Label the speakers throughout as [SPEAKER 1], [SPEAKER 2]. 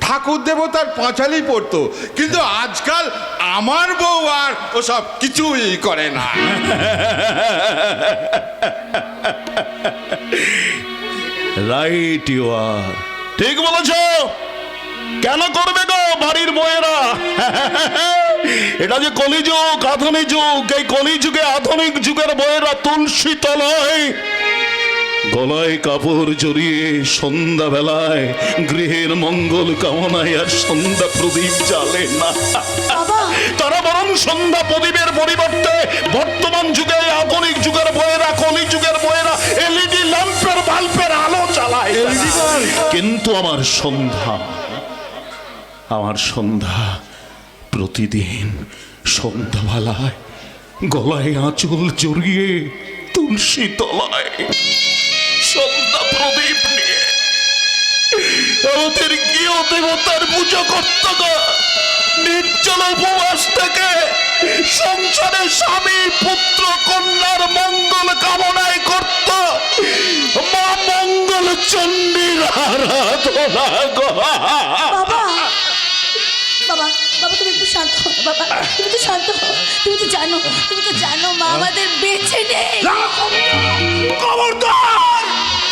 [SPEAKER 1] ঠাকুর দেবতার পাঁচালি পড়তো, কিন্তু আজকাল আমার বউ আর ওসব কিছুই করে না।
[SPEAKER 2] রাইট ইউ আর, ঠিক বলেছ। কেন করবে গো বাড়ির বউয়েরা? এটা যে কলিযুগ, আধুনিক যুগ। এই কলিযুগে আধুনিক যুগের বউয়েরা তুলসী তলায় গলায় কাপড় জড়িয়ে সন্ধ্যা বেলায় গৃহের মঙ্গল কামনায় আর সন্ধ্যা প্রদীপ জ্বালে না। তারা বরং সন্ধ্যা প্রদীপের পরিবর্তে বর্তমান যুগে আধুনিক যুগের বউয়েরা, কলি যুগের বউয়েরা এলইডি ল্যাম্পের বাল্বের আলো চালায়। কিন্তু আমার সন্ধ্যা প্রতিদিন সন্ধ্যাবেলায় গলায় আঁচল জড়িয়ে তুলসী তলায় সন্ধ্যা প্রদীপ নিয়ে আমাদের গৃহ দেবতার পুজো করত না। নির্জল উপবাস থেকে সংসারে স্বামী পুত্র কন্যার মঙ্গল কামনায় করত মা মঙ্গল চণ্ডীর আরাধনা।
[SPEAKER 3] বাবা বাবা বাবা, তুমি একটু শান্ত হও বাবা, তুমি তো শান্ত হও। তুমি তো জানো মা আমাদের বেঁচে নেই।
[SPEAKER 2] খবরদার,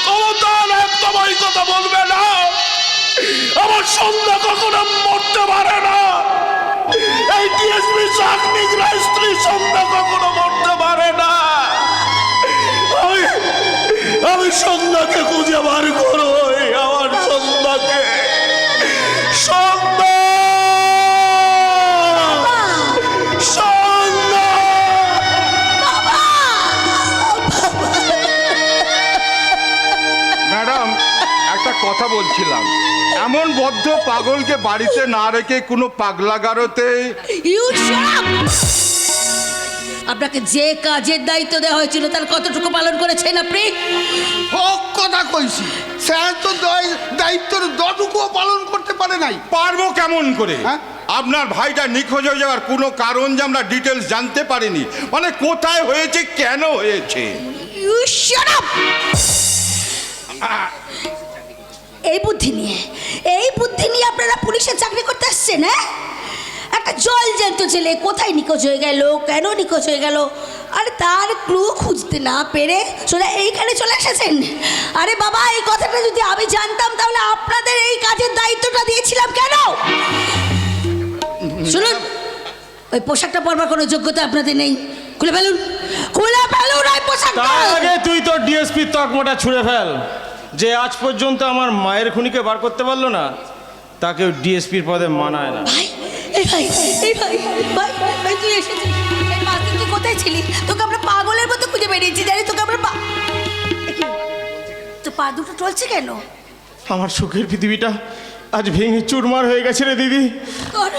[SPEAKER 2] খবরদার, একদম ওই কথা বলবে না। আমার সন্ধ্যা কখনো মরতে পারে না। এই ডিএসপি চাকরির স্ত্রী সন্ধ্যা কখনো মরতে পারে না। আমি সন্ধ্যাকে খুঁজে বার করো, আমার সন্ধ্যাকে। সন্ধ্যা, সন্ধ্যা।
[SPEAKER 1] ম্যাডাম, একটা কথা বলছিলাম, এমন বদ্ধ পাগলকে বাড়িতে না রেখে কোনো পাগলাগারোতে।
[SPEAKER 3] আপনাকে যে কাজের দায়িত্ব দেওয়া হয়েছিল তার কতটুকু পালন করেছেন আপনি?
[SPEAKER 4] কথা কইছি, স্যার তো দায়িত্বের দটুকুও পালন করতে পারে নাই।
[SPEAKER 1] পারবো কেমন করে?
[SPEAKER 4] হ্যাঁ?
[SPEAKER 1] আপনার ভাইটা নিখোঁজ হয়ে যাওয়ার কোনো কারণ যে আমরা ডিটেলস জানতে পারিনি, মানে কোথায় হয়েছে, কেন হয়েছে।
[SPEAKER 3] এই বুদ্ধি নিয়ে আপনারা পুলিশের চাকরি করতে আসছেন? হ্যাঁ, একটা জল জ্যান্ত ছেলে কোথায় নিখোঁজ হয়ে গেল, কেন নিখোঁজ হয়ে গেল, আর তার ক্লু খুঁজতে না পেরে সোজা এইখানে চলে এসেছেন। আরে বাবা, এই কথাটা যদি আমি জানতাম তাহলে আপনাদের এই কাজের দায়িত্বটা দিয়েছিলাম কেন? শুনুন, ওই পোশাকটা পরবার কোনো যোগ্যতা আপনাদের নেই। খুলে ফেলুন ওই পোশাকটা।
[SPEAKER 5] তার আগে তুই তো ডিএসপি তকমাটা ছুঁড়ে ফেল। যে আজ পর্যন্ত আমার মায়ের খুনিকে বার করতে পারলো না, তাকে ডিএসপির পদে মানায় না।
[SPEAKER 3] ভাই তুই এসেছিস, এই মাসে তুই কোথায় ছিলি? তোকে আমরা পাগলের মতো খুঁজে বেরিয়েছি, জানি তোকে আমরা তো পা দুটো টলছে কেন?
[SPEAKER 5] আমার সুখের পৃথিবীটা আজ ভেঙে চুরমার হয়ে গেছে রে দিদি।
[SPEAKER 3] তোর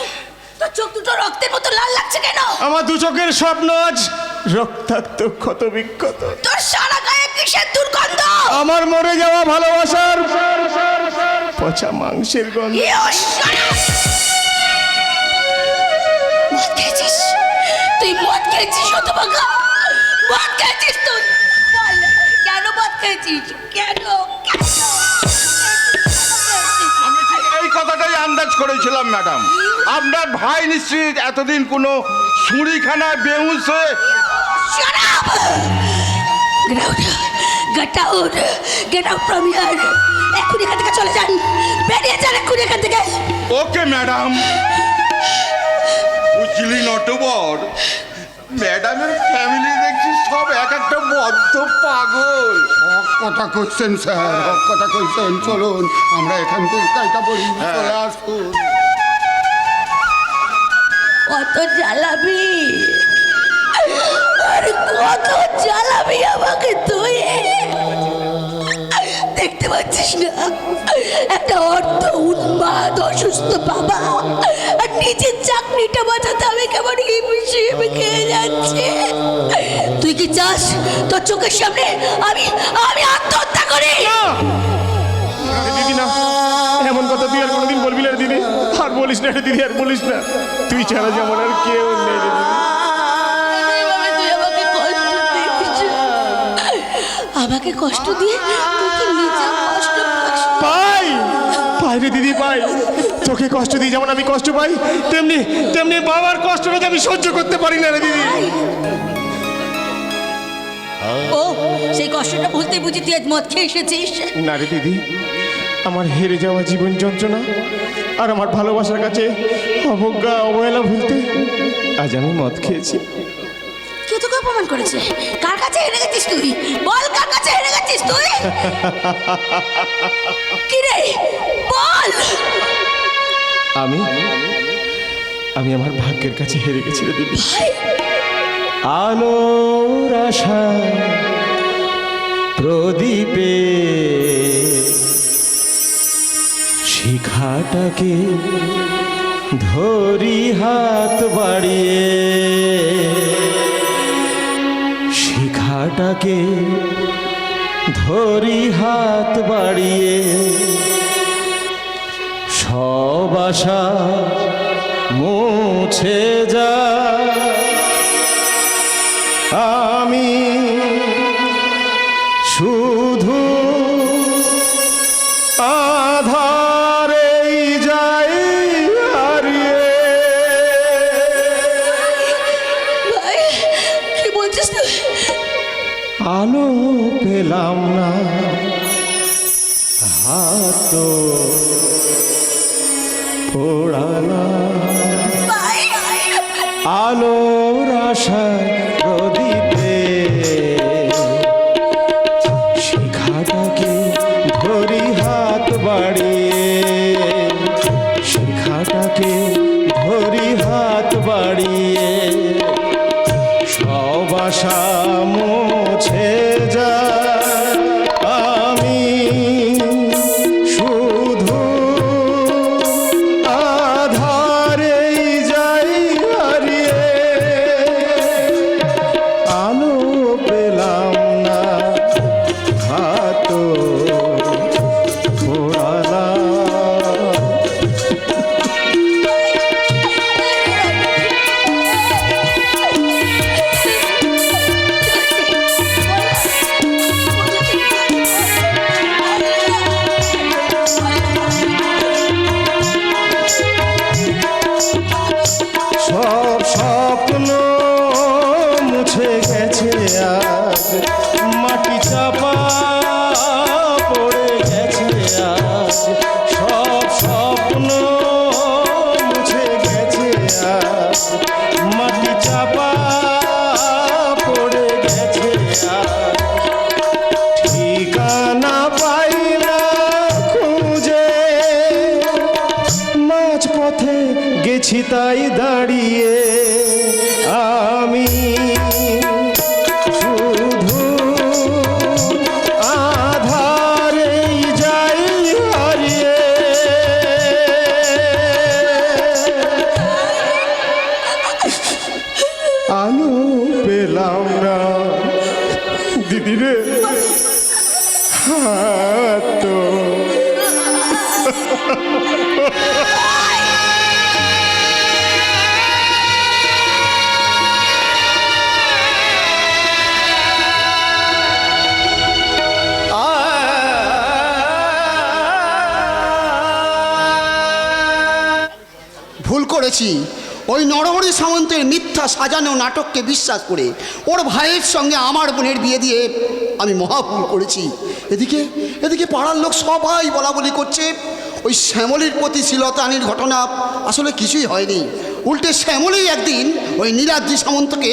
[SPEAKER 3] চোখ দুটো রক্তের মতো লাল লাগছে কেন?
[SPEAKER 5] আমার দু চোখের স্বপ্ন আজ রক্তাক্ত ক্ষত বিক্ষত।
[SPEAKER 3] তোর সারা গায়ে কিসের দুর্গন্ধ?
[SPEAKER 5] আমার মরে যাওয়া ভালোবাসার পচা মাংসের গন্ধ।
[SPEAKER 3] মদ খেয়েছিস তুই, মদ খেয়েছিস হতভাগা, মদ খেয়েছিস তুই। বল, কেন মদ খেয়েছিস? কেন?
[SPEAKER 1] আমি ঠিক এই কথাটাই আন্দাজ করেছিলাম ম্যাডাম। আপনার ভাই নিশ্চয়ই এতদিন কোনো ছুরিখানায় বেহুশ হয়ে।
[SPEAKER 3] Get out from here! এক্ষুনি এখান থেকে চলে যান, বেরিয়ে যান এক্ষুনি এখান থেকে।
[SPEAKER 1] Okay madam. বুঝলি নটবর, ম্যাডামের ফ্যামিলি দেখছি সব এক একটা বদ্ধ পাগল।
[SPEAKER 4] কথা কইছেন স্যার, কথা কইছেন। চলুন আমরা এখান থেকে কাইটা বলি, চলে আসুন।
[SPEAKER 3] কত জ্বালাবি, আর কত জ্বালাবি আমাকে তুই? দেখতে পাচ্ছিস না, একটা অর্থ উন্মাদ অসুস্থ বাবা আর নিজের চাকরিটা বাঁচাতে আমি কেমন হিমশিম খেয়ে যাচ্ছে। তুই কি চাস তোর চোখের সামনে আমি আত্মহত্যা করি?
[SPEAKER 5] দিদি না, এমন কথা তুই আর কোনোদিন বলবি না দিদি। আর বলিস না দিদি, আর বলিস না। তুই ছাড়া যেমন আর কেউ নেই দিদি।
[SPEAKER 3] আমাকে কষ্ট দিয়ে তুই কি নিজে কষ্ট পাস?
[SPEAKER 5] পাই রে দিদি পাই। তোকে কষ্ট দিই যেমন আমি কষ্ট পাই, তেমনি তেমনি বাবার কষ্টটাকে আমি সহ্য করতে পারি না রে দিদি।
[SPEAKER 3] ও সেই কষ্টটা বুঝতে বুঝি তুই আজ মদ খেয়ে এসেছিস।
[SPEAKER 5] না রে দিদি, আমার হেরে যাওয়া জীবন যন্ত্রণা আর আমার ভালোবাসার কাছে অবজ্ঞা অবহেলা ভুলতে আজ আমি মদ খেয়েছি।
[SPEAKER 3] কে তোকে অপমান করেছে? কার কাছে হেরে গেছিস তুই? বল কার কাছে হেরে গেছিস তুই? কি রে বল।
[SPEAKER 5] আমি আমার ভাগ্যের কাছে হেরে গেছি রে দিদি। আলোর আশা প্রদীপে শিখাটাকে ধরি হাত বাড়িয়ে, শিখাটাকে ধরি হাত বাড়িয়ে, সব আশা মুছে যায়, আমি শুধু আধারেই যাই হারিয়ে।
[SPEAKER 3] ভাই কি বলছিস তুই?
[SPEAKER 5] আলো পেলাম না, হাত পোড়ালা,
[SPEAKER 3] ভাই
[SPEAKER 5] আলোর আশায় প্রদীপে শিখাটাকে ধরি হাত বাড়িয়ে, শিখাটাকে ধরি হাত বাড়িয়ে, সব আশা মুছে যায়, আমি শুধু আধারেই যাই হারিয়ে, আলো পেলাম না, হাত পোড়ালা। সব স্বপ্ন মুছে গেছে আজ, মাটি চাপা পড়ে গেছে আজ, সব স্বপ্ন মুছে গেছে আজ, মাটি চাপা পড়ে গেছে আজ, ঠিকানা পাই না খুঁজে, মাঝ পথে গেছি তাই দাঁড়িয়ে, আমি শুধু আধারেই যাই হারিয়ে। আলো পেলাম না দিদি রে, হাত
[SPEAKER 4] ভুল করেছি ওই নরহরি সামন্তের মিথ্যা সাজানো নাটককে বিশ্বাস করে ওর ভাইয়ের সঙ্গে আমার বোনের বিয়ে দিয়ে আমি মহাভুল করেছি। এদিকে এদিকে পাড়ার লোক সবাই বলা বলি করছে ওই শ্যামলীর প্রতি শ্লীলতাহানির ঘটনা আসলে কিছুই হয়নি, উল্টে শ্যামলী একদিন ওই নীলাদ্রি সামন্তকে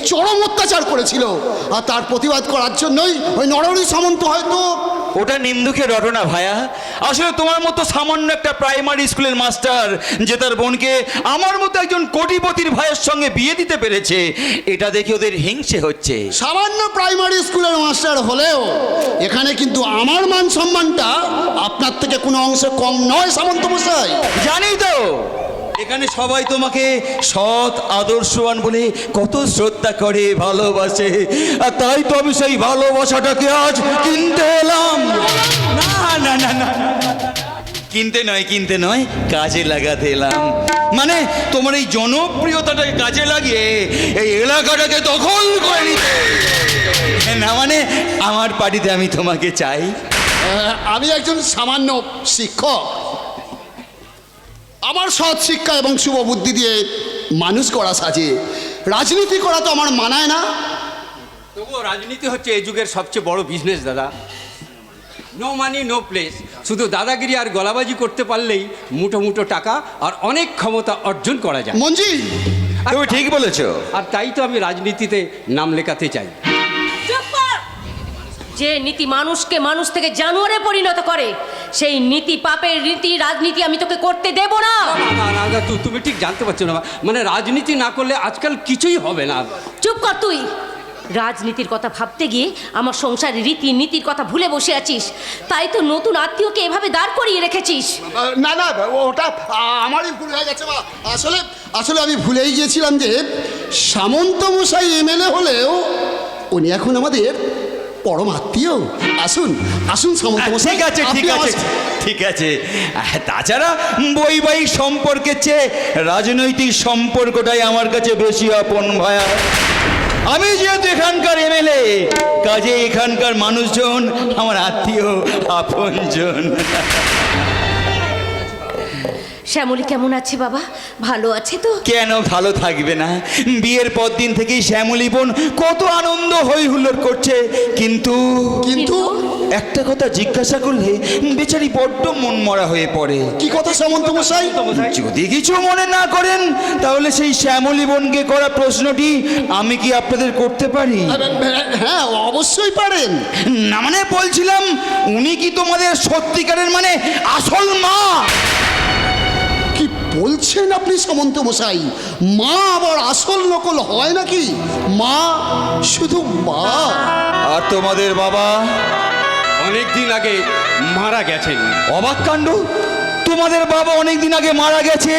[SPEAKER 4] চরম অত্যাচার করেছিল, আর তার প্রতিবাদ করার জন্যই ওই নরহরি সামন্ত হয়তো।
[SPEAKER 6] ওটা নিন্দুকের ঘটনা ভাইয়া। আসলে তোমার মতো সামান্য একটা প্রাইমারি স্কুলের মাস্টার যে তার বোনকে আমার মতো একজন কোটিপতির ভাইয়ের সঙ্গে বিয়ে দিতে পেরেছে, এটা দেখে ওদের হিংসে হচ্ছে।
[SPEAKER 4] সামান্য প্রাইমারি স্কুলের মাস্টার হলেও এখানে কিন্তু আমার মান সম্মানটা আপনার থেকে কোনো অংশে কম নয় সামন্ত মশাই।
[SPEAKER 6] জানি তো এখানে সবাই তোমাকে সৎ আদর্শবান বলে কত শ্রদ্ধা করে ভালোবাসে, আর তাই তো আমি সেই ভালোবাসাটাকে আজ কিনতে এলাম। না না না না, কিনতে নয় কাজে লাগাতে এলাম। মানে তোমার এই জনপ্রিয়তাটাকে কাজে লাগিয়ে এই এলাকাটাকে দখল করে নিতে। না মানে আমার পার্টিতে আমি তোমাকে চাই।
[SPEAKER 4] আমি একজন সামান্য শিক্ষক, আমার সৎ শিক্ষা এবং শুভ বুদ্ধি দিয়ে মানুষ করা সাজে, রাজনীতি করা তো আমার মানায় না।
[SPEAKER 7] তবুও রাজনীতি হচ্ছে এই যুগের সবচেয়ে বড় বিজনেস দাদা। No money no place. শুধু দাদাগিরি আর গলাবাজি করতে পারলেই মুঠো মুঠো টাকা আর অনেক ক্ষমতা অর্জন করা যায়।
[SPEAKER 4] মঞ্জি,
[SPEAKER 6] তুমি ঠিক বলেছো।
[SPEAKER 7] আর তাই তো আমি রাজনীতিতে নাম লেখাতে চাই।
[SPEAKER 8] চুপ কর! যে নীতি মানুষকে মানুষ থেকে জানোয়ারে পরিণত করে, সেই নীতি পাপের রীতি রাজনীতি আমি তোকে করতে দেব না।
[SPEAKER 7] না না না না, তুমি ঠিক জানতে পারছো না, মানে রাজনীতি না করলে আজকাল কিছুই হবে না।
[SPEAKER 8] চুপ কর তুই! রাজনীতির কথা ভাবতে গিয়ে আমার সংসারের রীতি নীতির কথা ভুলে বসে আছিস, তাই তো নতুন আত্মীয়কে এভাবে দাঁড় করিয়ে রেখেছিস।
[SPEAKER 4] না না, ওটা আমারই ভুল হয়ে গেছে মা। আসলে আসলে আমি ভুলেই গিয়েছিলাম যে সামন্ত মশাই এমএলএ হলেও উনি এখন আমাদের পরম আত্মীয়। আসুন আসুন সামন্ত মশাই,
[SPEAKER 6] ঠিক আছে ঠিক
[SPEAKER 4] আপনি
[SPEAKER 6] আছে
[SPEAKER 4] আমার-
[SPEAKER 6] ঠিক আছে। তাছাড়া বৈবাহিক সম্পর্কের চেয়ে রাজনৈতিক সম্পর্কটাই আমার কাছে বেশি আপন ভায়া। আমি যেহেতু এখানকার এমএলএ, কাজে এখানকার মানুষজন আমার আত্মীয় আপনজন।
[SPEAKER 8] শ্যামলী কেমন আছে বাবা? ভালো আছে তো?
[SPEAKER 6] কেন ভালো থাকবে না? বিয়ের পর দিন থেকেই শ্যামলী বোন কত আনন্দ হই হুল্লোড় করছে, কিন্তু
[SPEAKER 4] কিন্তু
[SPEAKER 6] একটা কথা জিজ্ঞাসা করলে বেচারি বড্ড মন মরা হয়ে পড়ে।
[SPEAKER 4] কি কথা সামন্ত মশাই?
[SPEAKER 6] যদি কিছু মনে না করেন তাহলে সেই শ্যামলী বোনকে করা প্রশ্নটি আমি কি আপনাদের করতে পারি?
[SPEAKER 4] হ্যাঁ অবশ্যই পারেন।
[SPEAKER 6] না মানে বলছিলাম, উনি কি তোমাদের সত্যিকারের মানে আসল মা?
[SPEAKER 4] কি বলছেন আপনি সামন্ত মশাই? মা আবার আসল নকল হয় নাকি? মা শুধু মা।
[SPEAKER 6] আর তোমাদের বাবা?
[SPEAKER 7] অনেক দিন আগে মারা গেছেন।
[SPEAKER 6] অবাক কাণ্ড! তোমাদের বাবা অনেক দিন আগে মারা গেছে,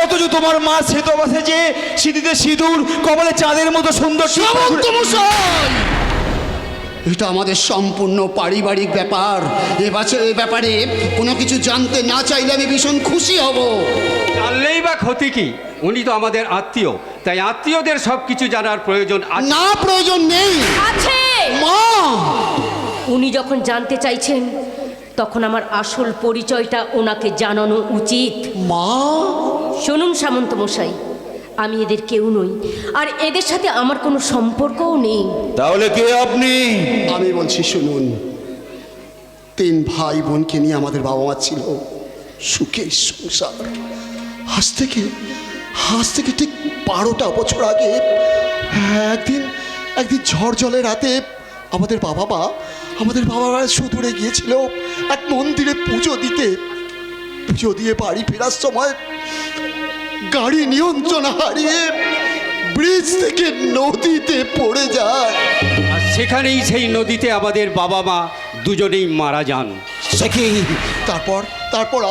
[SPEAKER 6] অথচ তোমার মা শ্বেত বাসে যে সিঁথিতে সিঁদুর, কপালে চাঁদের মতো সুন্দর।
[SPEAKER 4] সামন্ত মশাই, এটা আমাদের সম্পূর্ণ পারিবারিক ব্যাপার। এ ব্যাপারে কোনো কিছু জানতে না চাইলে আমি ভীষণ খুশি হব।
[SPEAKER 7] জানলেই বা ক্ষতি কি? উনি তো আমাদের আত্মীয়, তাই আত্মীয়দের সব কিছু জানার প্রয়োজন আছে।
[SPEAKER 4] না, প্রয়োজন নেই।
[SPEAKER 8] আছে।
[SPEAKER 4] মা,
[SPEAKER 8] উনি যখন জানতে চাইছেন তখন আমার আসল পরিচয়টা ওনাকে জানানো উচিত।
[SPEAKER 4] মা,
[SPEAKER 8] শুনুন সামন্ত মশাই, আমি এদের কেউ নই, আর এদের সাথে আমার কোনো সম্পর্কও নেই।
[SPEAKER 6] তাহলে কে আপনি?
[SPEAKER 4] আমি বলছি শুনুন, 3 ভাই বোনকে নিয়ে আমাদের বাবা মা ছিল সুখের সংসার। আজ থেকে ঠিক 12টা বছর আগে একদিন ঝড় জলের রাতে আমাদের বাবা মা সুদূরে গিয়েছিল এক মন্দিরে পুজো দিয়ে বাড়ি ফেরার সময় গাড়ি নিয়ন্ত্রণ হারিয়ে ব্রিজ থেকে নদীতে পড়ে যায়।
[SPEAKER 7] আর সেখানেই সেই নদীতে আমাদের বাবা মা দুজনেই মারা যান।
[SPEAKER 6] সে কি?
[SPEAKER 4] তারপর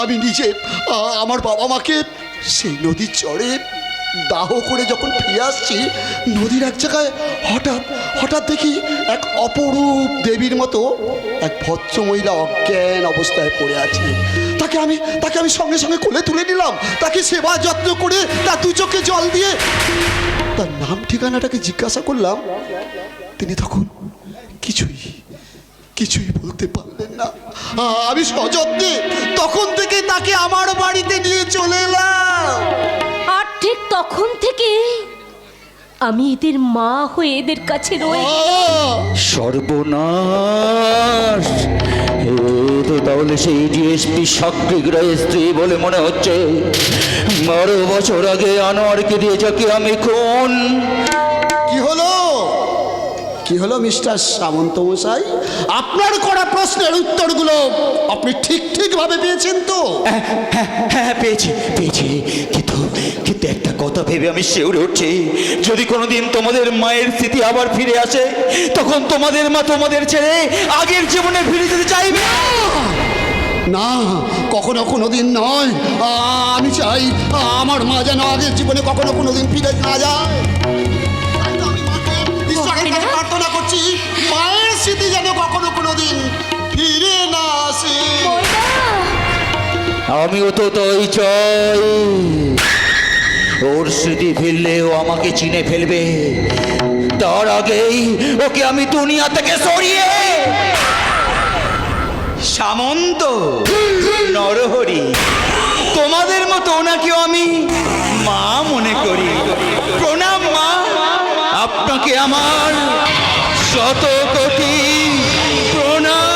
[SPEAKER 4] আমি নিজে আমার বাবা মাকে সেই নদীর চরে দাহ করে যখন ফিরে আসছি, নদীর এক জায়গায় হঠাৎ দেখি এক অপরূপ দেবীর মতো এক ভদ্রমহিলা অজ্ঞান অবস্থায় পড়ে আছে। তাকে আমি সঙ্গে সঙ্গে কোলে তুলে নিলাম, তাকে সেবা যত্ন করে তার 2 চোখে জল দিয়ে তার নাম ঠিকানাটাকে জিজ্ঞাসা করলাম। তিনি তখন কিছুই বলতে পারলেন না। আমি সযত্নে তখন থেকে তাকে আমার বাড়িতে নিয়ে চলে এলাম।
[SPEAKER 8] আর ঠিক তখন থেকে আমি এদের মা হয়ে এদের কাছে রয়ে।
[SPEAKER 6] সর্বনাশ! এ তো তাহলে সেই ডিএসপি সাক্ষীগ্রাহী স্ত্রী বলে মনে হচ্ছে। 12 বছর আগে আনোয়ারকে দিয়ে যাকে আমি খুন।
[SPEAKER 4] কি হলো মিস্টার সামন্ত মশাই? আপনার করা প্রশ্নের উত্তরগুলো আপনি ঠিকভাবে পেয়েছেন তো?
[SPEAKER 6] হ্যাঁ পেয়েছি। কিন্তু একটা কথা ভেবে আমি শিউরে উঠছি, যদি কোনোদিন তোমাদের মায়ের স্মৃতি আবার ফিরে আসে, তখন তোমাদের মা তোমাদের ছেড়ে আগের জীবনে ফিরে যেতে চাইবে
[SPEAKER 4] না, কোনোদিন নয়। আমি চাই আমার মা যেন আগের জীবনে কোনোদিন ফিরে না যায়। তাই তো আমি মাকে ঈশ্বরের কাছে প্রার্থনা করছি, মায়ের স্মৃতি যেন কোনোদিন ফিরে না আসে।
[SPEAKER 6] আমিও তো তাই চাই। ওর স্মৃতি ফিরলেও আমাকে চিনে ফেলবে, তার আগেই ওকে আমি দুনিয়া থেকে সরিয়ে। সামন্ত, নরহরি, তোমাদের মতো ওনাকেও আমি মা মনে করি। প্রণাম মা, আপনাকে আমার শত কোটি প্রণাম।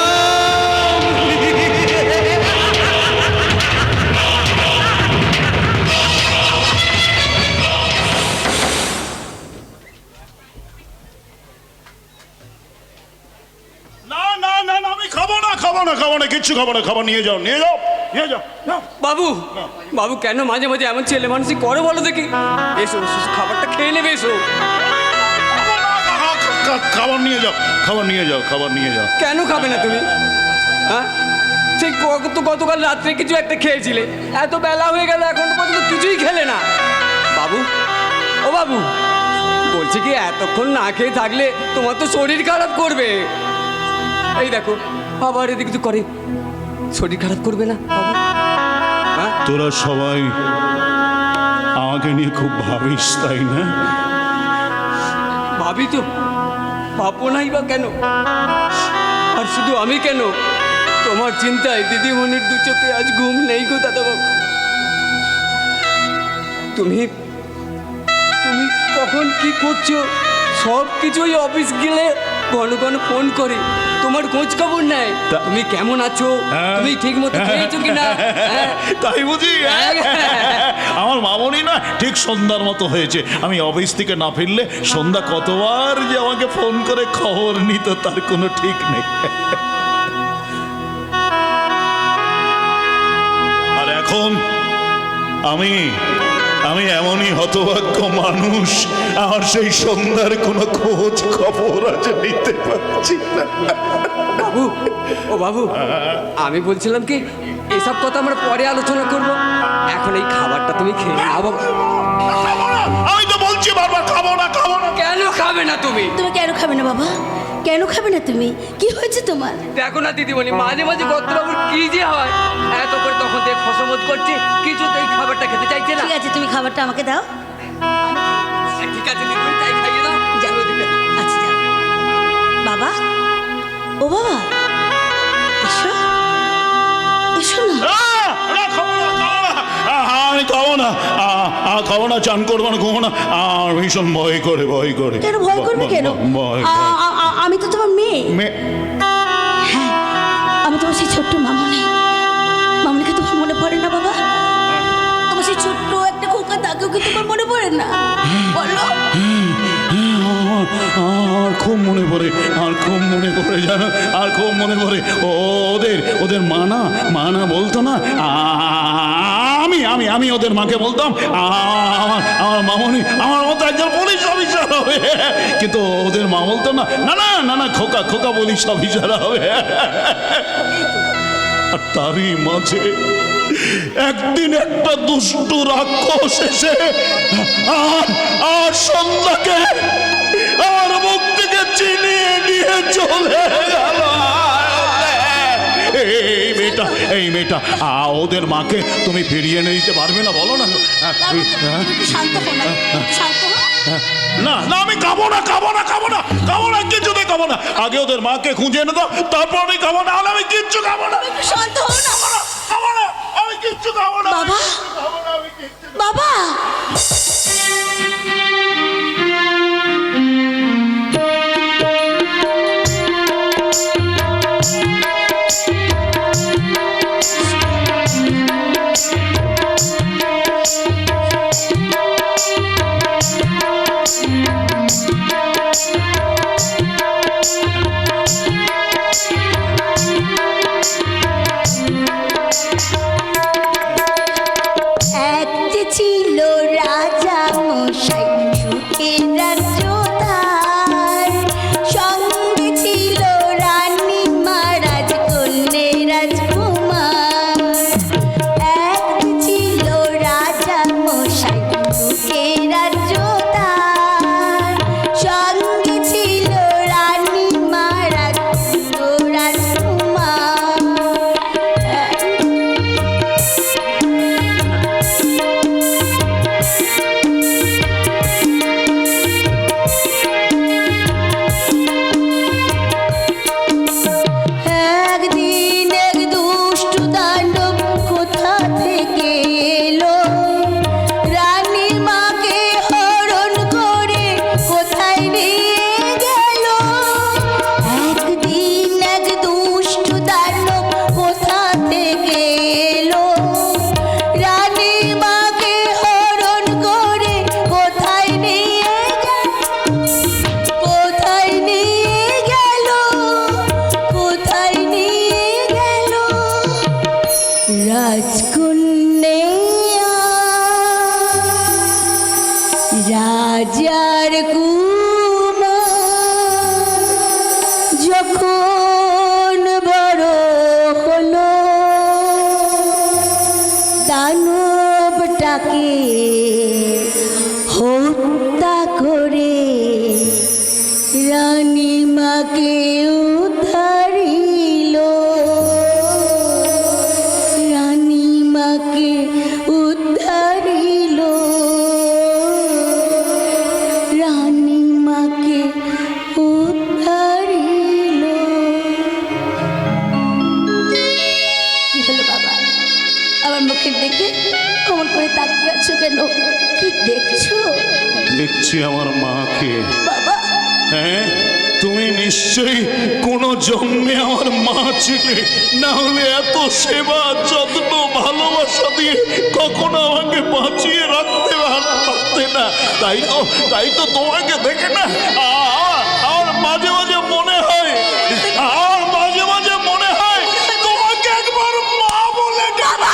[SPEAKER 2] না না না না, আমি খাবো না, খাবো না, খাবো না, কিচ্ছু খাবো না। খাবার নিয়ে যাও, নিয়ে যাও, নিয়ে যাও। নাও।
[SPEAKER 7] বাবু বাবু কেন মাঝে মাঝে এমন ছেলে মানুষই করে বলো দেখি? এসো এসো, খাবারটা খেয়ে নেবে, এসো।
[SPEAKER 2] খাবার নিয়ে যাও, খাবার নিয়ে যাও, খাবার নিয়ে যাও।
[SPEAKER 7] কেন খাবে না তুমি? হ্যাঁ, সেই গতকাল রাত্রে কিছু একটা খেয়েছিলে, এত বেলা হয়ে গেল এখন পর্যন্ত কিছুই খেলে না। বাবু, ও বাবু, বলছি কি এতক্ষণ না খেয়ে থাকলে তোমার তো শরীর খারাপ করবে। এই দেখো আবার এদিকে কিছু করে, শরীর খারাপ করবে না বাবু? হ্যাঁ,
[SPEAKER 2] তোরা সবাই আমাকে নিয়ে খুব ভাবিস, তাই না?
[SPEAKER 7] ভাবি তো, ভাবো নাই বা কেন? আর শুধু আমি কেন, তোমার চিন্তায় দিদিমণির দু চোখে আজ ঘুম নেই গো দাদাবাবু। তুমি তুমি কখন কি করছো সব কিছুই অফিস গেলে ঘন ঘন ফোন করে তোমার খোঁজ খবর নেয়। তুমি কেমন আছো, তুমি ঠিক মতো খেয়েছো কিনা।
[SPEAKER 2] তাই বুঝি? আমার মামনি না ঠিক সন্ধ্যার মতো হয়েছে। আমি অফিস থেকে না ফিরলে সন্ধ্যা কতবার যে আমাকে ফোন করে খবর নিত তার কোনো ঠিক নেই। আর এখন আমি এমনই হতভাগ্য মানুষ, আর সেই সন্ধ্যার কোনো খোঁজ খবর আজ নিতে পারছি না।
[SPEAKER 7] বাবু, ও বাবু, আমি বলছিলাম কি এসব কথা আমরা পরে আলোচনা করবো, এখন এই খাবারটা তুমি খেয়ে নাও বাবু।
[SPEAKER 2] আমি তো বলছি বারবার খাবো না, খাবো না।
[SPEAKER 7] কেন খাবে না তুমি?
[SPEAKER 3] তুমি কেন খাবে না বাবা? কেন খাবে না তুমি? কি হয়েছে তোমার?
[SPEAKER 7] দেখো না দিদিমণি, মাঝে মাঝে গত্রবাবুর কি যে হয়, এত করে তখন থেকে খসমত করছে, কিছুতেই খাবারটা খেতে চাইছে না।
[SPEAKER 3] ঠিক আছে, তুমি খাবারটা আমাকে দাও।
[SPEAKER 7] ঠিক আছে দিদিমণি, তাই খাইয়ে দাও। যাও ওদিকে।
[SPEAKER 3] আচ্ছা যাও। বাবা, ও বাবা, এসো এসো না।
[SPEAKER 2] আমি খাবো না, খাবো না, চান করবো না, ঘুমো না। আর ভীষণ ভয় করে, ভয় করে।
[SPEAKER 3] কেন ভয় করবে কেন?
[SPEAKER 2] ভয়
[SPEAKER 3] আমি তো তোমার মেয়ে। হ্যাঁ, আমি তোমার সেই ছোট্ট মামনি। মামনিকে তোমার মনে পড়ে না বাবা? তোমার সেই ছোট্ট একটা খোকা, তাকেও কি তোমার মনে পড়ে না? বলো।
[SPEAKER 2] আর খুব মনে পড়ে, আর খুব মনে পড়ে, জানো, আর খুব মনে পড়ে। ওদের মানা বলতো না, আমি ওদের মাকে বলতাম আমার মামনি আমার মতো একজন পুলিশ অফিসার হবে, কিন্তু ওদের মা বলতো না, না না না না, খোকা পুলিশ অফিসার হবে। আর তারই মাঝে একদিন একটা দুষ্টু রাক্ষস এসে আর সন্ধ্যাকে আমার মুখ থেকে চিনিয়ে নিয়ে চলে গেল। এই মেয়েটা ওদের মাকে তুমি ফিরিয়ে এনে দিতে পারবে না, বলো না?
[SPEAKER 3] শান্ত হো না, শান্ত হো।
[SPEAKER 2] না না, আমি খাবো না, কিছুতেই খাবো না। আগে ওদের মাকে খুঁজে এনে দাও, তারপর আমি খাবো না, হলে আমি কিচ্ছু খাবো না।
[SPEAKER 3] শান্ত হো না।
[SPEAKER 2] খাবো না, আমি কিচ্ছু খাবো না।
[SPEAKER 3] বাবা, বাবা। এক যে ছিল রাজার কুমার যখন বড় হলো দানবটাকে হত্যা করে রানীমাকে উদ্ধারিল, রানীমাকে উদ্ধারিল, রানীমাকে উদ্ধারিল। কি হলো বাবা, আমার মুখের দিকে কেমন করে তাকিয়ে আছো কেন? কি দেখছো?
[SPEAKER 2] দেখছি আমার মাকে।
[SPEAKER 3] বাবা
[SPEAKER 2] হ্যাঁ, তুমি নিশ্চয়ই কোনো জন্মে আমার মা ছিলে, না হলে এত সেবা যত্ন ভালোবাসা দিয়ে কখনো আমাকে বাঁচিয়ে রাখতে পারতে না। তাই তো তোমাকে দেখে না আর মাঝে মাঝে মনে হয়, আর মাঝে মাঝে মনে হয় তোমাকে একবার মা বলে ডাকা।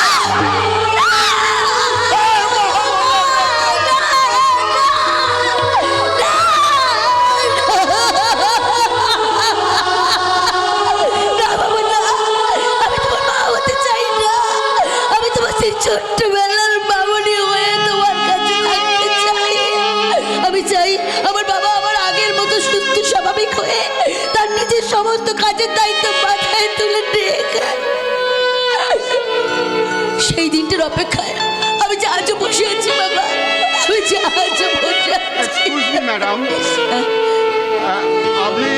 [SPEAKER 3] ছোট্টবেলার বাবুনি হয়ে তোমার কাছে থাকতে চাই। আমি চাই আমার বাবা আমার আগের মতো সুস্থ স্বাভাবিক হয়ে তার নিজের সমস্ত কাজের দায়িত্ব মাথায় তুলে নিয়ে সেই দিনটার অপেক্ষায় আমি যে আজও বসে আছি বাবা, আমি যে আজও বসে আছি।
[SPEAKER 1] ম্যাডাম, আপনি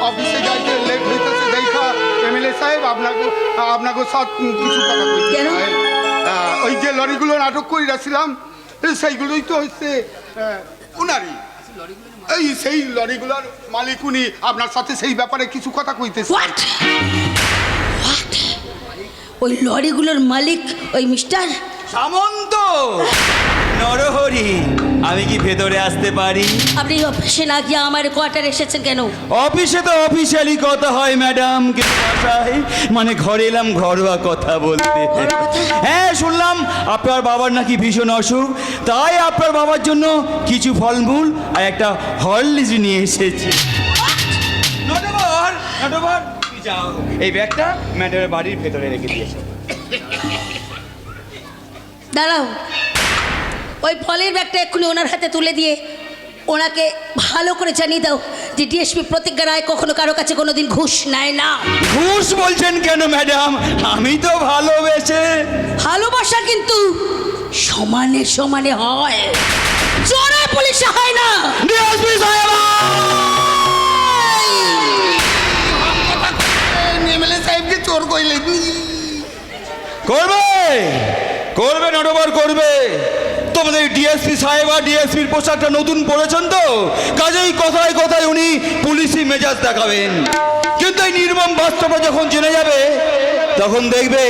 [SPEAKER 1] অফিসে যাইতে লেট হইতেছে দেখা এমএলএ সাহেব আপনাকে সব কিছু কথা কইতে
[SPEAKER 3] কেন?
[SPEAKER 1] চাই। ওই যে লরিগুলো নাটক করে রাখছিলাম সেইগুলোই তো হচ্ছে উনারই, এই সেই লরিগুলোর মালিক উনি, আপনার সাথে সেই ব্যাপারে কিছু কথা কইতেছে।
[SPEAKER 3] What? What? ওই লরিগুলোর মালিক ওই মিস্টার
[SPEAKER 6] সামন্ত নরহরি, আমি কি ভেতরে আসতে পারি?
[SPEAKER 3] আপনি অফিসে না গিয়ে আমার কোয়ার্টার এসেছেন কেন?
[SPEAKER 6] অফিসে তো অফিসিয়ালি কথা হয় ম্যাডাম, কিন্তু বাসায় মানে ঘরে এলাম ঘরোয়া কথা বলতে। হ্যাঁ, শুনলাম আপনার বাবার নাকি ভীষণ অসুখ, তাই আপনার বাবার জন্য কিছু ফলমূল আর একটা হরলিক্স নিয়ে এসেছি। নটবর, নটবর, তুই যাও, এই ব্যাগটা ম্যাডামের বাড়ির ভেতরে রেখে দিয়েছে।
[SPEAKER 3] দাঁড়াও, ওই ফলের ব্যাগটা এক্ষুনি ওনার হাতে তুলে দিয়ে ওনাকে ভালো করে জানিয়ে দাও যে ডিএসপি প্রতিজ্ঞা রায় কখনো কারো কাছে কোনোদিন ঘুষ নেয় না।
[SPEAKER 6] ঘুষ বলছেন কেন ম্যাডাম? আমি তো ভালোবেসে।
[SPEAKER 3] ভালোবাসা কিন্তু সমানে সমানে হয়, জোরে পুলিশে হয় না।
[SPEAKER 6] ডিএসপি সাহেব
[SPEAKER 1] এমএলএ সাহেবকে চোর কইলে
[SPEAKER 6] করবে, করবে নটবর করবে। তোমাদের ডিএসপি সাহেব আর ডিএসপির পোশাকটা নতুন পরেছেন তো, কাজেই কথায় কথায় উনি পুলিশি মেজাজ দেখাবেন। কিন্তু এই নির্মম বাস্তবতা যখন জেনে যাবে তখন দেখবে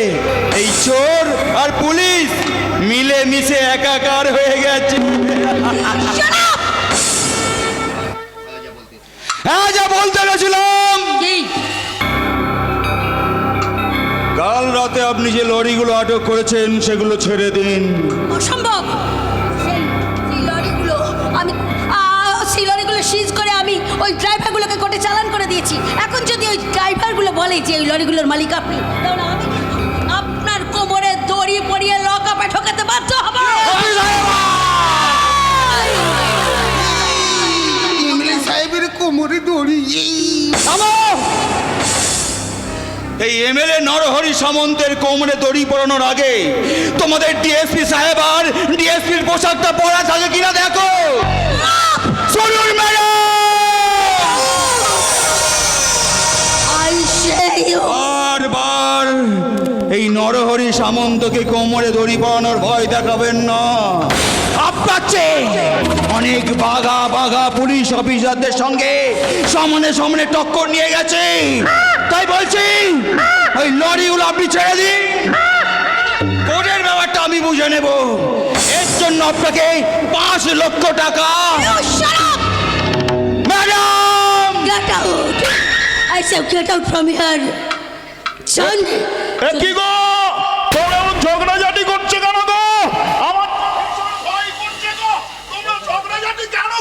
[SPEAKER 6] এই চোর আর পুলিশ মিলে মিশে একাকার হয়ে গেছে। হ্যাঁ, যা বলতে গেছিলাম, কাল রাতে আপনি যে লরিগুলো আটক করেছেন সেগুলো ছেড়ে দিন।
[SPEAKER 3] অসম্ভব। সেই লরিগুলো সিজ করে আমি ওই ড্রাইভারগুলোকে কোর্টে চালান করে দিয়েছি। এখন যদি ওই ড্রাইভারগুলো বলে যে ওই লরিগুলোর মালিক আপনি, তাহলে আমি আপনার কোমরে দড়ি পরিয়ে লকআপে ঠকাতে বাধ্য হব।
[SPEAKER 1] এমএলএ সাহেবের কোমরে দড়ি।
[SPEAKER 6] এই এমএলএ নরহরি সামন্তের কোমরে দড়ি পরানোর আগে তোমাদের ডিএসপি সাহেব আর ডিএসপির পোশাকটা পরা থাকে কিনা দেখো। চলুন ম্যাডাম। বারবার এই নরহরি সামন্তকে কোমরে দড়ি পরানোর ভয় দেখাবেন না। আপনার চেয়ে অনেক বাঘা বাঘা পুলিশ অফিসারদের সঙ্গে সমানে সমানে টক্কর নিয়ে গেছে, তাই বলছি ওই লরিগুলো আপনি ছেড়ে দিন। কোর্টের ব্যাপারটা আমি বুঝে নেব। এর জন্য আপনাকে 5 লক্ষ টাকা। Madam,
[SPEAKER 3] Get out! I said get out from here. Son!
[SPEAKER 2] কি গো, তোমরা এমন ঝগড়াঝাটি করছে কেন গো? আমার ভয় করছে গো, তোমরা ঝগড়াঝাটি কেন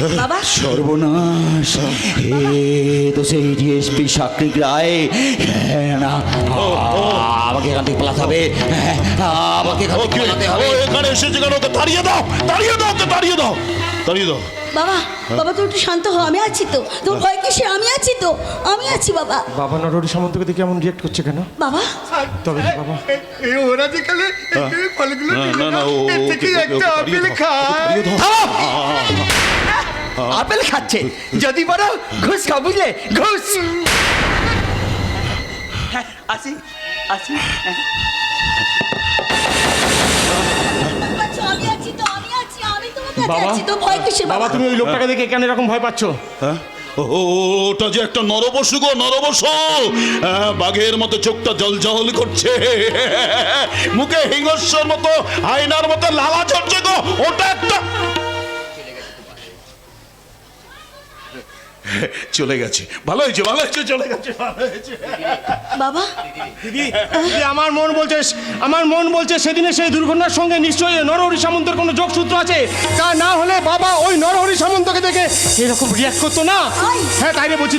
[SPEAKER 3] বাবা
[SPEAKER 6] সর্বনাশ, হে তো সেই ডিএসপি সাকরিক রায়। হ্যাঁ, না, আমাকে এখান থেকে পালাতে হবে। হ্যাঁ, আমাকে এখান থেকে পালাতে হবে।
[SPEAKER 2] এখানে এসেছে কেন? ওকে তাড়িয়ে দাও, তাড়িয়ে দাও, ওকে তাড়িয়ে দাও, তাড়িয়ে দাও।
[SPEAKER 3] বাবা বাবা তুমি একটু শান্ত হও, আমি আছি তো, তোমার ভয় কিসে? আমি আছি তো, আমি আছি বাবা।
[SPEAKER 5] বাবা নরহরি সামন্তকে দেখে এমন রিয়েক্ট করছে কেন?
[SPEAKER 3] বাবা
[SPEAKER 5] তবে কি বাবা?
[SPEAKER 1] ওরা যে কালে এই ফলগুলো
[SPEAKER 2] না,
[SPEAKER 1] দিল
[SPEAKER 2] না,
[SPEAKER 1] না,
[SPEAKER 2] ও,
[SPEAKER 1] এর থেকে
[SPEAKER 2] ওকে,
[SPEAKER 1] একটা
[SPEAKER 2] ওকে তাড়িয়ে
[SPEAKER 1] আপেল
[SPEAKER 2] দাও,
[SPEAKER 1] খায়।
[SPEAKER 2] ওকে তাড়িয়ে দাও।
[SPEAKER 6] আপেল খাচ্ছে, যদি বড় ঘুষ খাও, বুঝলে? ঘুষ। হ্যাঁ, আসি আসি।
[SPEAKER 3] আমি আছি তো, আমি আছি, আমি তোমার কাছে
[SPEAKER 5] বাবা
[SPEAKER 3] আছি তো, ভয় কিসে
[SPEAKER 5] বাবা,
[SPEAKER 3] বাবা?
[SPEAKER 5] তুমি ওই লোকটাকে দেখে কেন এরকম ভয় পাচ্ছ?
[SPEAKER 2] হ্যাঁ? ওটা যে একটা নরপশু গো, নরপশু। বাঘের মতো চোখটা জল করছে, মুখে হিংস্র মতো আয়নার মতো লালা ঝরছে গো। ওটা একটা চলে গেছে, ভালো হয়েছে, ভালো হয়েছে, চলে গেছে, ভালো হয়েছে।
[SPEAKER 3] বাবা
[SPEAKER 5] দিদি, আমার মন বলছে সেদিনে সেই দুর্ঘটনার সঙ্গে নিশ্চয়ই নরহরি সামন্তের কোনো যোগসূত্র আছে। তা না হলে বাবা ওই নরহরি সামন্তকে দেখে এরকম রিয়াক্ট করতো না। হ্যাঁ, তাই রে বলছি,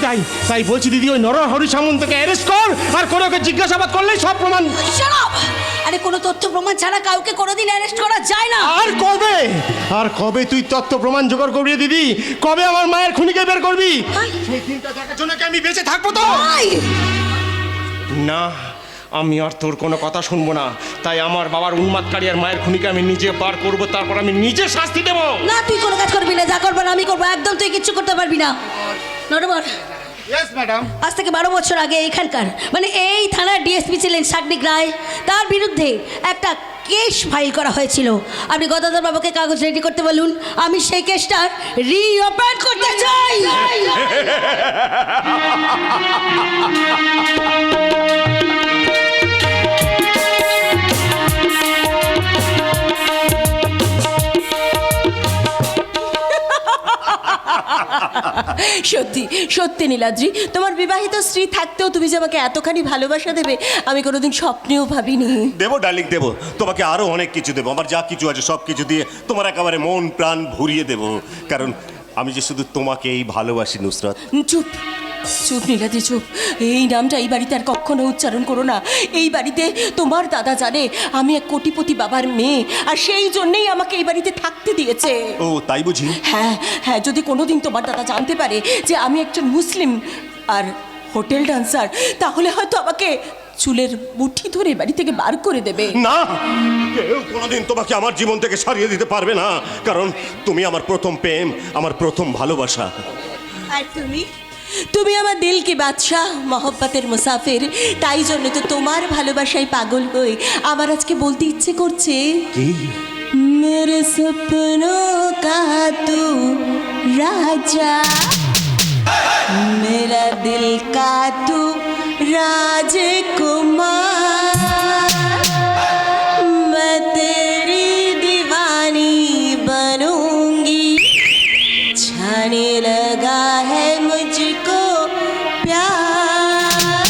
[SPEAKER 5] তাই বলছি দিদি, ওই নরহরি সামন্তকে অ্যারেস্ট কর, আর করে ওকে জিজ্ঞাসাবাদ করলেই সব প্রমাণ।
[SPEAKER 3] Shut up! আরে কোনো তথ্য প্রমাণ ছাড়া কাউকে কোনোদিন অ্যারেস্ট করা যায় না।
[SPEAKER 5] আর কবে তুই তথ্য প্রমাণ জোগাড় করবি দিদি? কবে আমার মায়ের খুনিকে বের করবি?
[SPEAKER 3] আই,
[SPEAKER 5] সেই দিনটা দেখার জন্য কি আমি বেঁচে থাকবো তো?
[SPEAKER 3] আই!
[SPEAKER 5] না, আমি আর তোর কোনো কথা শুনবো না। তাই আমার বাবার উন্মাদকারী আর মায়ের খুনিকে আমি নিজে বার করবো, তারপর আমি নিজে শাস্তি দেবো।
[SPEAKER 3] না তুই কোনো কাজ করবি না, যা করবার আমি করবো, একদম তুই কিচ্ছু করতে পারবি না। নরবর
[SPEAKER 1] ইয়েস ম্যাডাম।
[SPEAKER 3] আজ থেকে 12 বছর আগে এখানকার মানে এই থানার ডিএসপি ছিলেন সাকরিক রায়, তার বিরুদ্ধে একটা কেস ফাইল করা হয়েছিল। আপনি গদাধর বাবুকে কাগজ রেডি করতে বলুন, আমি সেই কেসটা রিওপেন করতে চাই।
[SPEAKER 9] সত্যি সত্যি নীলাদ্রি, তোমার বিবাহিত স্ত্রী থাকতেও তুমি যে আমাকে এতখানি ভালোবাসা দেবে আমি কোনোদিন স্বপ্নেও ভাবিনি।
[SPEAKER 10] দেবো ডার্লিং, দেবো তোমাকে আরো অনেক কিছু দেবো। আমার যা কিছু আছে সব কিছু দিয়ে তোমার একেবারে মন প্রাণ ভরিয়ে দেবো, কারণ আমি যে শুধু তোমাকেই ভালোবাসি নুসরাত।
[SPEAKER 9] চুপ চুপ নীলাদ্রি, চুপ। এই নামটা এই বাড়িতে আর কখনো উচ্চারণ করো না। এই বাড়িতে তোমার দাদা জানে আমি এক কোটিপতি বাবার মেয়ে, আর সেই জন্যেই আমাকে এই বাড়িতে থাকতে দিয়েছে।
[SPEAKER 10] ও তাই বুঝি?
[SPEAKER 9] হ্যাঁ হ্যাঁ, যদি কোনোদিন তোমার দাদা জানতে পারে যে আমি একজন মুসলিম আর হোটেল ডান্সার, তাহলে হয়তো আমাকে চুলের মুঠি ধরে বাড়ি থেকে বার করে দেবে।
[SPEAKER 10] না, কেউ কোনোদিন তোমাকে আমার জীবন থেকে সরিয়ে দিতে পারবে না, কারণ তুমি আমার প্রথম প্রেম, আমার প্রথম ভালোবাসা।
[SPEAKER 9] আর তুমি তুমি আমার দিল কি বাদশাহ, মহব্বতের মুসাফির। তাই জন্য তো তোমার ভালোবাসায় পাগল হয়ে আমার আজকে বলতে ইচ্ছে করছে, মেরে সপনো কা তু রাজা, মেরা দিল কা তু রাজকুমার, मैं तेरी दीवानी बनूंगी, छाने लगा है मुझको प्यार,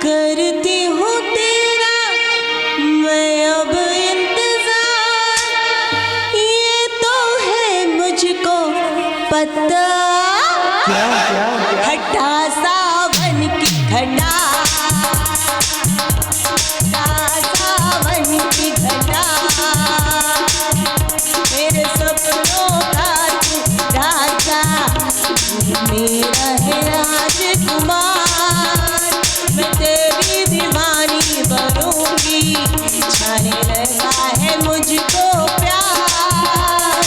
[SPEAKER 9] करती हूँ तेरा मैं अब इंतजार, ये तो है मुझको पता, घटा सावन की घटा, सावन की घटा, मेरे सपनों का तू राजा, मेरा है राजकुमार, मैं तेरी दीवानी बनूंगी, छाने लगा है मुझको प्यार,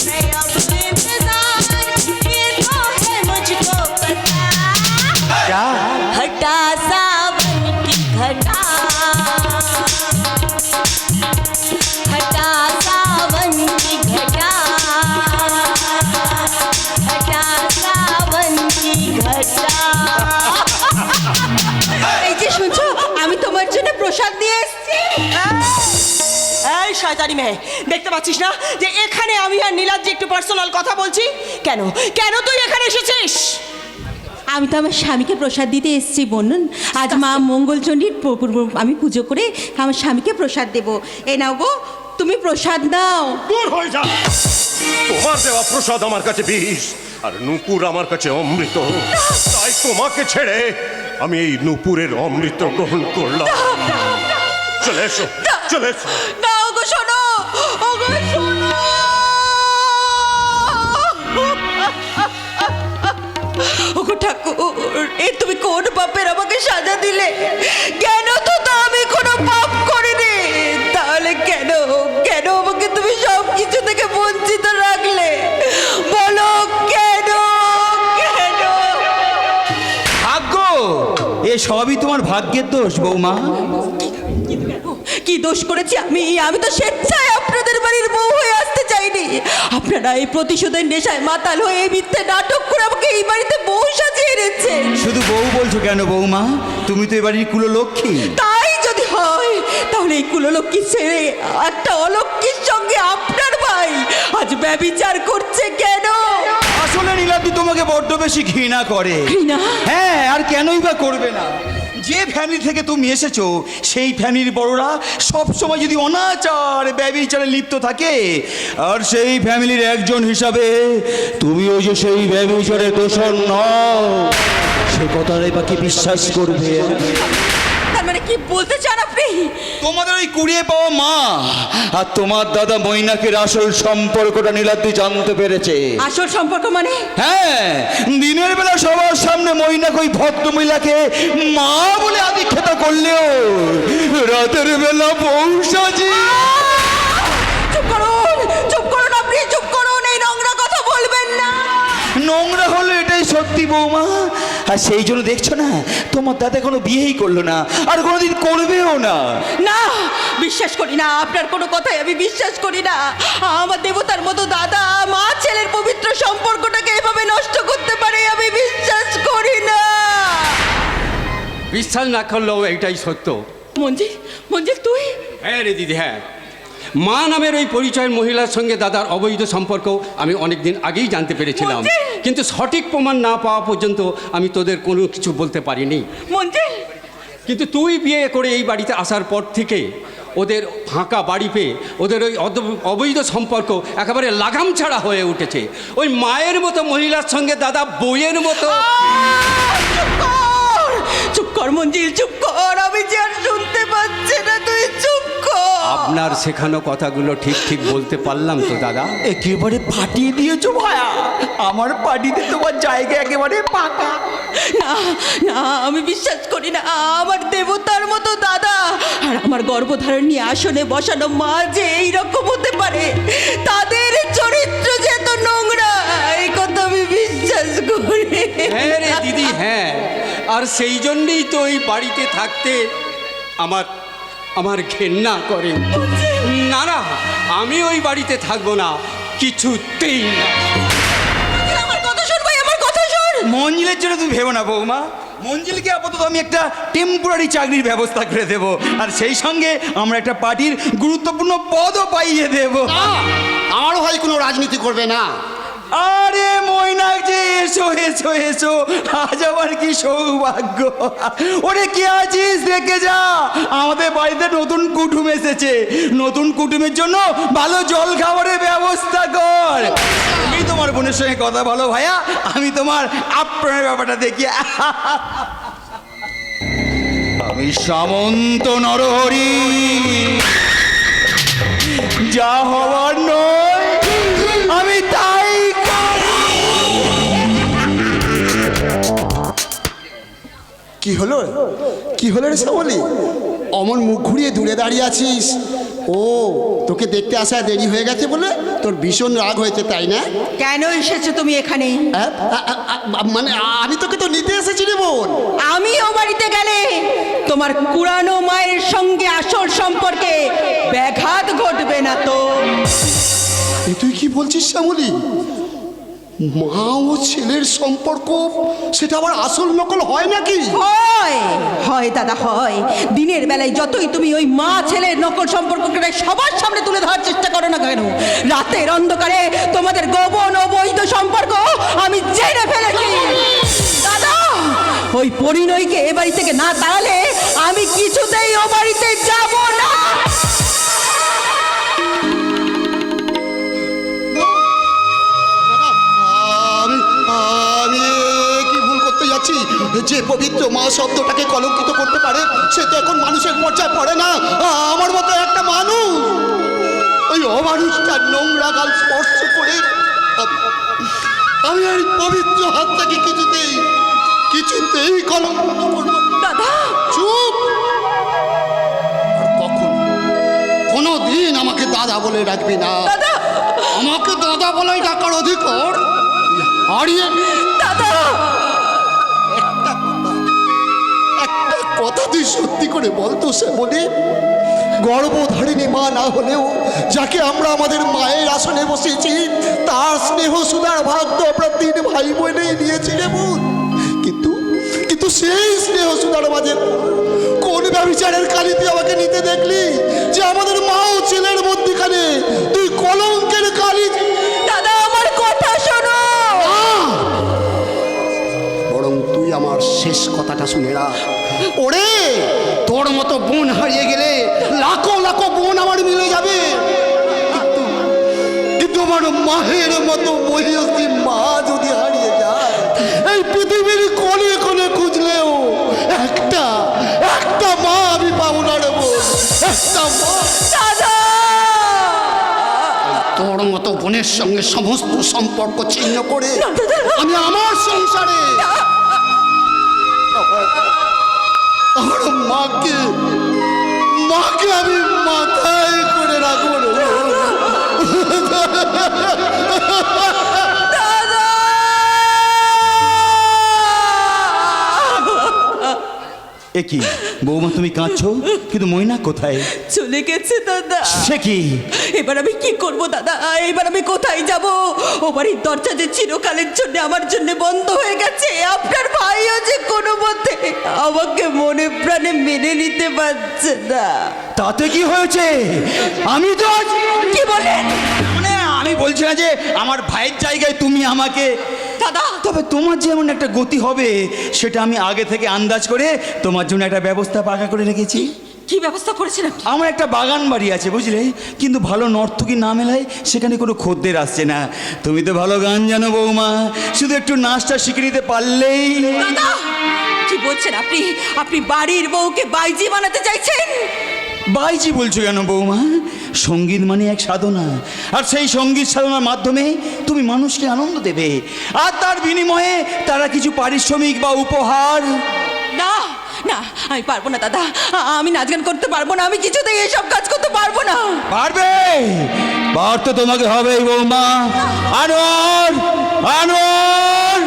[SPEAKER 9] मैं अब इंतजार, ये तो है मुझको पता, हटा सावन की घटा, हटा सावन की घटा, हटा सावन की घटा।
[SPEAKER 3] এই যে শুনছো, আমি তোমার জন্য প্রসাদ দিয়ে এসেছি।
[SPEAKER 9] এই শয়তানি মেয়ে, দেখতে পাচ্ছিস না যে এখানে আমি আর নীলাদ্রি একটু পার্সোনাল কথা বলছি? কেন কেন তুই এখানে এসেছিস?
[SPEAKER 11] আমি তো আমার স্বামীকে প্রসাদ দিতে এসেছি বলুন। আজ মা মঙ্গলচণ্ডীর আমি পুজো করে আমার স্বামীকে প্রসাদ দেব। এই নাও গো তুমি প্রসাদ নাও।
[SPEAKER 10] দূর হয়ে যা, তোমার দেওয়া প্রসাদ আমার কাছে বিষ, আর নূপুর আমার কাছে অমৃত। তাই তোমাকে ছেড়ে আমি এই নূপুরের অমৃত গ্রহণ করলাম। চলে এসো, চলে এসো।
[SPEAKER 9] না ওগো শোনো, ওগো শোনো। ওগো ঠাকুর, এ তুমি কোন পাপের আমাকে সাজা দিলে? কেন তো আমি কোনো পাপ করিনি, তাহলে কেন কেন আমাকে তুমি সব কিছু থেকে বঞ্চিত রাখলে? বলো কেন কেন?
[SPEAKER 6] ভাগ্য, এ সবই তোমার ভাগ্যের দোষ বৌমা।
[SPEAKER 9] কি দোষ করেছি আমি? আমি তো স্বেচ্ছায় আপনাদের বাড়ির বউ হয়ে আসতে চাইনি। আপনারা এই প্রতিশোধের নেশায় মাতাল হয়ে এই মিথ্যে নাটক করে আমাকে এই বাড়িতে বউ সাজিয়ে এনেছেন।
[SPEAKER 6] শুধু বউ বলছো কেন বৌমা? তুমি তো এবারের কুললক্ষ্মী।
[SPEAKER 9] তাই যদি হয় তাহলে এই কুললক্ষ্মী ছেড়ে একটা অলক্ষ্মীর সঙ্গে আপনার ভাই আজ ব্যভিচার করছে কেন?
[SPEAKER 6] আসলে নীলাদ্রি তোমাকে বড্ড বেশি ঘৃণা করে।
[SPEAKER 9] ঘৃণা?
[SPEAKER 6] হ্যাঁ, আর কেনই বা করবে না? যে ফ্যামিলি থেকে তুমি এসেছো সেই ফ্যামিলির বড়রা সব সময় যদি অনাচার ব্যভিচারে লিপ্ত থাকে, আর সেই ফ্যামিলির একজন হিসাবে তুমিও যে সেই ব্যভিচারে দোষণ নও, সে কথাটাই বাকি বিশ্বাস করবে।
[SPEAKER 9] তার মানে কি বলতে চান আপনি?
[SPEAKER 6] তোমাদের ওই কুড়িয়ে পাওয়া মা আর তোমার দাদা মৈনাকের আসল সম্পর্কটা নীলাদ্রি জানতে পেরেছে।
[SPEAKER 9] আসল সম্পর্ক মানে?
[SPEAKER 6] হ্যাঁ, দিনের বেলা সবার সামনে মৈনাক ওই ভদ্রমহিলাকে মা বলে আদিক্ষেত করলেও রাতের বেলা বউ সাজি।
[SPEAKER 9] চুপ করুন, চুপ করুন, আপনি চুপ করুন, এই নোংরা কথা বলবেন না।
[SPEAKER 6] নোংরা হলো এটাই সত্যি বৌমা, আর সেই জন্য দেখছো না তোমার দাদা কোনো বিয়েই করলো না, আর কোনোদিন করবেও না।
[SPEAKER 9] না, বিশ্বাস করি না, আপনার কোনো কথাই আমি বিশ্বাস করি না। আমার দেবতার মতো দাদা মা ছেলের পবিত্র সম্পর্কটাকে এভাবে নষ্ট করতে পারে আমি বিশ্বাস করি না।
[SPEAKER 7] বিশ্বাস না করলেও এইটাই সত্য।
[SPEAKER 9] মঞ্জিল, মঞ্জিল তুই?
[SPEAKER 7] হ্যাঁ রে দিদি, হ্যাঁ। মা নামের ওই পরিচয়ের মহিলার সঙ্গে দাদার অবৈধ সম্পর্ক আমি অনেক দিন আগেই জানতে পেরেছিলাম, কিন্তু সঠিক প্রমাণ না পাওয়া পর্যন্ত আমি তোদের কোনো কিছু বলতে পারিনি।
[SPEAKER 9] মঞ্জিল,
[SPEAKER 7] কিন্তু তুই বিয়ে করে এই বাড়িতে আসার পর থেকে ওদের ফাঁকা বাড়ি পেয়ে ওদের ওই অবৈধ সম্পর্ক একেবারে লাগাম ছাড়া হয়ে উঠেছে। ওই মায়ের মতো মহিলার সঙ্গে দাদা বইয়ের মতো।
[SPEAKER 9] চুপ কর মঞ্জিল, চুপ কর, আমি যে আর শুনতে পাচ্ছি না, তুই চুপ কর।
[SPEAKER 7] আপনার শেখানো কথাগুলো ঠিক ঠিক বলতে পারলাম তো দাদা?
[SPEAKER 6] একেবারে ফাটিয়ে দিয়েছো ভায়া, আমার পার্টিতে তোমার জায়গা একেবারে পাকা।
[SPEAKER 9] না না, আমি বিশ্বাস করি না আমার দেবতার মতো দাদা আর আমার গর্ভধারণী আসনে বসানো মা যে এইরকম হতে পারে। তাদের চরিত্র যে এত নোংরা, এই কথা আমি বিশ্বাস করি।
[SPEAKER 7] হ্যাঁ রে দিদি, হ্যাঁ। আর সেই জন্যই তো ওই বাড়িতে থাকতে আমার আমার ঘেন্না করে। না না, আমি ওই বাড়িতে থাকবো না, কিছুতেই না।
[SPEAKER 9] আমার কথা শোন ভাই, আমার কথা শোন।
[SPEAKER 6] মঞ্জিলের জন্য তুমি ভেবো না বৌমা, মঞ্জিলকে আপাতত আমি একটা টেম্পোরারি চাকরির ব্যবস্থা করে দেব, আর সেই সঙ্গে আমরা একটা পার্টির গুরুত্বপূর্ণ পদও পাইয়ে দেব।
[SPEAKER 4] আমার ভাই কোনো রাজনীতি করবে না।
[SPEAKER 6] আরে মৈনাক যে, এসো এসো এসো, আজ আমার কি সৌভাগ্য। ওরে কে আছিস দেখে যা, আমাদের বাড়িতে নতুন কুটুম এসেছে, নতুন কুটুমের জন্য ভালো জল খাবারের ব্যবস্থা কর। তুমি তোমার বোনের সঙ্গে কথা বলো ভাইয়া, আমি তোমার আপ্রাণের ব্যাপারটা দেখি। আমি সামন্ত নরহরি, যা হওয়ার নয় আমি তাই করি।
[SPEAKER 4] কি হলো, কি হলো রে শ্যামলী? অমন মুখ ঘুরিয়ে দূরে দাঁড়িয়ে আছিস। ও, তোকে দেখতে আসা দেরি হয়ে গেছে বলে তোর ভীষণ রাগ হয়েছে, তাই না?
[SPEAKER 9] কেন এসেছো তুমি এখানে?
[SPEAKER 4] মানে আমি তোকে তো নিতে এসেছি রে বোন।
[SPEAKER 9] আমি ও বাড়িতে গেলে তোমার কুড়ানো মায়ের সঙ্গে আসল সম্পর্কে ব্যাঘাত ঘটবে না তো?
[SPEAKER 4] এ তুই কি বলছিস শ্যামলী? মা ও ছেলের সম্পর্ক, সেটা আবার আসল নকল হয় নাকি?
[SPEAKER 9] হয় হয় দাদা, হয়। দিনের বেলায় যতই তুমি ওই মা ছেলের নকল সম্পর্ককে সবার সামনে তুলে ধরার চেষ্টা করো না কেন, রাতের অন্ধকারে তোমাদের গোপন অবৈধ সম্পর্ক আমি জেনে ফেলেছি। দাদা, ওই পরিণয়কে এ বাড়ি থেকে না তাড়ালে আমি কিছুতেই ও বাড়িতে যাব না।
[SPEAKER 4] যে পবিত্র মা শব্দটাকে কলঙ্কিত করতে পারে সে তো এখন মানুষের পর্যায়ে পড়ে না। আমার মতো একটা মানুষ ওই অমানুষটার নোংরা গাল স্পর্শ করে আমি এই পবিত্র হাতটাকে কিছুতেই কলঙ্কিত করবো
[SPEAKER 9] দাদা
[SPEAKER 4] চুপ। আর কোনোদিন আমাকে দাদা বলে ডাকবি না।
[SPEAKER 9] দাদা
[SPEAKER 4] আমাকে দাদা বলে ডাকার অধিকার হারিয়ে
[SPEAKER 9] দাদা
[SPEAKER 4] একটা কথা তুই সত্যি করে বলতো সে বলে গর্ভধারিণী মা না হলেও যাকে আমরা আমাদের মায়ের আসনে বসেছি তার স্নেহ সুধার ভাগ তো আমরা 3 ভাই বোনেই নিয়েছি রে বোন। কিন্তু সেই স্নেহ সুধার মাঝে কোন ব্যভিচারের কালি তুই আমাকে নিতে দেখলি যে আমাদের মা ও ছেলের মধ্যখানে তুই কলঙ্কের কালি।
[SPEAKER 9] দাদা আমার কথা শোনো।
[SPEAKER 4] বরং তুই আমার শেষ কথাটা শুনে রাখ। ওরে তোর মতো বোন হারিয়ে গেলে লাখো লাখো বোন আমার মিলে যাবে, কিন্তু আমার মায়ের মতো মহিয়সী মা যদি হারিয়ে যায় এই পৃথিবীর কোণে কোণে খুঁজলেও একটা মা আমি পাবো না রে বোন, একটা মা।
[SPEAKER 9] দাদা
[SPEAKER 4] তোর মতো বোনের সঙ্গে সমস্ত সম্পর্ক ছিন্ন করে আমি আমার সংসারে আমার মাকে আমি মাথায় করে রাখবো রে।
[SPEAKER 6] এ কি বৌমা তুমি কাঁদছো, কিন্তু ময়না কোথায়?
[SPEAKER 9] চলে গেছে দাদা।
[SPEAKER 6] সে কি?
[SPEAKER 9] এবার আমি কি করব দাদা? এবার আমি কোথায় যাব? ও বাড়ির দরজা যে চিরকালের জন্য আমার জন্য বন্ধ হয়ে গেছে। আপনার ভাইও যে কোনো মতে আমাকে মনে প্রাণে মেনে নিতে পারছে না।
[SPEAKER 6] তাতে কি হয়েছে? আমি তো
[SPEAKER 9] কি বলেন?
[SPEAKER 6] মানে আমি বলছি না যে আমার ভাইয়ের জায়গায় তুমি আমাকে।
[SPEAKER 9] দাদা
[SPEAKER 6] তবে তোমার যেমন একটা গতি হবে সেটা আমি আগে থেকে আন্দাজ করে তোমার জন্য একটা ব্যবস্থা পাকা করে রেখেছি।
[SPEAKER 9] কি ব্যবস্থা করেছেন আপনি?
[SPEAKER 6] আমার একটা বাগান বাড়ি আছে বুঝলে, কিন্তু ভালো নর্তকী না মেলায় সেখানে কোনো খদ্দের আসছে না। তুমি তো ভালো গান জানো বৌমা, শুধু একটু নাচটা শিখে নিতে পারলেই।
[SPEAKER 9] দাদা কি বলছেন আপনি? আপনি বাড়ির বউকে বাইজি বানাতে চাইছেন?
[SPEAKER 6] বাইজি বলছো কেন বৌমা? সঙ্গীত মানে এক সাধনা, আর সেই সঙ্গীত সাধনার মাধ্যমে তুমি মানুষকে আনন্দ দেবে, আর তার বিনিময়ে তারা কিছু পারিশ্রমিক বা উপহার।
[SPEAKER 9] না না আমি পারবো না দাদা, আমি নাচ গান করতে পারবো না, আমি কিছুতেই এইসব কাজ করতে পারবো না।
[SPEAKER 6] পারবে? পারতে তোমাকে হবে বৌমা। আনোয়ার, আনোয়ার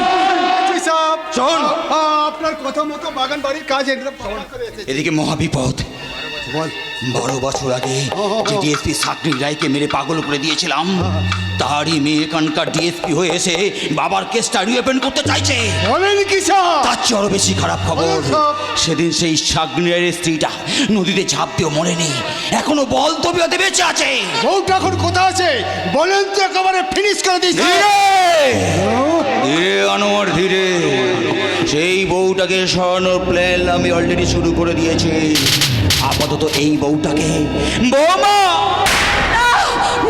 [SPEAKER 6] শোন,
[SPEAKER 1] আপনার কথা মতো বাগান বাড়ির কাজ
[SPEAKER 6] এদিকে মহাবিপদ।
[SPEAKER 4] বল।
[SPEAKER 6] 12 বছর আগে যে ডিএসপি সাকরির রায়কে মেরে পাগল করে দিয়েছিলাম, তারই মেয়ে এখানকার ডিএসপি হয়ে এসে বাবার কেসটা রিওপেন করতে চাইছে।
[SPEAKER 1] বলেন কি স্যার?
[SPEAKER 6] তার চেয়ে আরো বেশি খারাপ খবর, সেদিন সেই সাগনের স্ত্রীটা নদীতে ঝাঁপ দিয়ে মরেনি, এখনো বল তবিয়তে বেঁচে আছে।
[SPEAKER 1] বউটা এখন কোথায় আছে বলেন তো, একেবারে ফিনিশ করে দিয়েছে।
[SPEAKER 6] ধীরে আনোয়ার ধীরে, সেই বউটাকে সরানোর প্ল্যান আমি অলরেডি শুরু করে দিয়েছি। আপাতত এই বউটাকে বৌমা।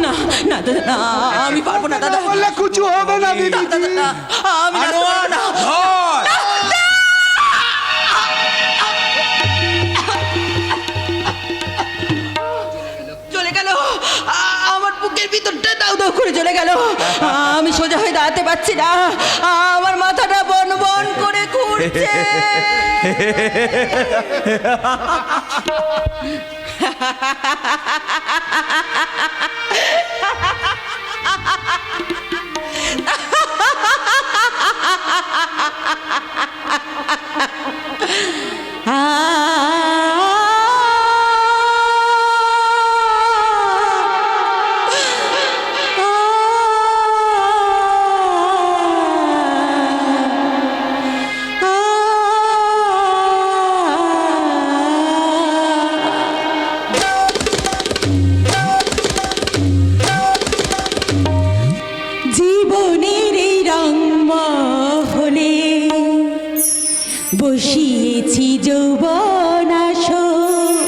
[SPEAKER 9] না না দাদা না, আমি পারবো না দাদা।
[SPEAKER 1] বললে কিছু হবে না দিদি।
[SPEAKER 9] দাদা আমি
[SPEAKER 6] আনোয়ার না
[SPEAKER 9] চলে গেল, আমার বুকের ভিতরটা দাউ দাউ করে চলে গেল। আমি সোজা হয়ে দাঁড়াতে পারছি না, আমার মাথাটা বন বন করে ঘুরছে।
[SPEAKER 11] জীবনের এই রংমহলে বসিয়েছি যৌবন আসর,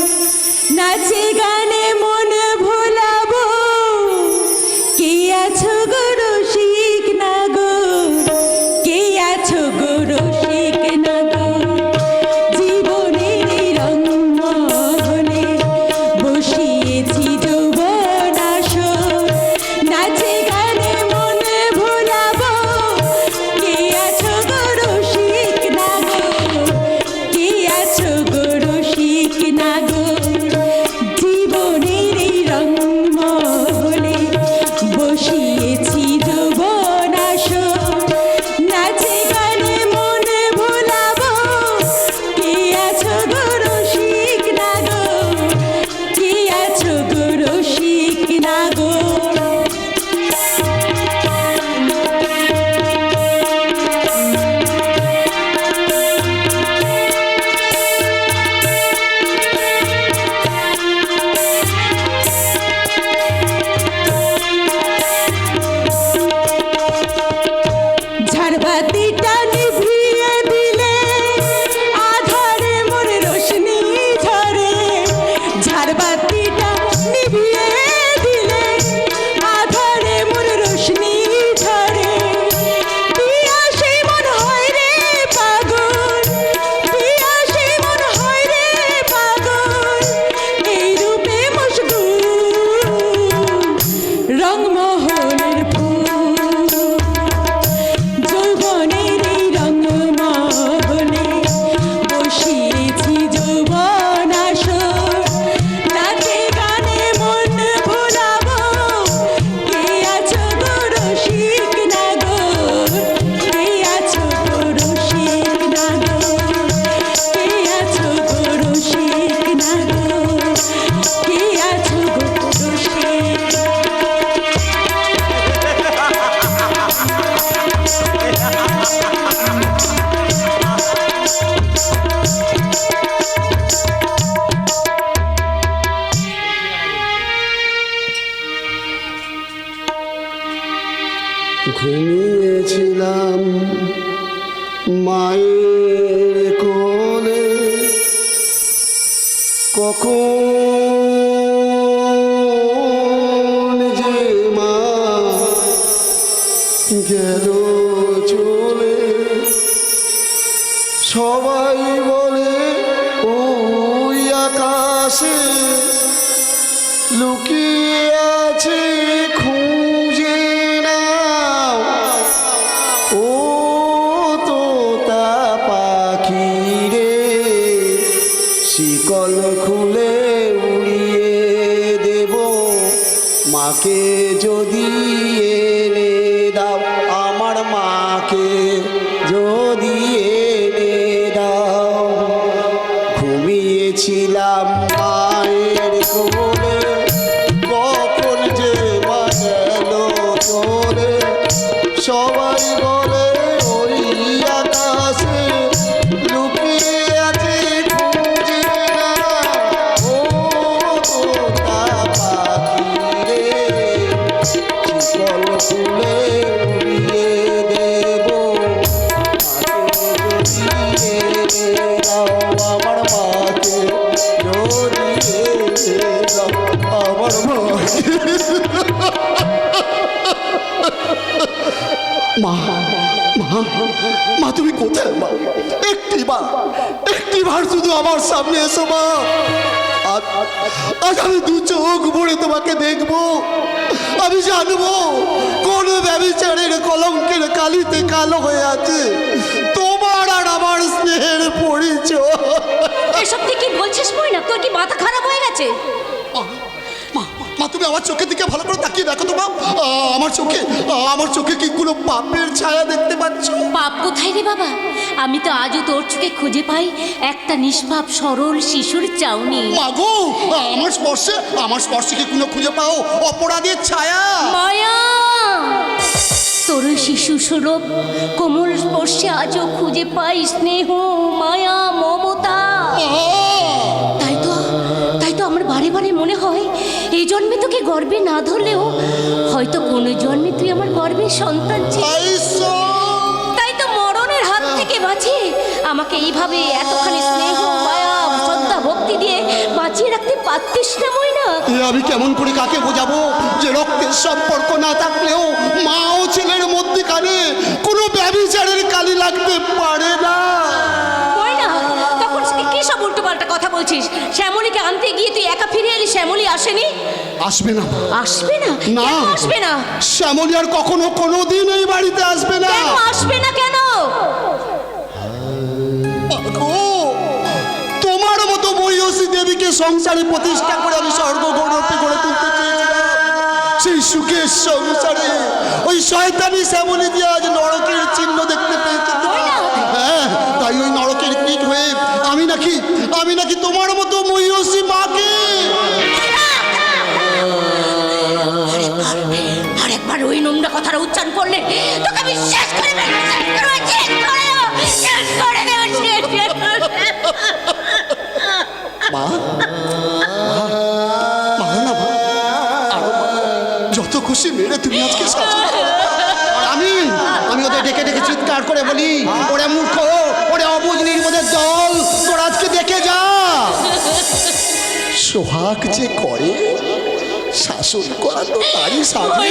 [SPEAKER 11] নাচে গানে মন ভোলাবো, কে আছো গো রসিক না গো, কে আছো গো রসিক না
[SPEAKER 4] মায়ের কোলে কখন যে মা গেল চলে, সবাই বলে ওই আকাশে লুকিয়ে আছে, খুঁজে নাও ও তোতা পাখি রে, শিকল খুলে উড়িয়ে দেব মাকে যদি এনে দাও, আমার মাকে যদি এনে দাও। ঘুমিয়েছিলাম মায়ের কোলে, কখন যে মা গেল চলে, সবাই বলে ওই আকাশে লুকিয়ে আছে, খুঁজে নাও ও তোতা পাখি রে, শিকল খুলে উড়িয়ে দেব মাকে যদি এনে দাও, আমার মাকে যদি এনে দাও, আমার মাকে। মা মা মা তুমি কোথায় মা? একটিবার শুধু আমার সামনে এসো মা। আজ আমি দু চোখ ভরে তোমাকে দেখবো, আমি জানবো কোন ব্যভিচারের কলঙ্কের কালিতে কালো হয়ে আছে তোমার আর আমার স্নেহের পরিচয়।
[SPEAKER 8] এসব তুই কি বলছিস মইনা? তোর কি মাথা খারাপ হয়ে গেছে?
[SPEAKER 4] মা তুমি আমার চোখের দিকে ভালো করে তাকিয়ে দেখো তো মা, আমার চোখে কি কোনো পাপের ছায়া দেখতে পাচ্ছ?
[SPEAKER 8] পাপ কোথায় রে বাবা? আমি তো আজও তোর চোখে খুঁজে পাই একটা নিষ্পাপ সরল শিশুর চাউনি।
[SPEAKER 4] মাগো, আমার স্পর্শে কি কোনো খুঁজে পাও অপরাধের ছায়া?
[SPEAKER 8] মায়া, তোর শিশু সুলভ কোমল স্পর্শে আজও খুঁজে পাই স্নেহ, মায়া, মমতা। তাই তো আমার বারে বারে মনে হয় এই জন্মে তোকে গর্বে না ধরলেও হয়তো কোনো জন্মে তুই আমার গর্বের সন্তান ছিলিস। তাই তো মরণের হাত থেকে বাঁচিয়ে আমাকে এইভাবে এতখানি স্নেহ, মায়া, শ্রদ্ধা, ভক্তি দিয়ে বাঁচিয়ে রাখতে পারতিস না মইনা?
[SPEAKER 4] আমি কেমন করে কাকে বোঝাবো যে রক্তের সম্পর্ক না থাকলেও মা ও ছেলের মধ্যেখানে কোনো ব্যভিচারের কালি লাগতে পারে না?
[SPEAKER 8] মইনা, তখন কি সব উল্টোপাল্টা কথা বলছিস? শ্যামলীকে আনতে গিয়ে তুই একা ফিরে এলি, শ্যামলী আসেনি?
[SPEAKER 4] আসবে না।
[SPEAKER 8] আসবে না?
[SPEAKER 4] না
[SPEAKER 8] কেন আসবে না?
[SPEAKER 4] শ্যামলী আর কখনো কোনোদিন এই বাড়িতে আসবে না।
[SPEAKER 8] কেন আসবে না? কেন?
[SPEAKER 4] তোমার মতো মহিষী দেবীকে সংসারে প্রতিষ্ঠা করে আমি স্বর্গ গৌরবে গড়ে তুলতে চেয়েছিলাম। সেই সুখের সংসারে ওই শয়তানি শ্যামলী দিয়ে আজ নরকের চিহ্ন দেখতে পেয়েছি। হ্যাঁ, তাই ওই নরকের কীট হয়ে আমি নাকি তোমার মতো মহিষী মাকে।
[SPEAKER 8] আরেকবার ওই নোংরা কথাটা উচ্চারণ করলে তোকে আমি শেষ করে দেব, শেষ করে দেব।
[SPEAKER 4] মা যত খুশি মেরে তুমি আজকে আমি ওদের ডেকে ডেকে চিৎকার করে বলি, ওরে মূর্খ, ওরে অবুঝ নির্বোধের দল, তোর আজকে দেখে যা সোহাগ যে করে শাসন করা তো তারই সামনে,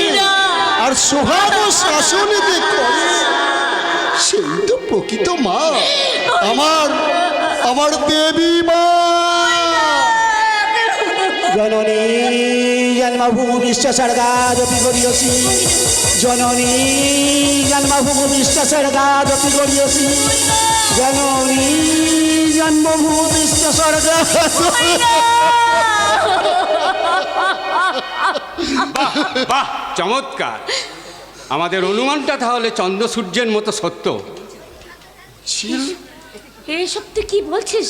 [SPEAKER 4] আর সোহাগ ও শাসন যে করে সেই তো প্রকৃত মা, আমার দেবী মা। জননী জন্মভূমিশ্চ স্বর্গাদপি গরীয়সি, জননী জন্মভূমিশ্চ স্বর্গাদপি গরীয়সি, জননী জন্মভূমিশ্চ স্বর্গাদপি।
[SPEAKER 7] বাহ, চমৎকার! আমাদের অনুমানটা তাহলে চন্দ্র সূর্যের মতো সত্য।
[SPEAKER 8] এইসব তুই কি বলছিস?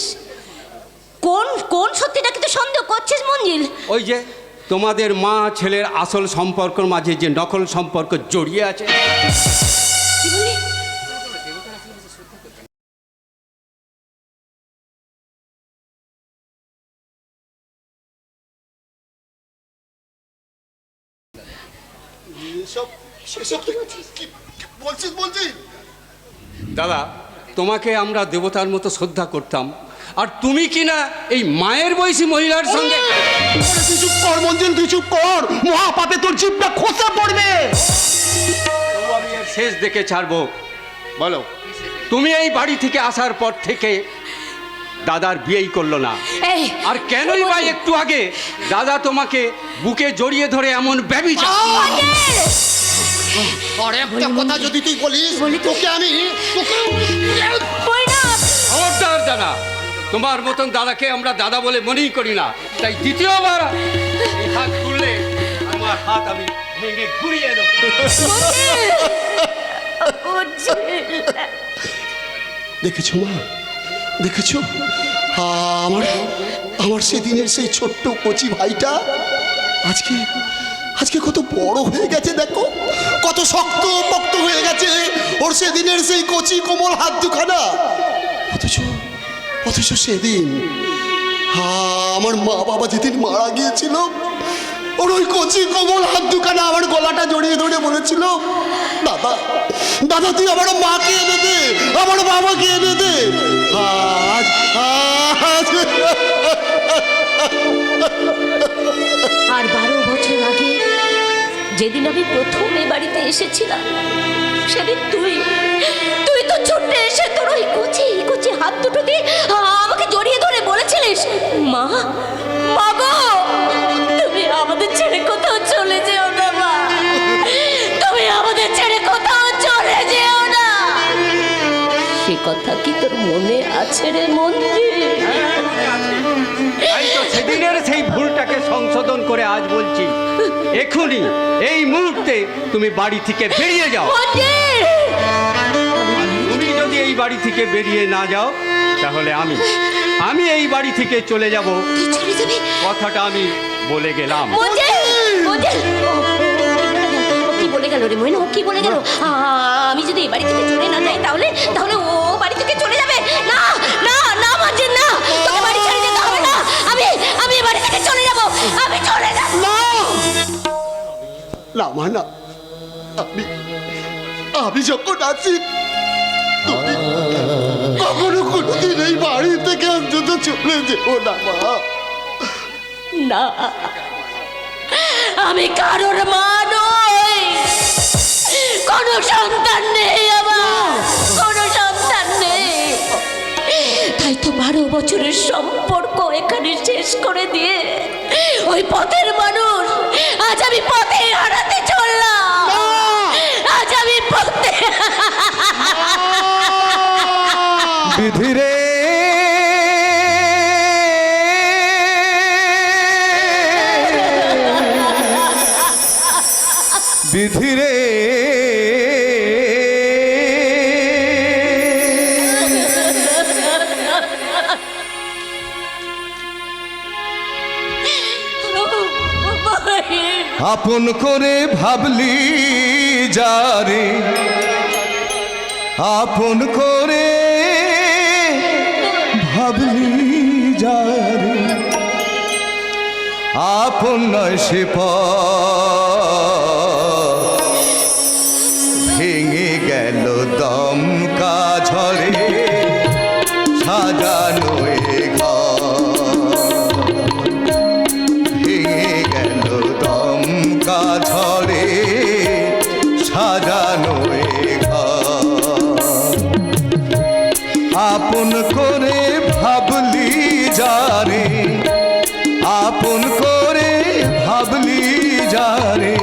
[SPEAKER 8] কোন সত্যিটাকে তুই সন্দেহ করছিস মঞ্জিল?
[SPEAKER 7] ওই যে তোমাদের মা ছেলের আসল সম্পর্কের মাঝে যে নকল সম্পর্ক জড়িয়ে আছে।
[SPEAKER 8] কি বলি?
[SPEAKER 1] সেসব কি বলছিস?
[SPEAKER 7] দাদা, তোমাকে আমরা দেবতার মতো শ্রদ্ধা করতাম, আর তুমি কি না এই মায়ের বয়সী মহিলার সঙ্গে।
[SPEAKER 4] তুই চুপ কর মঞ্জুল, তুই চুপ কর, মহাপাপে তোর জিভটা খসে পড়বে।
[SPEAKER 7] তবু আমি এর শেষ দেখে ছাড়বো। বলো, তুমি এই বাড়ি থেকে আসার পর থেকে দাদার বিয়েই করলো না,
[SPEAKER 8] এই
[SPEAKER 7] আর কেনই বা একটু আগে দাদা তোমাকে বুকে জড়িয়ে ধরে এমন ব্যভিচার।
[SPEAKER 4] আর একটা কথা যদি তুই বলিস তোকে আমি
[SPEAKER 7] খবরদার দাদা, তোমার মতন দাদাকে আমরা দাদা বলে মনেই করি না, তাই দ্বিতীয়বার এই হাত তুললে আমার হাত আমি ভেঙে ঘুরিয়ে দেবো।
[SPEAKER 4] দেখেছো মা, দেখেছো আমার আমার সেদিনের সেই ছোট্ট কচি ভাইটা আজকে আজকে কত বড় হয়ে গেছে, দেখো কত শক্ত পক্ত হয়ে গেছে ওর সেদিনের সেই কচি কোমল হাত দুখানা। অথচ অথচ সেদিন আমার মা বাবা যেদিন মারা গিয়েছিল, ওর ওই কচি কোমল হাত দুখানা আমার গলাটা জড়িয়ে ধরে বলেছিল, দাদা দাদা তুই আমার মাকে এনে দে, আমার বাবাকে এনে দে। আজ আজ
[SPEAKER 8] আর 12 বছর আগে যেদিন আমি প্রথম এ বাড়িতে এসেছিলাম, সেদিন তুই তো ছুটে এসে তোর ওই কচি হাত দুটো দিয়ে আমাকে জড়িয়ে ধরে বলেছিলিস, মা মা গো, তুমি আমাদের ছেড়ে কোথাও চলে যেও না মা, তুমি আমাদের ছেড়ে কোথাও চলে যেও না। সে কথা কি তোর মনে আছে রে মঞ্জিল?
[SPEAKER 7] তাই তো সেদিনের সেই ভুলটাকে সংশোধন করে আজ বলছি, এখনই এই মুহূর্তে তুমি বাড়ি থেকে বেরিয়ে যাও। তুমি যদি এই বাড়ি থেকে বেরিয়ে না যাও, তাহলে আমি এই বাড়ি থেকে চলে যাব। কথাটা আমি বলে গেলাম।
[SPEAKER 8] কি বলে গেল রে মইন? কি বলে গেল? আমি যদি এই বাড়ি থেকে চলে না যাই, তাহলে তাহলে ও বাড়ি থেকে চলে যাবে। না না না মঞ্জিল, না, তোকে বাড়ি ছেড়ে যেতে হবে না। আমি এই বাড়ি থেকে চলে যাব, আমি চলে যাব।
[SPEAKER 4] না মা না, আমি যখন আছি তুমি কখনো কোনোদিন এই বাড়ি থেকে অন্তত চলে যেও না মা।
[SPEAKER 8] না, আমি কারোর মা নই, কোনো সন্তান নেই আমার, কোনো সন্তান নেই। তাই তো 12 বছরের সম্পর্ক এখানে শেষ করে দিয়ে ওই পথের মানুষ আজ আমি পথে হারাতে চললাম। আজ আমি পথে
[SPEAKER 6] বিধিরে বিধিরে আপন করে ভাবলি যারে, আপন করে ভাবলি যারে, আপন নয় সে ভেঙে গেল দমকা ঝড়ে সাজানো এ ঘর, ভেঙে গেল দমকা ঝড়ে সাজানো এ ঘর। আপন করে ভাবলি যারে, আপন করে ভাবলি যারে,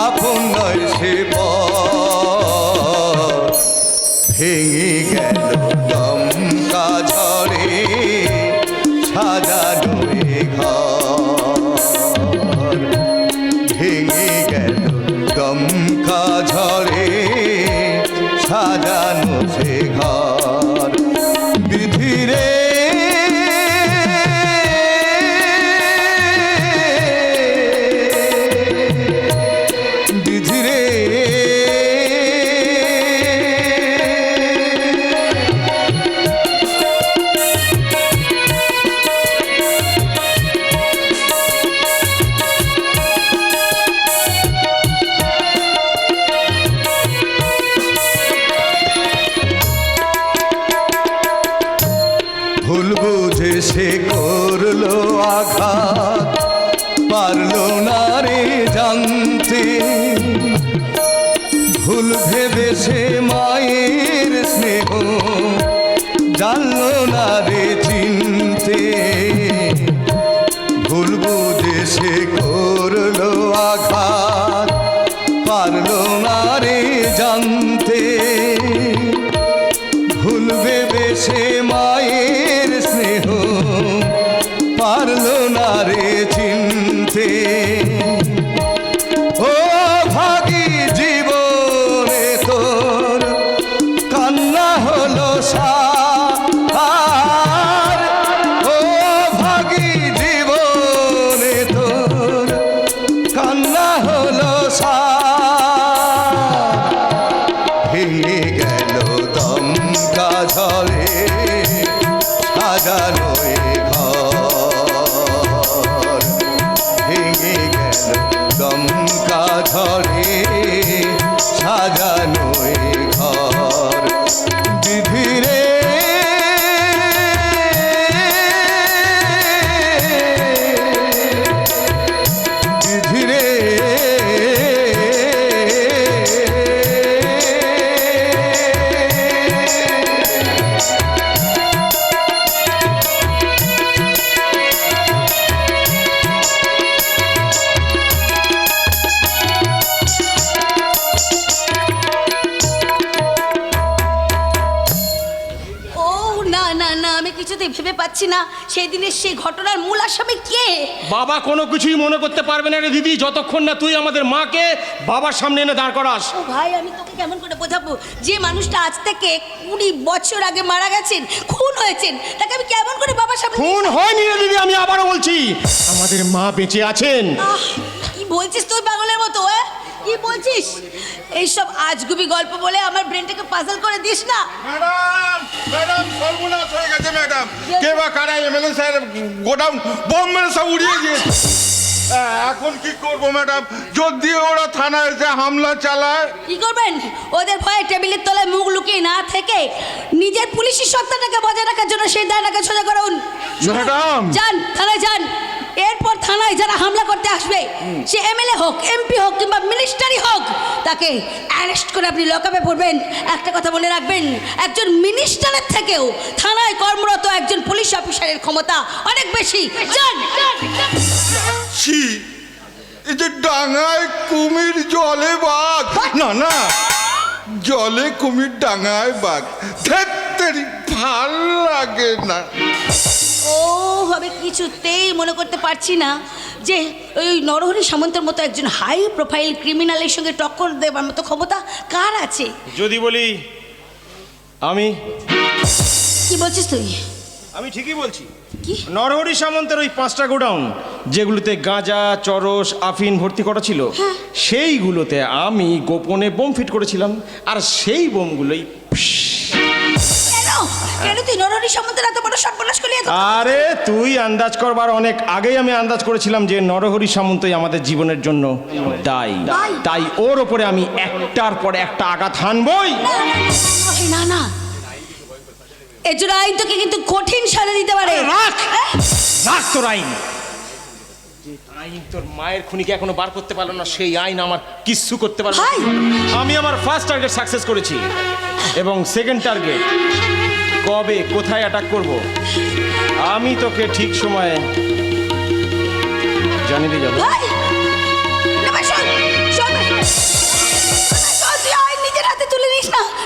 [SPEAKER 6] আপন নয় সে ভেঙে গেল দমকা ঝড়ে সাজানো এ ঘর, ভেঙে গেল দমকা ঝড়ে সাজানো সে ঘর। বিধিরে বিধিরে দেশে করলো আঘাত, পারলো না রে জানতে, ভুল ভেবে সে মায়ের স্নেহ জানলো না রে চিনতে, ভুল বুঝে সে করলো আঘাত, পারলো না রে জানতে, ভুল ভেবে সে মায়ের স্নেহ পারলো না রে চিনতে। ও ভাগী জীবনে তোর কান্না হলো সার, ও ভাগী জীবনে তোর কান্না হলো সার, ভেঙে গেল দমকা ঝড়ে সাজানো এ ঘর, ভেঙে গেল দমকা ঝড়ে সাজানো এ ঘর, বিধিরে বিধিরে
[SPEAKER 3] ও না না না, আমি কিছুতেই ভেবে পাচ্ছি না সেই দিনের সেই ঘটনার মূল আসামি কে।
[SPEAKER 5] বাবা কোনো কিছুই মনে করতে পারবে না রে দিদি, যতক্ষণ না তুই আমাদের মাকে বাবার সামনে এনে দাঁড় করাস।
[SPEAKER 3] ও ভাই, আমি তোকে কেমন করে বোঝাবো যে মানুষটা আজ থেকে 20 বছর আগে মারা গেছেন, খুন হয়েছেন, তাকে আমি কেমন করে বাবার সামনে।
[SPEAKER 5] খুন হয়নি রে দিদি, আমি আবারও বলছি আমাদের মা বেঁচে আছেন।
[SPEAKER 3] আহ, কি বলছিস তুই পাগলের মতো? কি বলছিস? এইসব আজগুবি গল্প বলে আমার ব্রেনটাকে পাজল করে দিস না।
[SPEAKER 1] ম্যাডাম ম্যাডাম সর্বনাশ হয়ে গেছে ম্যাডাম। কে বা কারা এমএলএ স্যার গোডাউন বোম মেরে সব উড়িয়ে দিয়েছে। এখন কি করব ম্যাডাম? যদি ওরা থানায় এসে হামলা চালায়?
[SPEAKER 3] কি করবেন? ওদের ভয়ে টেবিলের তলায় মুখ লুকিয়ে না থেকে নিজের পুলিশি সত্তাটাকে বজায় রাখার জন্য সেই দায়টাকে সোজা করুন।
[SPEAKER 1] ম্যাডাম
[SPEAKER 3] যান থানায় যান। এরপর থানায় যারা হামলা করতে আসবে, সে এমএলএ হোক, এমপি হোক কিংবা মিনিস্টারই হোক, তাকে অ্যারেস্ট করে আপনি লকআপে পড়বেন। একটা কথা মনে রাখবেন, একজন মিনিস্টারের থেকেও থানায় কর্মরত একজন পুলিশ অফিসারের ক্ষমতা অনেক বেশি। যান।
[SPEAKER 1] ছি, এই যে ডাঙায় কুমির জলে বাঘ, না না জলে কুমির ডাঙায় বাঘ, ধেত্তেরি ভাল লাগে না।
[SPEAKER 3] ও আমি কিছুতেই মনে করতে পারছি না যে ওই নরহরি সামন্তের মতো একজন হাই প্রোফাইল ক্রিমিনালের সঙ্গে টক্কর দেবার মতো ক্ষমতা কার আছে।
[SPEAKER 5] যদি বলি আমি,
[SPEAKER 3] কি বলছিস তুই?
[SPEAKER 5] আমি ঠিকই বলছি।
[SPEAKER 3] কি?
[SPEAKER 5] নরহরি সামন্তের ওই 5টা গোডাউন যেগুলোতে গাঁজা, চরস, আফিন ভর্তি করা ছিল, সেইগুলোতে আমি গোপনে বোম ফিট করেছিলাম, আর সেই বোমগুলোই
[SPEAKER 3] কেন তুই নরহরি সামন্তের এত বড় সর্বনাশ করলি?
[SPEAKER 5] আরে তুই আন্দাজ করবার অনেক আগেই আমি আন্দাজ করেছিলাম যে নরহরি সামন্তই আমাদের জীবনের জন্য দায়ী। তাই ওর ওপরে আমি একটার পর একটা আঘাত হানবই।
[SPEAKER 3] না না, এর জন্য আইন তোকে কিন্তু কঠিন সাজা দিতে পারে।
[SPEAKER 5] রাখ রাখ তোর আইন। যে আইন তোর মায়ের খুনিকে এখনো বার করতে পারলো না, সেই আইন আমার কিচ্ছু করতে পারবে না। আমি আমার ফার্স্ট টার্গেট সাকসেস করেছি, এবং সেকেন্ড টার্গেট কবে কোথায় অ্যাটাক করব আমি তোকে ঠিক সময়ে জানিয়ে দিয়ে যাবো।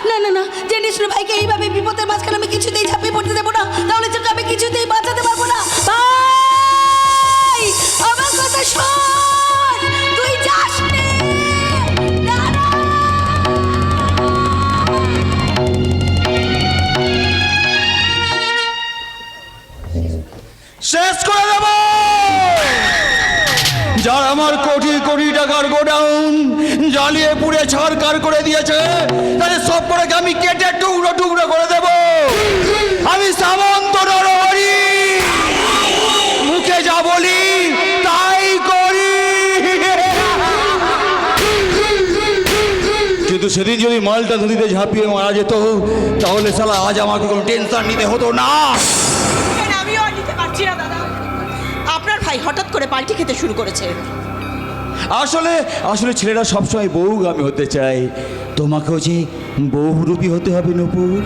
[SPEAKER 3] না না না, জেনিস ভাইকে এইভাবে বিপদের মাঝখানে আমি কিছুতেই ঝাঁপিয়ে পড়তে দেবো না, তাহলে তোকে আমি কিছুতেই বাঁচাতে পারবো না। ভাই আমার কথা শোন, তুই যাস
[SPEAKER 6] শেষ করে দেব। যারা আমার কোটি কোটি টাকার গোডাউন জ্বালিয়ে পুড়ে ছাড়কার করে দিয়েছে, তাদের সব করে আমি কেটে টুকরো টুকরো করে দেব। আমি সামন্ত নরহরি, মুখে যা বলি তাই করি। কিন্তু সেদিন যদি মালটা নদীতে ঝাঁপিয়ে মারা যেত, তাহলে শালা আজ আমাকে কোনো টেনশন নিতে হতো না।
[SPEAKER 9] আমিও নিতে পারতাম। ভাবছি না দাদা, আপনার ভাই হঠাৎ করে পাল্টি খেতে শুরু করেছে।
[SPEAKER 6] আসলে আসলে ছেলেরা সবসময় বউগামী হতে চায়, তোমাকেও যে বহুরূপী হতে হবে নূপুর।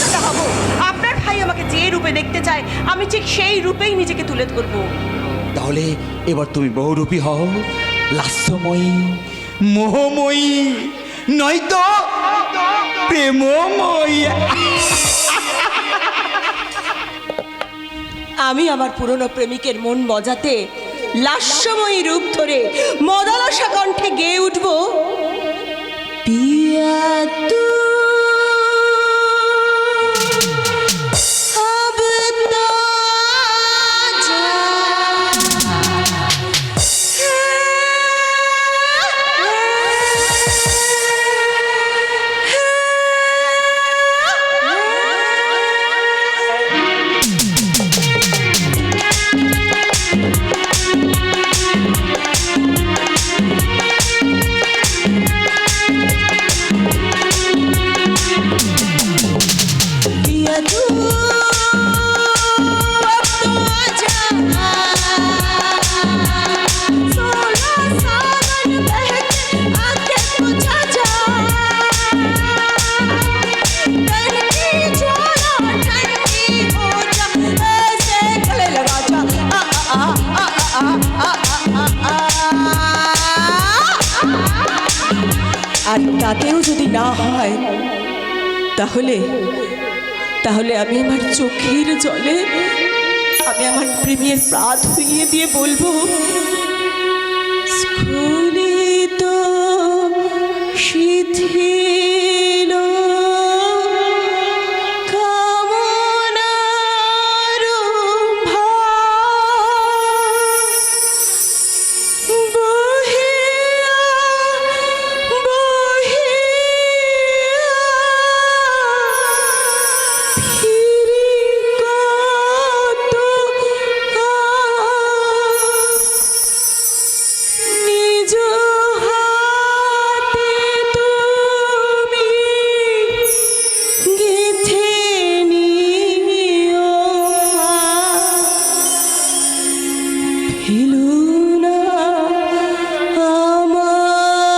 [SPEAKER 9] দাদা হবো, আপনার ভাই আমাকে যে রূপে দেখতে চায় আমি ঠিক সেই রূপেই নিজেকে তুলে ধরবো।
[SPEAKER 6] তাহলে এবার তুমি বহুরূপী হও, লাস্যময়ী, মোহময়ী, নয়তো প্রেমময়ী।
[SPEAKER 9] আমি আমার পুরনো প্রেমিকের মন মজাতে লাস্যময়ী রূপ ধরে মদালসা কণ্ঠে গেয়ে উঠবো, পিয়া তু अब तो आजा, पिया तू अब तो आजा, 16 सावन बहके आके बुझा जा, तन की ज्वाला ठंडी हो जा, ऐसे गले लगा जा, आ आ आ आ आ आ आ আর তাতেও যদি না হয় তাহলে তাহলে আমি আমার চোখের জলে আমি আমার প্রেমের প্রাণ ধুইয়ে দিয়ে বলবো, স্খলিত শিথিল কামনার ভার বহিয়া ফিরি কত নিজ হাতে তুমি গেঁথে নিও, ফেলো না আমারে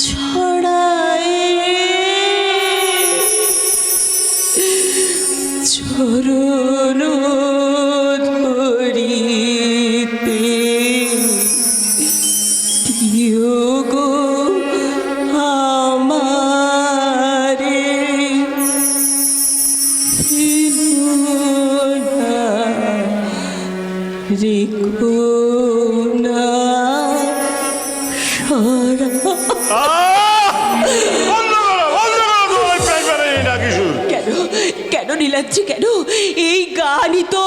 [SPEAKER 9] ছড়ায়ে, চরণ ধরিতে দিও গো আমারে, ফেলো না, রেখো না সরা। কেন কেন নীলাদ্রি, কেন? এই গানই তো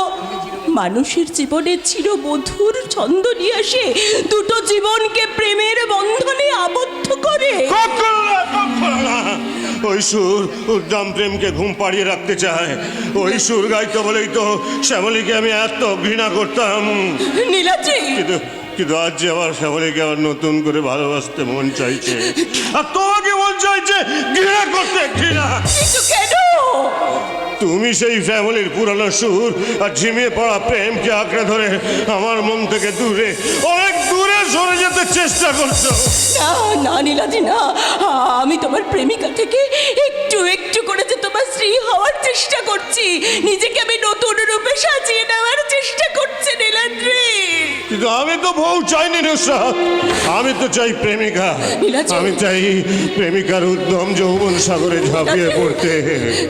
[SPEAKER 9] মানুষের জীবনে চিরমধুর ছন্দ নিয়ে আসে, দুটো জীবনকে প্রেমের বন্ধনে আবদ্ধ করে।
[SPEAKER 10] ওই সুর উদ্দাম প্রেমকে ঘুম পাড়িয়ে রাখতে চায়, ওই সুর গাইতে বলেই তো শ্যামলীকে আমি এত ঘৃণা করতাম।
[SPEAKER 9] নীলাদ্রি,
[SPEAKER 10] কিন্তু আজ যে আবার শ্যামলীকে আবার নতুন করে ভালোবাসতে মন চাইছে, আর তোমাকে মন চাইছে ঘৃণা করতে, ঘৃণা।
[SPEAKER 9] কিন্তু কেন?
[SPEAKER 10] তুমি সেই শ্যামলীর পুরানো সুর আর ঝিমিয়ে পড়া প্রেমকে আঁকড়ে ধরে আমার মন থেকে দূরে, অনেক দূরে সরে যেতে চেষ্টা করছো।
[SPEAKER 9] না না নীলাদ্রি, না, আমি তোমার প্রেমিকা থেকে একটু একটু করে যে তোমার স্ত্রী হওয়ার চেষ্টা করছি, নিজেকে আমি নতুন রূপে সাজিয়ে নেওয়ার চেষ্টা করছি নীলাদ্রি।
[SPEAKER 10] কিন্তু আমি তো বউ চাইনি নুসরাত, আমি তো চাই প্রেমিকা।
[SPEAKER 9] নীলাদ্রি।
[SPEAKER 10] আমি চাই প্রেমিকার উদ্যম যৌবন সাগরে ঝাঁপিয়ে পড়তে।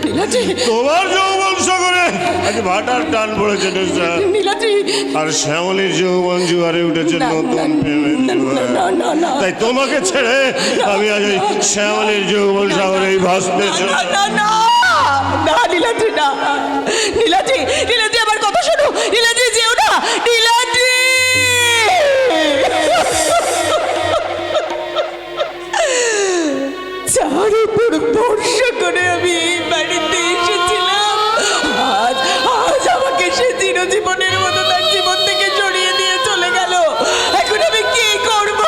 [SPEAKER 9] নীলাদ্রি,
[SPEAKER 10] তোমার যৌবন সাগরে আজ ভাটার টান পড়েছে নুসরাত,
[SPEAKER 9] নীলাদ্রি,
[SPEAKER 10] আর শ্যামলীর যৌবন জুয়ারে উঠেছে নতুন প্রেমের জোয়ার।
[SPEAKER 9] না না না,
[SPEAKER 10] তাই তোমাকে ছেড়ে আমি আজ ওই শ্যামলীর যৌবন সাগরেই ভাসতে চাই।
[SPEAKER 9] না না না না নীলাদ্রি, না নীলাদ্রি, নীলাদ্রি আমার কথা শোনো, নীলাদ্রি যেও না, নীলাদ্রি। যার উপর ভরসা করে আমি এই বাড়িতে এসেছিলাম, আজ আজ আমাকে সে চিরজীবনের মতো তার জীবন থেকে সরিয়ে দিয়ে চলে গেল। এখন আমি কি করব?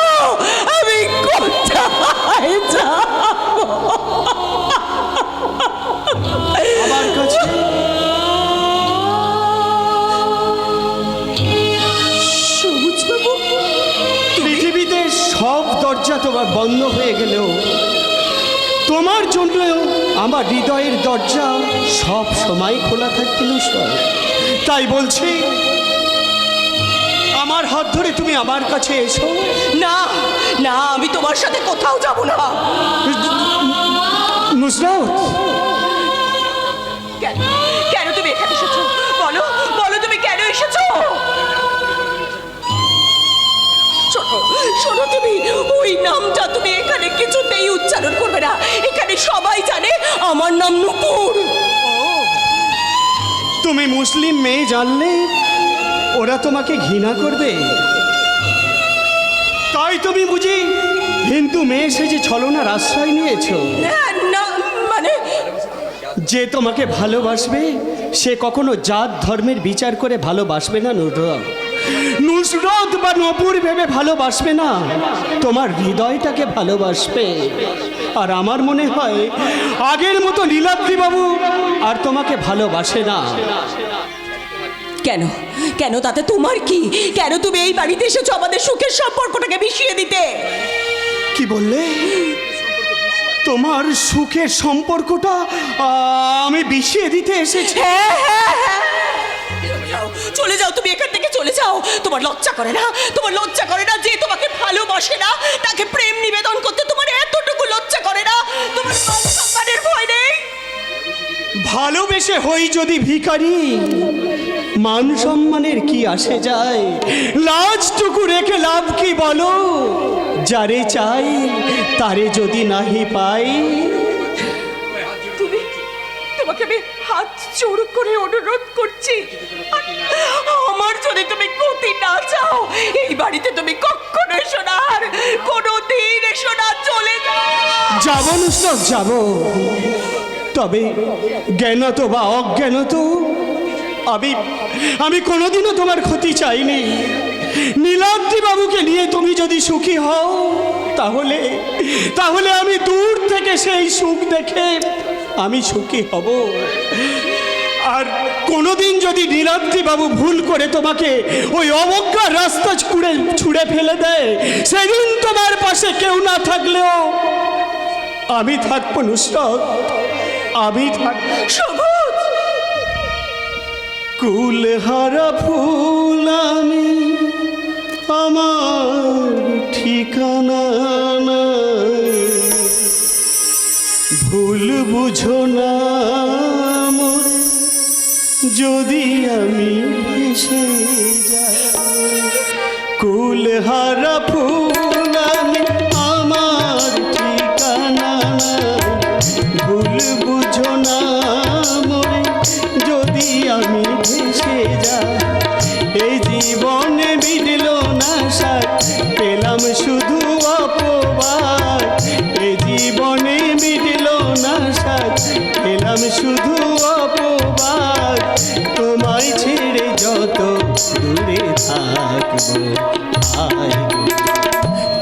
[SPEAKER 9] আমি কোথায় যাব?
[SPEAKER 4] আমার কাছে
[SPEAKER 5] তোমার বন্ধ হয়ে গেলেও তোমার জন্য আমার হৃদয়ের দরজা সব সময় খোলা থাকবে নূসরাত। তাই বলছি, আমার হাত ধরে তুমি আমার কাছে এসো।
[SPEAKER 9] না না, আমি তোমার সাথে কোথাও যাব না।
[SPEAKER 5] নূসরাত,
[SPEAKER 9] কেন কেন তুমি এখানে এসেছো? বলো বলো, তুমি কেন এসেছো? শোনো শোনো, তুমি ওই নামটা তুমি এখানে কিছুতেই উচ্চারণ করবে না। এখানে সবাই জানে আমার নাম নূপুর।
[SPEAKER 5] তুমি মুসলিম মেয়ে জানলে ওরা তোমাকে ঘৃণা করবে, তাই তুমি বুঝি হিন্দু মেয়ে সেজে ছলনার আশ্রয় নিয়েছো।
[SPEAKER 9] না না, মানে
[SPEAKER 5] যে তোমাকে ভালোবাসবে সে কখনো জাত ধর্মের বিচার করে ভালোবাসবে না নুসরাত। নুসরাত বা নূপুর ভেবে ভালোবাসবে না, তোমার হৃদয়টাকে ভালোবাসবে। আর আমার মনে হয় আগের মতো নীলাদ্রি বাবু আর তোমাকে ভালোবাসে না।
[SPEAKER 9] কেন কেন, তাতে তোমার কি? কেন তুমি এই বাড়িতে এসেছো আমাদের সুখের সম্পর্কটাকে মিশিয়ে দিতে?
[SPEAKER 5] কি বললে? তোমার সুখের সম্পর্কটা আমি বিষিয়ে দিতে এসেছি?
[SPEAKER 9] হ্যাঁ হ্যাঁ হ্যাঁ, চলে যাও তুমি এখান থেকে, চলে যাও। তোমার লজ্জা করে না? তোমার লজ্জা করে না যে তোমাকে ভালোবাসে না তাকে প্রেম নিবেদন করতে তোমার এতটুকু লজ্জা করে না? তোমার মান সম্মানের ভয় নেই?
[SPEAKER 5] ভালোবেসে হই যদি ভিখারি, মান সম্মানের কি আসে যায়? লাজটুকু রেখে লাভ কি বলো? যারে চাই তারে যদি নাহি পাই।
[SPEAKER 9] তোমাকে আমি হাত জোড় করে অনুরোধ করছি, আমার যদি তুমি ক্ষতি না চাও এই বাড়িতে তুমি কখনো এসো না, আর কোনোদিন এসো না, চলে যাও।
[SPEAKER 5] যাবো নুসরাত, যাবো, তবে জ্ঞানত বা অজ্ঞানত আমি কোনোদিনও তোমার ক্ষতি চাইনি। নীলাদ্রি বাবুকে নিয়ে তুমি যদি সুখী হও তাহলে আমি দূর থেকে সেই সুখ দেখে আমি সুখী হব। আর কোনোদিন যদি নীলাদ্রি বাবু ভুল করে তোমাকে ওই অবজ্ঞার রাস্তা ছুঁড়ে ফেলে দেয়, সেদিন তোমার পাশে কেউ না থাকলেও আমি থাকবো নুসরাত, আমি থাকবো।
[SPEAKER 9] সবুজ,
[SPEAKER 5] কুলহারা ফুল আমি, আমার ঠিকানা নাই। ভুল বুঝো না মোরে যদি আমি এসে যাই। কুলহারা ফুল আমি, আমার ঠিকানা নাই। ভুল বুঝো না মোরে যদি আমি ভেসে যাই। এই জীবনে মিটল না সাথ, পেলাম শুধু অপবাদ। এই জীবনে মিটল না সাথ, পেলাম শুধু অপবাদ। তোমায় ছেড়ে যত দূরে থাকবো আয় গো,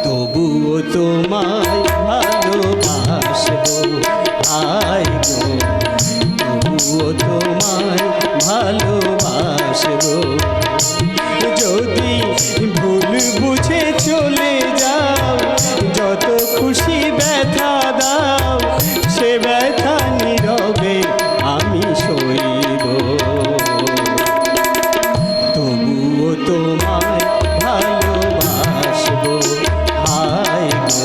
[SPEAKER 5] তবুও তোমায় ভালোবাসবো আয় গো, তবুও তোমায় ভালোবাসবো। যদি ভুল বুঝে চলে যাও, যত খুশি ব্যথা দাও, সে ব্যথা নীরবে আমি সইব, তবুও তোমায় ভালোবাসবো হায় গো,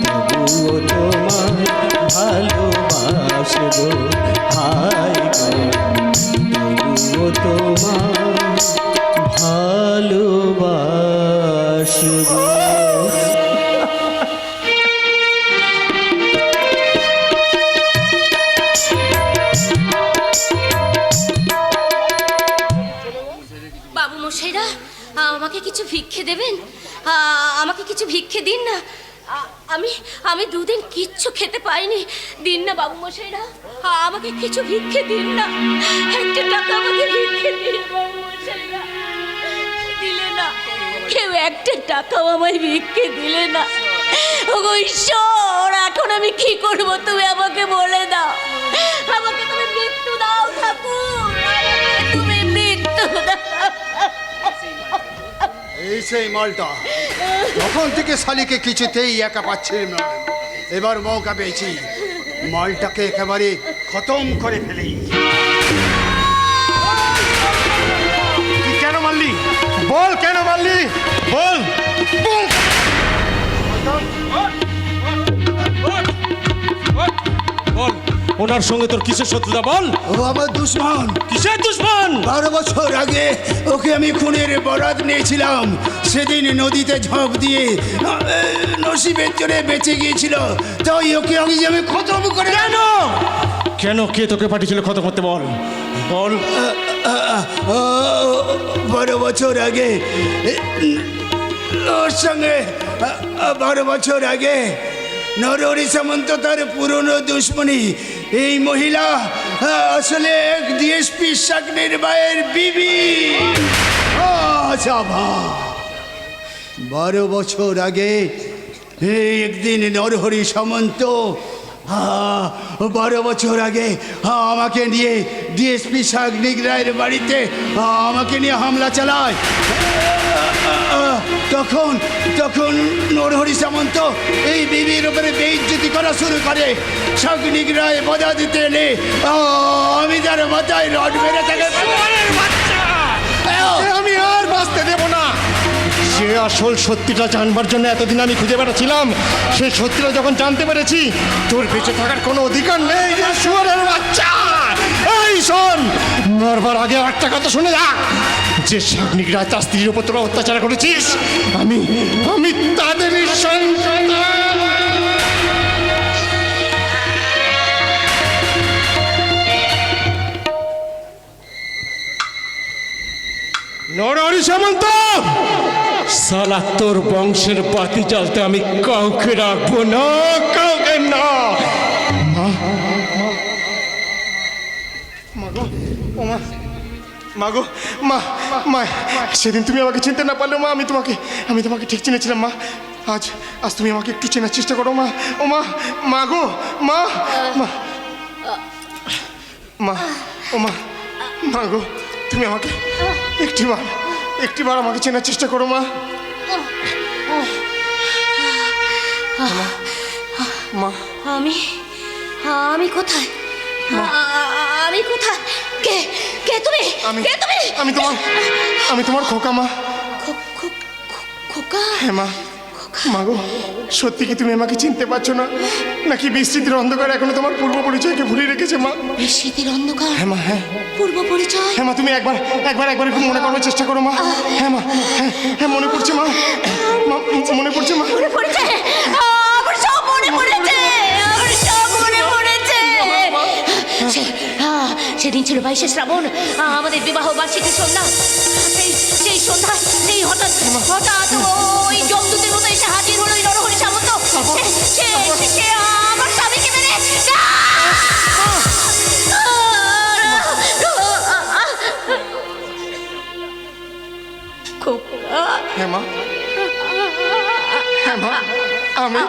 [SPEAKER 5] তবুও তোমায় ভালোবাসবো হায় গো, তবুও তোমায় ভালোবাসবো।
[SPEAKER 8] বাবু মশাইরা, আমাকে কিছু ভিক্ষে দেবেন? আমাকে কিছু ভিক্ষে দিন না। আমি আমি দুদিন কিচ্ছু খেতে পাইনি, দিন না বাবু মশাইরা, আমাকে কিছু ভিক্ষে দিন না। একটা টাকা আমাকে ভিক্ষে দিন বাবু মশাইরা। দিলে না কেউ, একটা টাকাও আমায় ভিক্ষে দিলে না। ওগো ঈশ্বর, এখন আমি কি করব তুমি আমাকে বলে দাও। আমাকে তুমি মৃত্যু দাও ঠাকুর, আমাকে তুমি মৃত্যু দাও।
[SPEAKER 4] এই সেই মালটা তখন থেকে শালিকে কিছুতেই একা পাচ্ছিলাম না, এবার মৌকা পেয়েছি, মালটাকে একেবারে খতম করে ফেলি।
[SPEAKER 5] তুই কেন মারলি? বল কেন মারলি? বল বল। বল ওনার সঙ্গে তোর কিসের শত্রুতা? বল।
[SPEAKER 4] ও আমার দুশ্মন।
[SPEAKER 5] কিসের দুশ্মন?
[SPEAKER 4] 12 বছর আগে ওকে আমি খুনের বরাত নিয়েছিলাম, সেদিন নদীতে ঝাঁপ দিয়ে নসিবের জোরে বেঁচে গিয়েছিল, তাই ওকে আমি খতম করে।
[SPEAKER 5] কেন কে তোকে পাঠিয়েছিল খতম করতে? বল বল।
[SPEAKER 4] 12 বছর আগে ওর সঙ্গে 12 বছর আগে নরহরি সামন্ত তার পুরনো দুশ্মনী। এই মহিলা আসলে এক ডিএসপি শাকনির ভাইয়ের বিবি। আচ্ছা ভা 12 বছর আগে এই একদিন নরহরি সামন্ত 12 বছর আগে আমাকে নিয়ে ডিএসপি শাকনিক রায়ের বাড়িতে আমাকে নিয়ে হামলা চালায়। তখন নরহরি সামন্ত এই বিবির উপরে বেইজ্জতি করা শুরু করে। শাকনিক রায় বাধা দিতে এলে আমি তার মাথায় রড মেরে তাকে।
[SPEAKER 5] আমি আর বাঁচতে দেব না। যে আসল সত্যিটা জানবার জন্য এতদিন আমি খুঁজে বেড়াচ্ছিলাম, সেই সত্যিটা যখন জানতে পেরেছি, তোর বেঁচে থাকার কোনো অধিকার নেই। যে শুয়োরের বাচ্চা, এই শোন, মরবার আগে একটা কথা শুনে যা। যে শাকনিকরা তার স্ত্রীর উপর তোরা অত্যাচার করেছিস, আমি তাদেরই সন্তান। নরহরি সামন্ত, সালা তোর বংশের বাতি জ্বালতে আমি কাউকে রাখবো না, কাউকে না। মাগো মা, মা সেদিন তুমি আমাকে চিনতে না পারলে মা, আমি তোমাকে ঠিক চিনেছিলাম মা। আজ তুমি আমাকে একটু চেনার চেষ্টা করো মা। ও মা, মাগো মা, মা মা, ও মা, মাগো তুমি আমাকে একটিবার আমাকে চেনার চেষ্টা করো মা। মা
[SPEAKER 8] আমি কোথায়? আমি কোথায়? কে তুমি?
[SPEAKER 5] আমি তোমার খোকা মা।
[SPEAKER 8] খোকা?
[SPEAKER 5] হ্যাঁ মা। মাগো সত্যি কি তুমি আমাকে চিনতে পারছো না, নাকি বিস্মৃতির অন্ধকার এখনো তোমার পূর্ব পরিচয়কে ভুলে রেখেছে মা?
[SPEAKER 8] বিস্মৃতির অন্ধকার?
[SPEAKER 5] হ্যাঁ মা, হ্যাঁ।
[SPEAKER 8] পূর্ব পরিচয়?
[SPEAKER 5] হ্যাঁ মা, তুমি একবার একটু মনে করার চেষ্টা করো মা। হ্যাঁ মা, হ্যাঁ মনে পড়ছে মা, মনে পড়ছে মা।
[SPEAKER 8] মনে পড়েছে, আমার সব মনে পড়েছে, আমার সব মনে পড়েছে। সেদিন ছিল 22শে শ্রাবণ, আমাদের বিবাহ বার্ষিকী সন্ধ্যা। সেই সন্ধ্যায় সেই হঠাৎ ওই জমদূতের মতো এসে হাজির হলো নরহরি সামন্ত। সে আমার স্বামীকে মেরে
[SPEAKER 5] হ্যাঁ মা, হ্যাঁ মা, আমি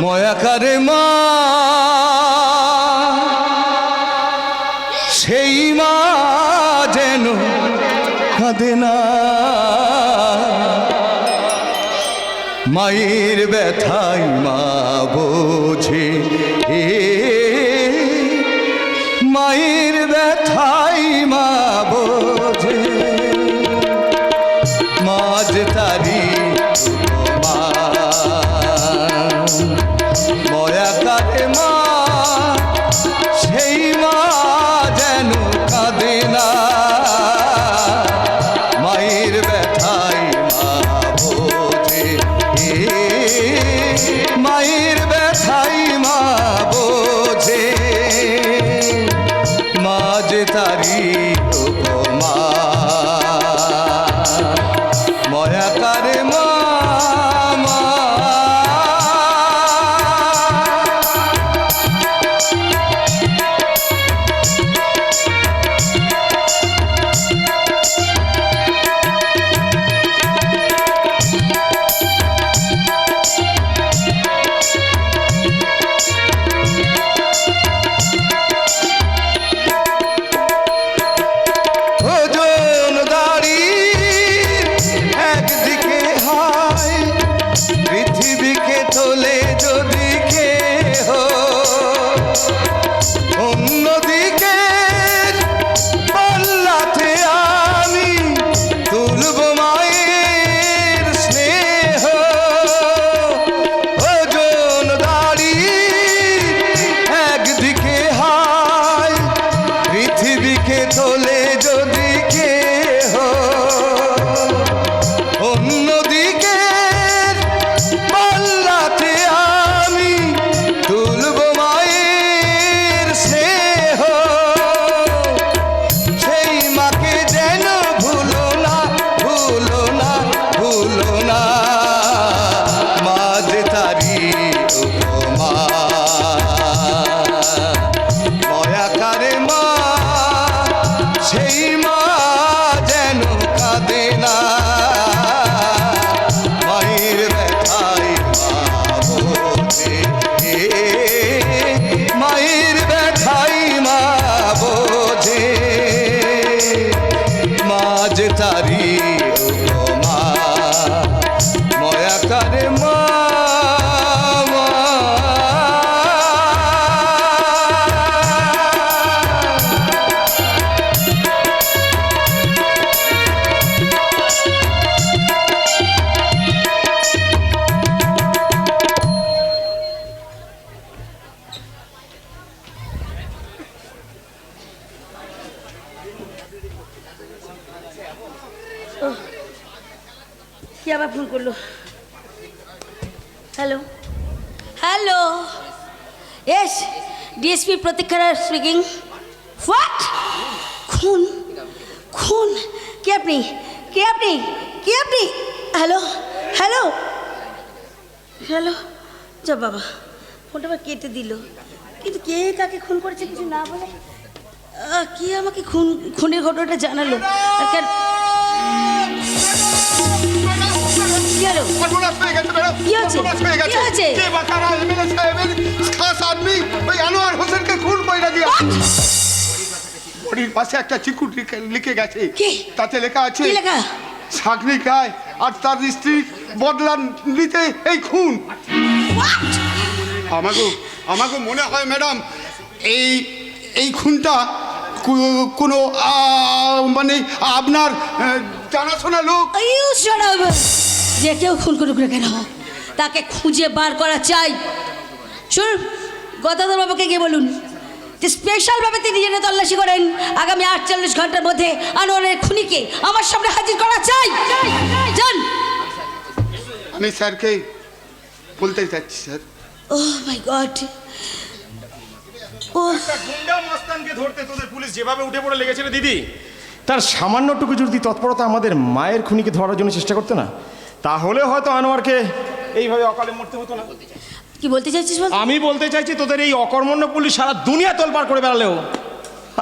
[SPEAKER 6] ময়াকারে মা, সেই মা যেন কাঁদে না, মায়ের ব্যথাই মা বোঝে, মায়ের ব্যথাই মা বোঝে, মাঝ তারি ময়াকারে মা, সেই মা যেন কাঁদে না, মায়ের ব্যথাই মা বোঝে, মায়ের ব্যথাই মা বোঝে, মাঝ তারি উপমা ময়াকারে মা।
[SPEAKER 3] কি আবার ফোন করলো? হ্যালো হ্যালো, এস ডিএসপি প্রতীক্ষা স্পিকিং। হোয়াট? খুন? খুন? কে আপনি? কে আপনি? কে আপনি? হ্যালো হ্যালো হ্যালো, যা বাবা, ফোনটা আবার কেটে দিল। কিন্তু কে তাকে খুন করেছে কিছু না বলে কি আমাকে খুনের ঘটনাটা জানালো? আর কেন কি হলো?
[SPEAKER 1] সর্বনাশ হয়ে গেছে ম্যাডাম,
[SPEAKER 3] কি হয়েছে?
[SPEAKER 1] সর্বনাশ হয়ে গেছে।
[SPEAKER 3] কি হয়েছে?
[SPEAKER 1] কে বা কারা এমএলএ সাহেবের খাস আদমি ওই আনোয়ার হোসেনকে খুন কইরা দিয়েছে। বডির পাশে একটা চিকুট লিখে গেছে।
[SPEAKER 3] কি?
[SPEAKER 1] তাতে লেখা আছে
[SPEAKER 3] কি লেখা?
[SPEAKER 1] সাগনিক রায় আর তার স্ত্রী বদলা নিতে এই খুন। আমাকে মনে হয় ম্যাডাম এই খুনটা কোনো মানে আপনার জানাশোনা লোক।
[SPEAKER 3] যে কেউ খুন করুক না কেন, তাকে খুঁজে বার করা চাই। শুনুন, গদাধর বাবুকে গিয়ে বলুন যে স্পেশালভাবে তিনি যেন তল্লাশি করেন, আগামী 48 ঘন্টার মধ্যে আনোয়ারের খুনিকে আমার সামনে হাজির করা চাই। যান।
[SPEAKER 1] আমি স্যারকে বলতে চাচ্ছি স্যার।
[SPEAKER 3] ওহ মাই গড, ও
[SPEAKER 5] গুন্ডা মস্তানকে ধরতে তোদের পুলিশ যেভাবে উঠে পড়ে লেগেছিল দিদি, তার সামান্যটুকু যদি তৎপরতা আমাদের মায়ের খুনিকে ধরার জন্য চেষ্টা করতে না, তাহলে হয়তো আনোয়ারকে এইভাবে অকালে মরতে হতো না।
[SPEAKER 3] কি বলতে চাইছিস বল?
[SPEAKER 5] আমি বলতে চাইছি, তোদের এই অকর্মণ্য পুলিশ সারা দুনিয়া তোলপাড় করে বেড়ালেও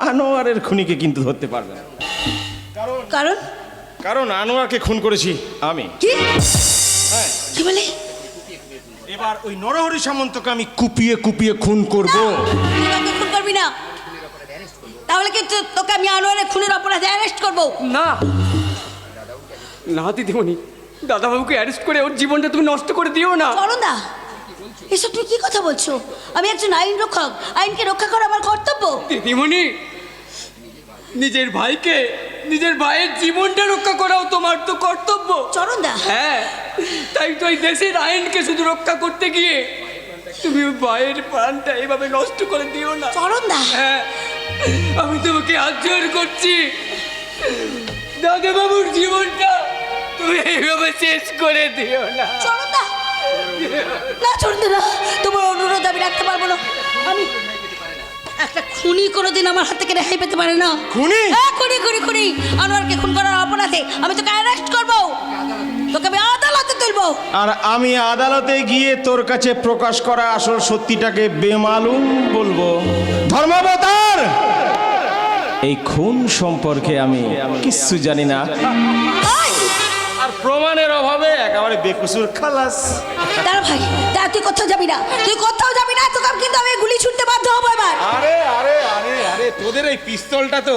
[SPEAKER 5] আনোয়ারের খুনিকে কিন্তু ধরতে পারবে না।
[SPEAKER 3] কারণ
[SPEAKER 5] কারণ আনোয়ারকে খুন করেছি আমি।
[SPEAKER 3] কি? কি বলে?
[SPEAKER 5] এবার ওই নরহরি সামন্তকে আমি কুপিয়ে কুপিয়ে খুন করব।
[SPEAKER 3] তুই ওকে খুন করবি না, তাহলে কি তোকে আমি আনোয়ারের খুনের অপরাধে অ্যারেস্ট করব?
[SPEAKER 7] না না দিদিমণি, দাদাবাবুকে অ্যারেস্ট করে ওর জীবনটা তুমি নষ্ট করে দিও না।
[SPEAKER 3] করোনা, এসব তুমি কি কথা বলছো? আমি একজন আইন রক্ষক, আইনকে রক্ষা করা আমার কর্তব্য।
[SPEAKER 7] দিদিমণি, নিজের ভাইকে, নিজের ভাইয়ের জীবনটা রক্ষা করাও তোমার তো কর্তব্য।
[SPEAKER 3] চরণদা,
[SPEAKER 7] হ্যাঁ, তাই তো এই দেশের আইনকে শুধু রক্ষা করতে গিয়ে তুমি ওই ভাইয়ের প্রাণটা এভাবে নষ্ট করে দিও না।
[SPEAKER 3] চরণদা,
[SPEAKER 7] হ্যাঁ, আমি তোমাকে হাত জোর করছি, দাদাবাবুর জীবনটা তুমি এইভাবে শেষ করে দিও না।
[SPEAKER 3] চরণদা, না চরণদা না, তোমার অনুরোধ আমি রাখতে পারবো না। আমি একটা খুনি কোনোদিন আমার হাত থেকে রেহাই পেতে পারে না।
[SPEAKER 5] খুনি?
[SPEAKER 3] হ্যাঁ, খুনি খুনি খুনি। আনোয়ারকে খুন করার অপরাধে আমি তোকে অ্যারেস্ট করবো, তোকে আমি আদালতে তুলবো।
[SPEAKER 5] আর আমি আদালতে গিয়ে তোর কাছে প্রকাশ করা আসল সত্যিটাকে বেমালুম বলবো। ধর্মাবতার, এই খুন সম্পর্কে আমি কিচ্ছু জানি না, আর প্রমাণের অভাবে একেবারে বেকসুর খালাস।
[SPEAKER 3] দাঁড়া ভাই, দাঁড়া, তুই কোথাও যাবি না, তুই কোথাও যাবি না, তোকে কিন্তু আমি গুলি ছুটতে বাধ্য হবো এবার।
[SPEAKER 5] আরে আরে আরে আরে, তোদের এই পিস্তলটা তো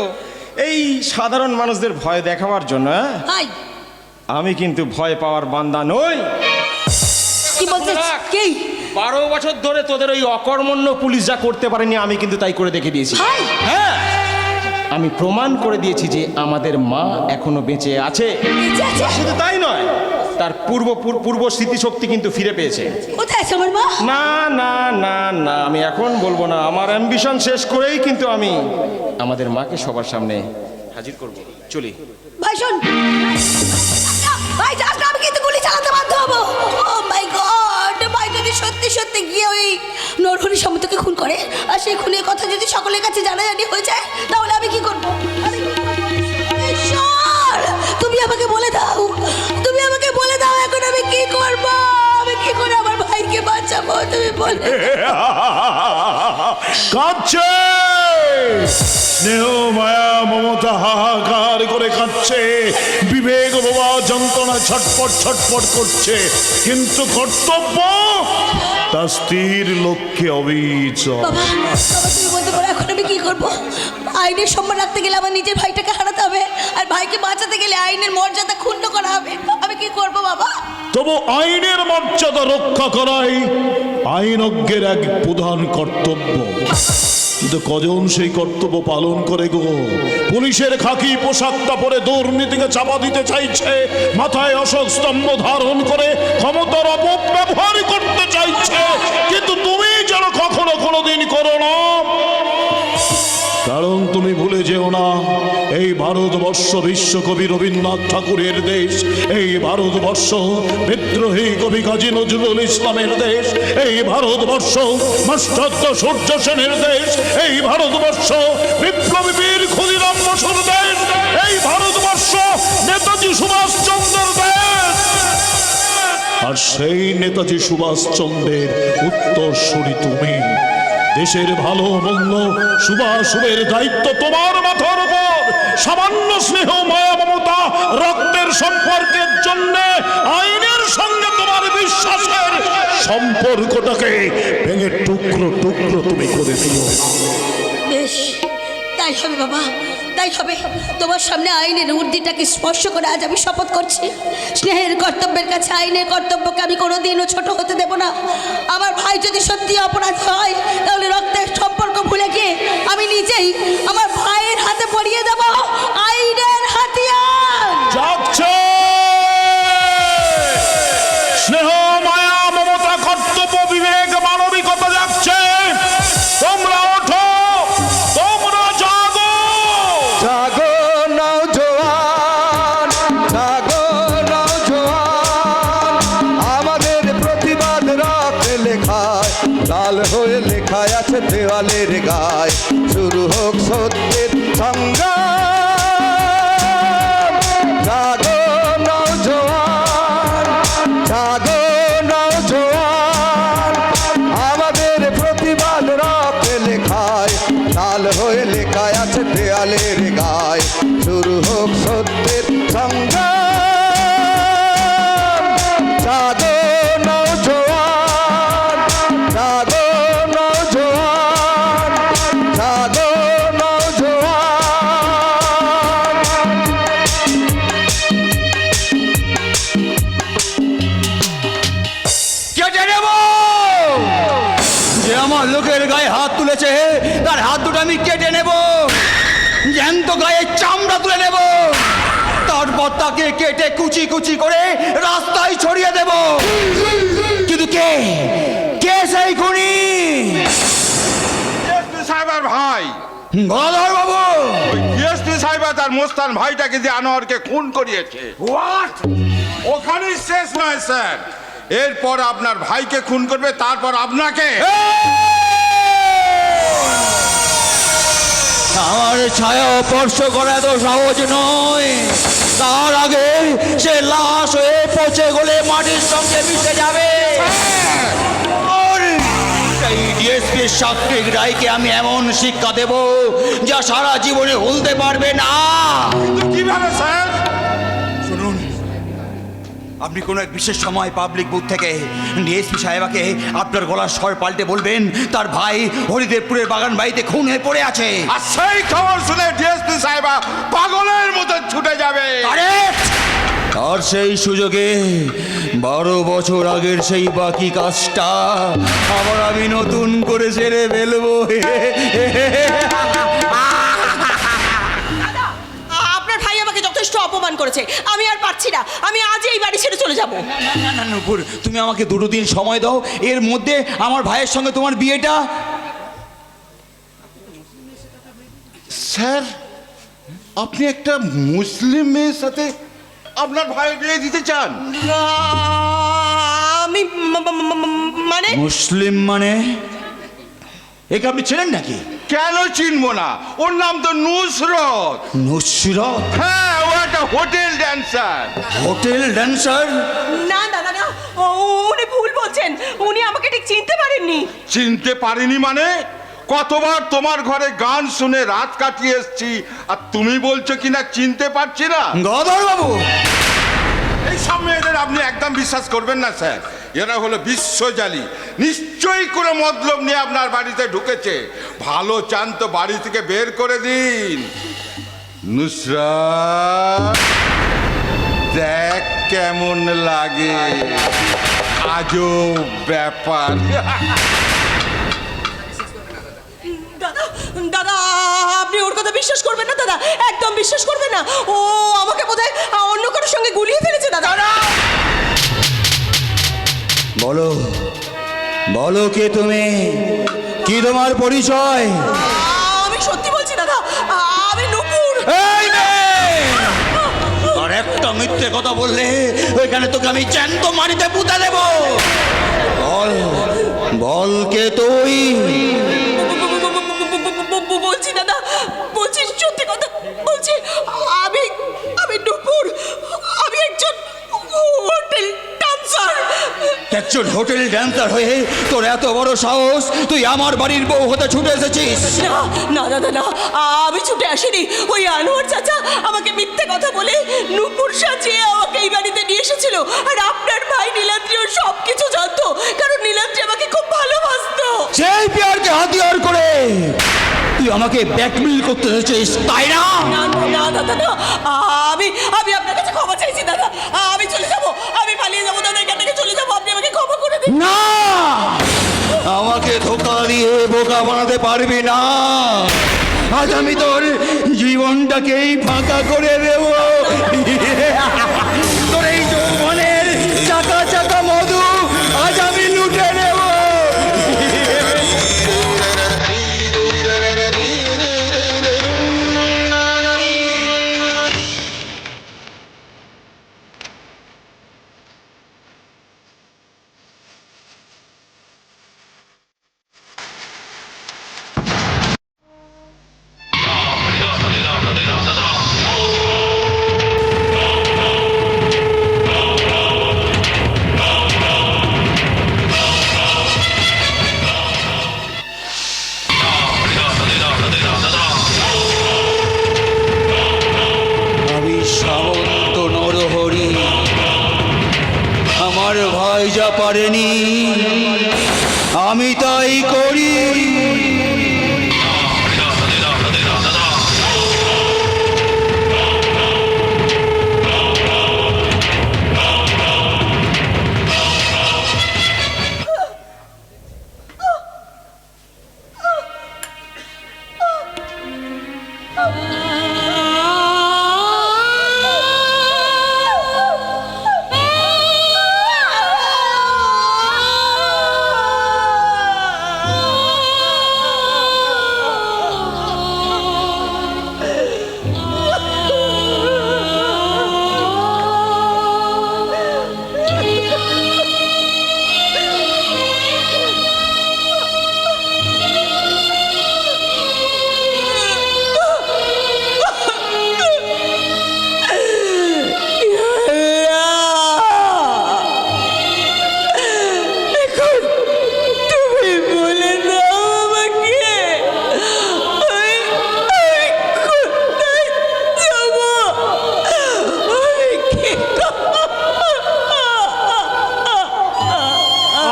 [SPEAKER 5] এই সাধারণ মানুষদের ভয় দেখাবার জন্য।
[SPEAKER 3] ভাই,
[SPEAKER 5] আমি কিন্তু ভয় পাওয়ার বান্দা নই।
[SPEAKER 3] কি বলছিস? কি?
[SPEAKER 5] 12 বছর ধরে তোদের ওই অকর্মণ্য পুলিশ যা করতে পারেনি, আমি কিন্তু তাই করে দেখে দিয়েছি।
[SPEAKER 3] ভাই,
[SPEAKER 5] হ্যাঁ, আমি প্রমাণ করে দিয়েছি যে আমাদের মা এখনো বেঁচে আছে।
[SPEAKER 3] বেঁচে আছে?
[SPEAKER 5] শুধু তাই নয়, তার পূর্ব স্মৃতিশক্তি কিন্তু ফিরে পেয়েছে।
[SPEAKER 3] কোথায় আছে আমার মা?
[SPEAKER 5] না না না না, আমি এখন বলবো না। আমার অ্যাম্বিশন শেষ করেই কিন্তু আমি আমাদের মাকে সবার সামনে হাজির করব। চলি
[SPEAKER 3] ভাই, শোন ভাই, যাস না, আমি কিন্তু গুলি চালাতে বাধ্য হবো। ও মাই গড, ভাই যদি সত্যি সত্যি গিয়ে ওই নরহরি সামন্তকে খুন করে, আর সেই খুনের কথা যদি সকলের কাছে জানাজানি হয়ে যায়, তাহলে আমি কি করবো? আমি কি করবো? ঈশ্বর, তুমি আমাকে বলে দাও, তুমি আমাকে বলে দাও, এখন আমি কি করবো? আমি কি করে আমার ভাইকে বাঁচাবো? তুমি বলে
[SPEAKER 2] কাঁদছে, স্নেহ মায়া মমতা হাহাকার করে কাঁদছে, বিবেক বাবা যন্ত্রণা ছটপট ছটপট করছে, কিন্তু কর্তব্য তার স্ত্রীর লক্ষ্যে অবিচল।
[SPEAKER 3] বাবা, তুমি বলতে পারো এখন আমি কি করবো? আইনের সম্মান রাখতে গেলে আমার নিজের ভাইটাকে হারাতে হবে, আর ভাইকে বাঁচাতে গেলে আইনের মর্যাদা ক্ষুণ্ণ করা হবে। আমি কি করবো বাবা?
[SPEAKER 2] তবু আইনের মর্যাদা রক্ষা করাই আইনজ্ঞের এক প্রধান কর্তব্য। কিন্তু কজন সেই কর্তব্য পালন করে গো? পুলিশের খাকি পোশাকটা পরে দুর্নীতিকে চাপা দিতে চাইছে, মাথায় অশোক স্তম্ভ ধারণ করে ক্ষমতার অপব্যবহার করতে চাইছে, কিন্তু তুমি যেন কখনো কোনোদিন করো না, কারণ তুমি ভুলে যেও না, এই ভারতবর্ষ বিশ্বকবি রবীন্দ্রনাথ ঠাকুরের দেশ, এই ভারতবর্ষ বিদ্রোহী কবি কাজী নজরুল ইসলামের দেশ, এই ভারতবর্ষ মাস্টারদ সূর্য সেনের দেশ, এই ভারতবর্ষ বিপ্লবী বীর ক্ষুদিরাম বসুর দেশ, এই ভারতবর্ষ নেতাজি সুভাষচন্দ্রের দেশ। আর সেই নেতাজি সুভাষচন্দ্রের উত্তরসূরি তুমি। দেশের ভালো মন্দ শুভাশুভের দায়িত্ব তোমার মাথার উপর। সামান্য স্নেহ মায়া মমতা রক্তের সম্পর্কের জন্য আইনের সঙ্গে তোমার বিশ্বাসের সম্পর্কটাকে ভেঙে টুকরো টুকরো তুমি করে দিও।
[SPEAKER 3] বেশ, তাই হবে বাবা, তাই হবে। তোমার সামনে আইনের ঊর্ধ্বটাকে স্পর্শ করে আজ আমি শপথ করছি, স্নেহের কর্তব্যের কাছে আইনের কর্তব্যকে আমি কোনোদিনও ছোট হতে দেব না। আমার ভাই যদি সত্যি অপরাধ হয়, তাহলে রক্তের সম্পর্ক ভুলে গিয়ে আমি নিজেই আমার ভাইয়ের হাতে পড়িয়ে দেব আইনের হাতিয়ার।
[SPEAKER 2] যাচ্ছে স্নেহ মায়া মমতা কর্তব্য বিবেক মানবিকতা যাচ্ছে। তোমরা ওঠো, তোমরা জাগো।
[SPEAKER 6] জাগো নওজোয়ান, জাগো নওজোয়ান, আমাদের প্রতিবাদ রক্তে লেখায়, লাল হয়ে লেখায় আছে দেওয়ালের গায়। শুরু হোক সত্যের সংগ্রাম। জাগো নওজোয়ান, জাগো নওজোয়ান, আমাদের প্রতিবাদ রক্তে লেখায়, লাল হয়ে লেখায় আছে দেয়ালের গায়। শুরু হোক সত্যের সংগ্রাম। জাগো নওজোয়ান, জাগো নওজোয়ান, জাগো নওজোয়ান। কেটে নেব যে আমার লোকের গায়ে হাত তুলেছে, তার হাত দুটো আমি কেটে নেব। জ্যান্ত গায়ে চামড়া তুলে নেব, তারপর তাকে কেটে কুচি কুচি করে রাস্তায় ছড়িয়ে দেব। কিন্তু কে কে সেই খুনি?
[SPEAKER 1] ডিএসপি সাহেবের ভাই,
[SPEAKER 6] গদাধর বাবু।
[SPEAKER 1] ওই ডিএসপি সাহেব তার মোস্তান ভাইটাকে যে আনোয়ারকে খুন করিয়েছে। হোয়াট? ওখানেই শেষ নয় স্যার, এরপর আপনার ভাইকে খুন করবে, তারপর আপনাকে।
[SPEAKER 6] আমার ছায়া স্পর্শ করা এত সহজ নয়। তার আগে সে লাশ হয়ে পচে গলে মাটির সঙ্গে মিশে যাবে। এই ডিএসপির সাত্বিক রায়কে আমি এমন শিক্ষা দেব যা সারা জীবনে ভুলতে পারবে না।
[SPEAKER 1] কিভাবে স্যার?
[SPEAKER 6] শুনুন, আপনি কোনো এক বিশেষ সময় পাবলিক বুথ থেকে ডিএসপি সাহেবাকে আপনার গলার স্বর পাল্টে বলবেন তার ভাই হরিদেবপুরের বাগান বাড়িতে খুন হয়ে পড়ে আছে।
[SPEAKER 1] আর সেই খবর শুনে ডিএসপি সাহেব পাগলের মতো ছুটে যাবে।
[SPEAKER 6] আর সেই সুযোগে 12 বছর আগের সেই বাকি কাজটা আবার আমি নতুন করে ছেড়ে ফেলবো।
[SPEAKER 9] আপনার ভাই আমাকে যথেষ্ট অপমান করেছে, আমি আর পারছি না, আমি আজই এই বাড়ি ছেড়ে চলে যাব।
[SPEAKER 6] না না নূপুর, তুমি আমাকে 2 দিন সময় দাও, এর মধ্যে আমার ভাইয়ের সঙ্গে তোমার বিয়েটা।
[SPEAKER 1] স্যার, আপনি একটা মুসলিম মেয়ের সাথে আপনার ভাই বিয়ে দিতে চান?
[SPEAKER 9] আমি মানে
[SPEAKER 6] মুসলিম মানে? একে আপনি চেনেন নাকি?
[SPEAKER 1] কেন চিনবো না, ওর নাম তো নুসরত।
[SPEAKER 6] নুসরত?
[SPEAKER 1] হ্যাঁ, ও একটা হোটেল ড্যান্সার।
[SPEAKER 6] Hotel dancer?
[SPEAKER 9] না দাদা না, উনি ভুল বলছেন, উনি আমাকে ঠিক চিনতে পারেননি।
[SPEAKER 1] চিনতে পারিনি মানে? কতবার তোমার ঘরে গান শুনে রাত কাটিয়ে এসছি, আর তুমি বলছো কিনা চিনতে পারছি না?
[SPEAKER 6] গদাধর বাবু,
[SPEAKER 1] এই সব মেয়েদের আপনি একদম বিশ্বাস করবেন না স্যার। এরা হলো বিশ্বজালী, নিশ্চয়ই কোনো মতলব নিয়ে আপনার বাড়িতে ঢুকেছে। ভালো চান তো বাড়ি থেকে বের করে দিন। নুসরাত, দেখ কেমন লাগে, আজব ব্যাপার।
[SPEAKER 9] দাদা দাদা, আপনি ওর কথা বিশ্বাস করবেন না দাদা, একদম বিশ্বাস করবেন না। ও আমাকে বোধহয় অন্য কারোর সঙ্গে গুলিয়ে ফেলেছে দাদা।
[SPEAKER 6] বলো বলো কে তুমি, কি তোমার পরিচয়?
[SPEAKER 9] আমি সত্যি বলছি দাদা,
[SPEAKER 6] একটা মিথ্যে কথা বললে ওইখানে তোকে আমি জ্যান্ত মাটিতে পুঁতে দেব। বল বল কে তুই?
[SPEAKER 9] বলছি দাদা, বলছি সত্যি কথা বলছি। আমি আমি নূপুর, আমি একজন হোটেল ডান্সার।
[SPEAKER 6] একজন হোটেল ড্যান্সার হয়ে তোর এত বড় সাহস, তুই আমার বাড়ির বউ হতে ছুটে এসেছিস?
[SPEAKER 9] না না দাদা না, আমি ছুটে আসিনি। ওই আনোয়ার চাচা আমাকে মিথ্যে কথা বলে নূপুর সাজিয়ে আমাকে এই বাড়িতে নিয়ে এসেছিল। আর আপনার ভাই নীলাদ্রিও সব কিছু জানতো, কারণ নীলাদ্রি আমাকে খুব ভালোবাসতো।
[SPEAKER 6] সেই পেয়ারকে হাতিয়ার করে তুই আমাকে ব্ল্যাকমেল করতে এসেছিস, তাই না?
[SPEAKER 9] না না দাদা না, আমি আমি আপনার কাছে ক্ষমা চাইছি দাদা। আমি চলে যাব, আমি পালিয়ে যাবো দাদা, এখান থেকে চলে যাবো। আপনি আমাকে ক্ষমা করে দিন।
[SPEAKER 6] না, আমাকে ধোকা দিয়ে বোকা বানাতে পারবি না। আজ আমি তোর জীবনটাকেই ফাঁকা করে দেব। তোর এই যৌবনের চাকা চাকা মধু আজ আমি লুটে নেব। আমি সামন্ত নরহরি, আমার ভাই যা পারেনি আমি তাই করি।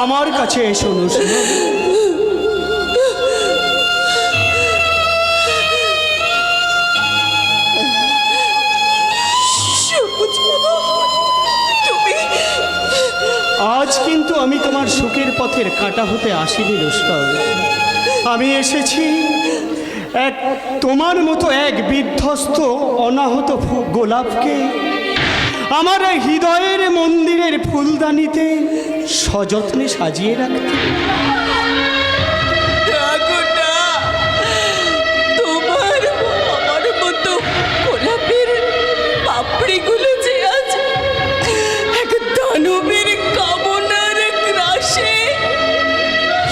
[SPEAKER 5] আমার কাছে এসো অনুষ্কা। আজ কিন্তু আমি তোমার সুখের পথের কাঁটা হতে আসিনি অনুষ্কা। আমি এসেছি এক তোমার মতো এক বিধ্বস্ত অনাহত গোলাপকে আমার হৃদয়ের মন্দিরের ফুলদানিতে সযত্নে সাজিয়ে রাখতে।
[SPEAKER 9] তোমার আমার মতো গোলাপের পাপড়িগুলো যে আজ এক দানবের কামনার গ্রাসে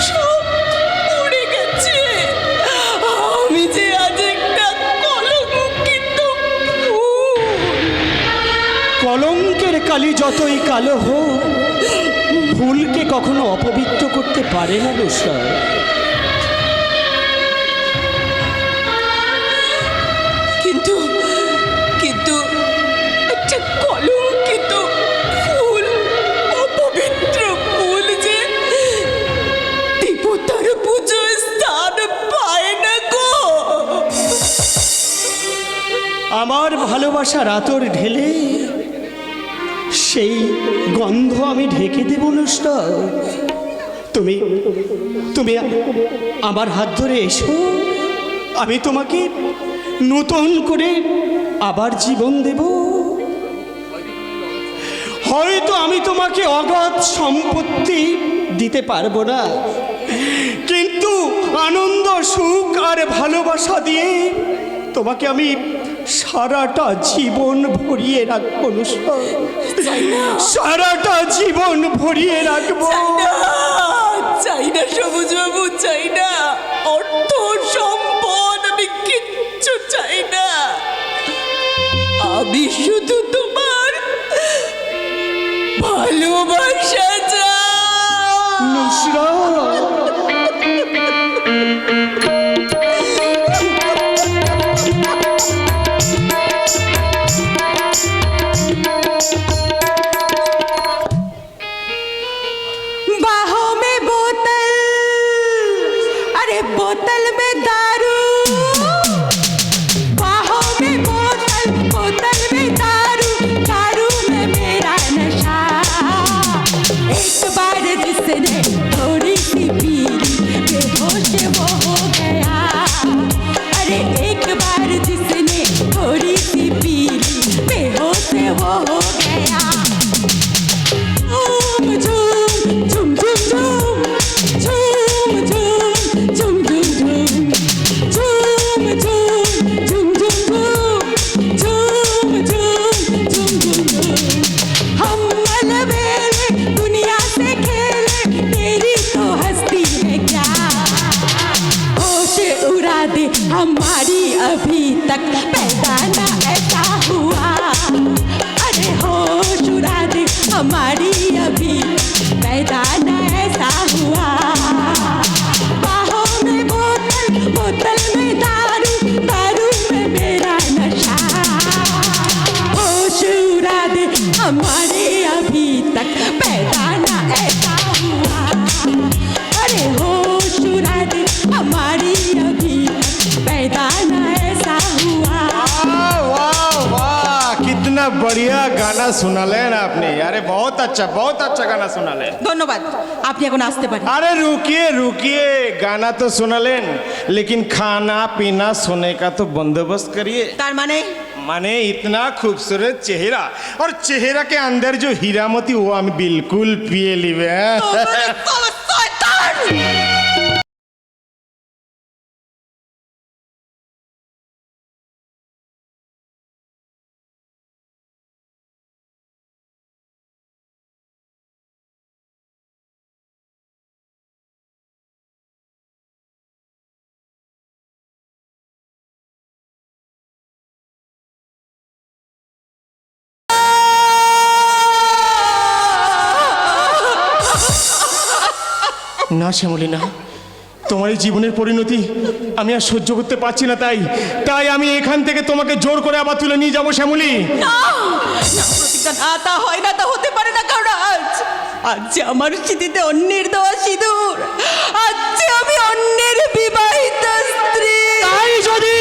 [SPEAKER 9] সব পড়ে গেছে। আমি যে আজ একটা কলঙ্কিত ফুল।
[SPEAKER 5] কলঙ্কের কালি যতই কালো হোক, ফুলকে কখনো অপবিত্র করতে পারে না অনুষ্কা।
[SPEAKER 9] কিন্তু কিন্তু একটা কলঙ্কিত ফুল, অপবিত্র ফুল যে দেবতার পুজোয় স্থান পায় না গো।
[SPEAKER 5] আমার ভালোবাসার আতর ঢেলে সেই গন্ধ আমি ঢেকে দেব অনুষ্কা। তুমি তুমি আমার হাত ধরে এসো, আমি তোমাকে নতুন করে আবার জীবন দেব। হয়তো আমি তোমাকে অগাধ সম্পত্তি দিতে পারবো না, কিন্তু আনন্দ সুখ আর ভালোবাসা দিয়ে তোমাকে আমি সারাটা জীবন ভরিয়ে রাখবো নুসরাত, সারাটা জীবন ভরিয়ে রাখবো।
[SPEAKER 9] চাই না সবুজ বাবু, চাই না অর্থ সম্পদ, আমি কিচ্ছু চাই না। আমি শুধু তোমার ভালোবাসা চাই।
[SPEAKER 5] নুসরাত,
[SPEAKER 11] बाहों में बोतल, अरे बोतल में दारू, बाहों में बोतल, बोतल में दारू, दारू में मेरा नशा। एक बार जिसने थोड़ी सी पी ली, बेहोश वो हो गया। अरे एक बार जिसने थोड़ी सी पी ली, बेहोश वो हो गया। झूम झूम झूम झूम झूम झूम झूम झूम झूम झूम झूम झूम झूम झूम। हम अलबेले दुनिया से खेले, तेरी तो हस्ती है क्या। होश उड़ा दे हमारी, अभी तक पैदा ना ऐसा हुआ। अरे होश उड़ा दे हमारी, अभी पैदा ना ऐसा हुआ। बाहों में बोतल, बोतल में दारू, दारू में मेरा नशा। होश उड़ा दे हमारे, अभी तक पैदा ना ऐसा हुआ। अरे होश उड़ा दे हमारी, अभी पैदा ना ऐसा हुआ।
[SPEAKER 5] वाह वाह, कितना बढ़िया गाना सुनालेन आपने। अरे बहुत अच्छा गाना सुनालेन।
[SPEAKER 11] ধন্যবাদ, আপনি এখন আসতে পারেন।
[SPEAKER 5] अरे रुकिए रुकिए, गाना तो सुनालेन, लेकिन खाना पीना सोने का तो बंदोबस्त करिए।
[SPEAKER 11] তার মানে
[SPEAKER 5] माने इतना खूबसूरत चेहरा, और चेहरा के अंदर जो हीरा मोती, वो हम बिल्कुल पिए लिवे। না শ্যামলী না, তোমার এই জীবনের পরিণতি আমি আর সহ্য করতে পারছি না। তাই আমি এখান থেকে তোমাকে জোর করে আবার তুলে নিয়ে যাবো শ্যামলী।
[SPEAKER 9] না প্রতিজ্ঞা না, তা হয় না, তা হতে পারে না। কারণ আজ আমার স্মৃতিতে অন্যের দেওয়া সিঁদুর, আজ আমি অন্যের বিবাহিত স্ত্রী।
[SPEAKER 5] তাই যদি,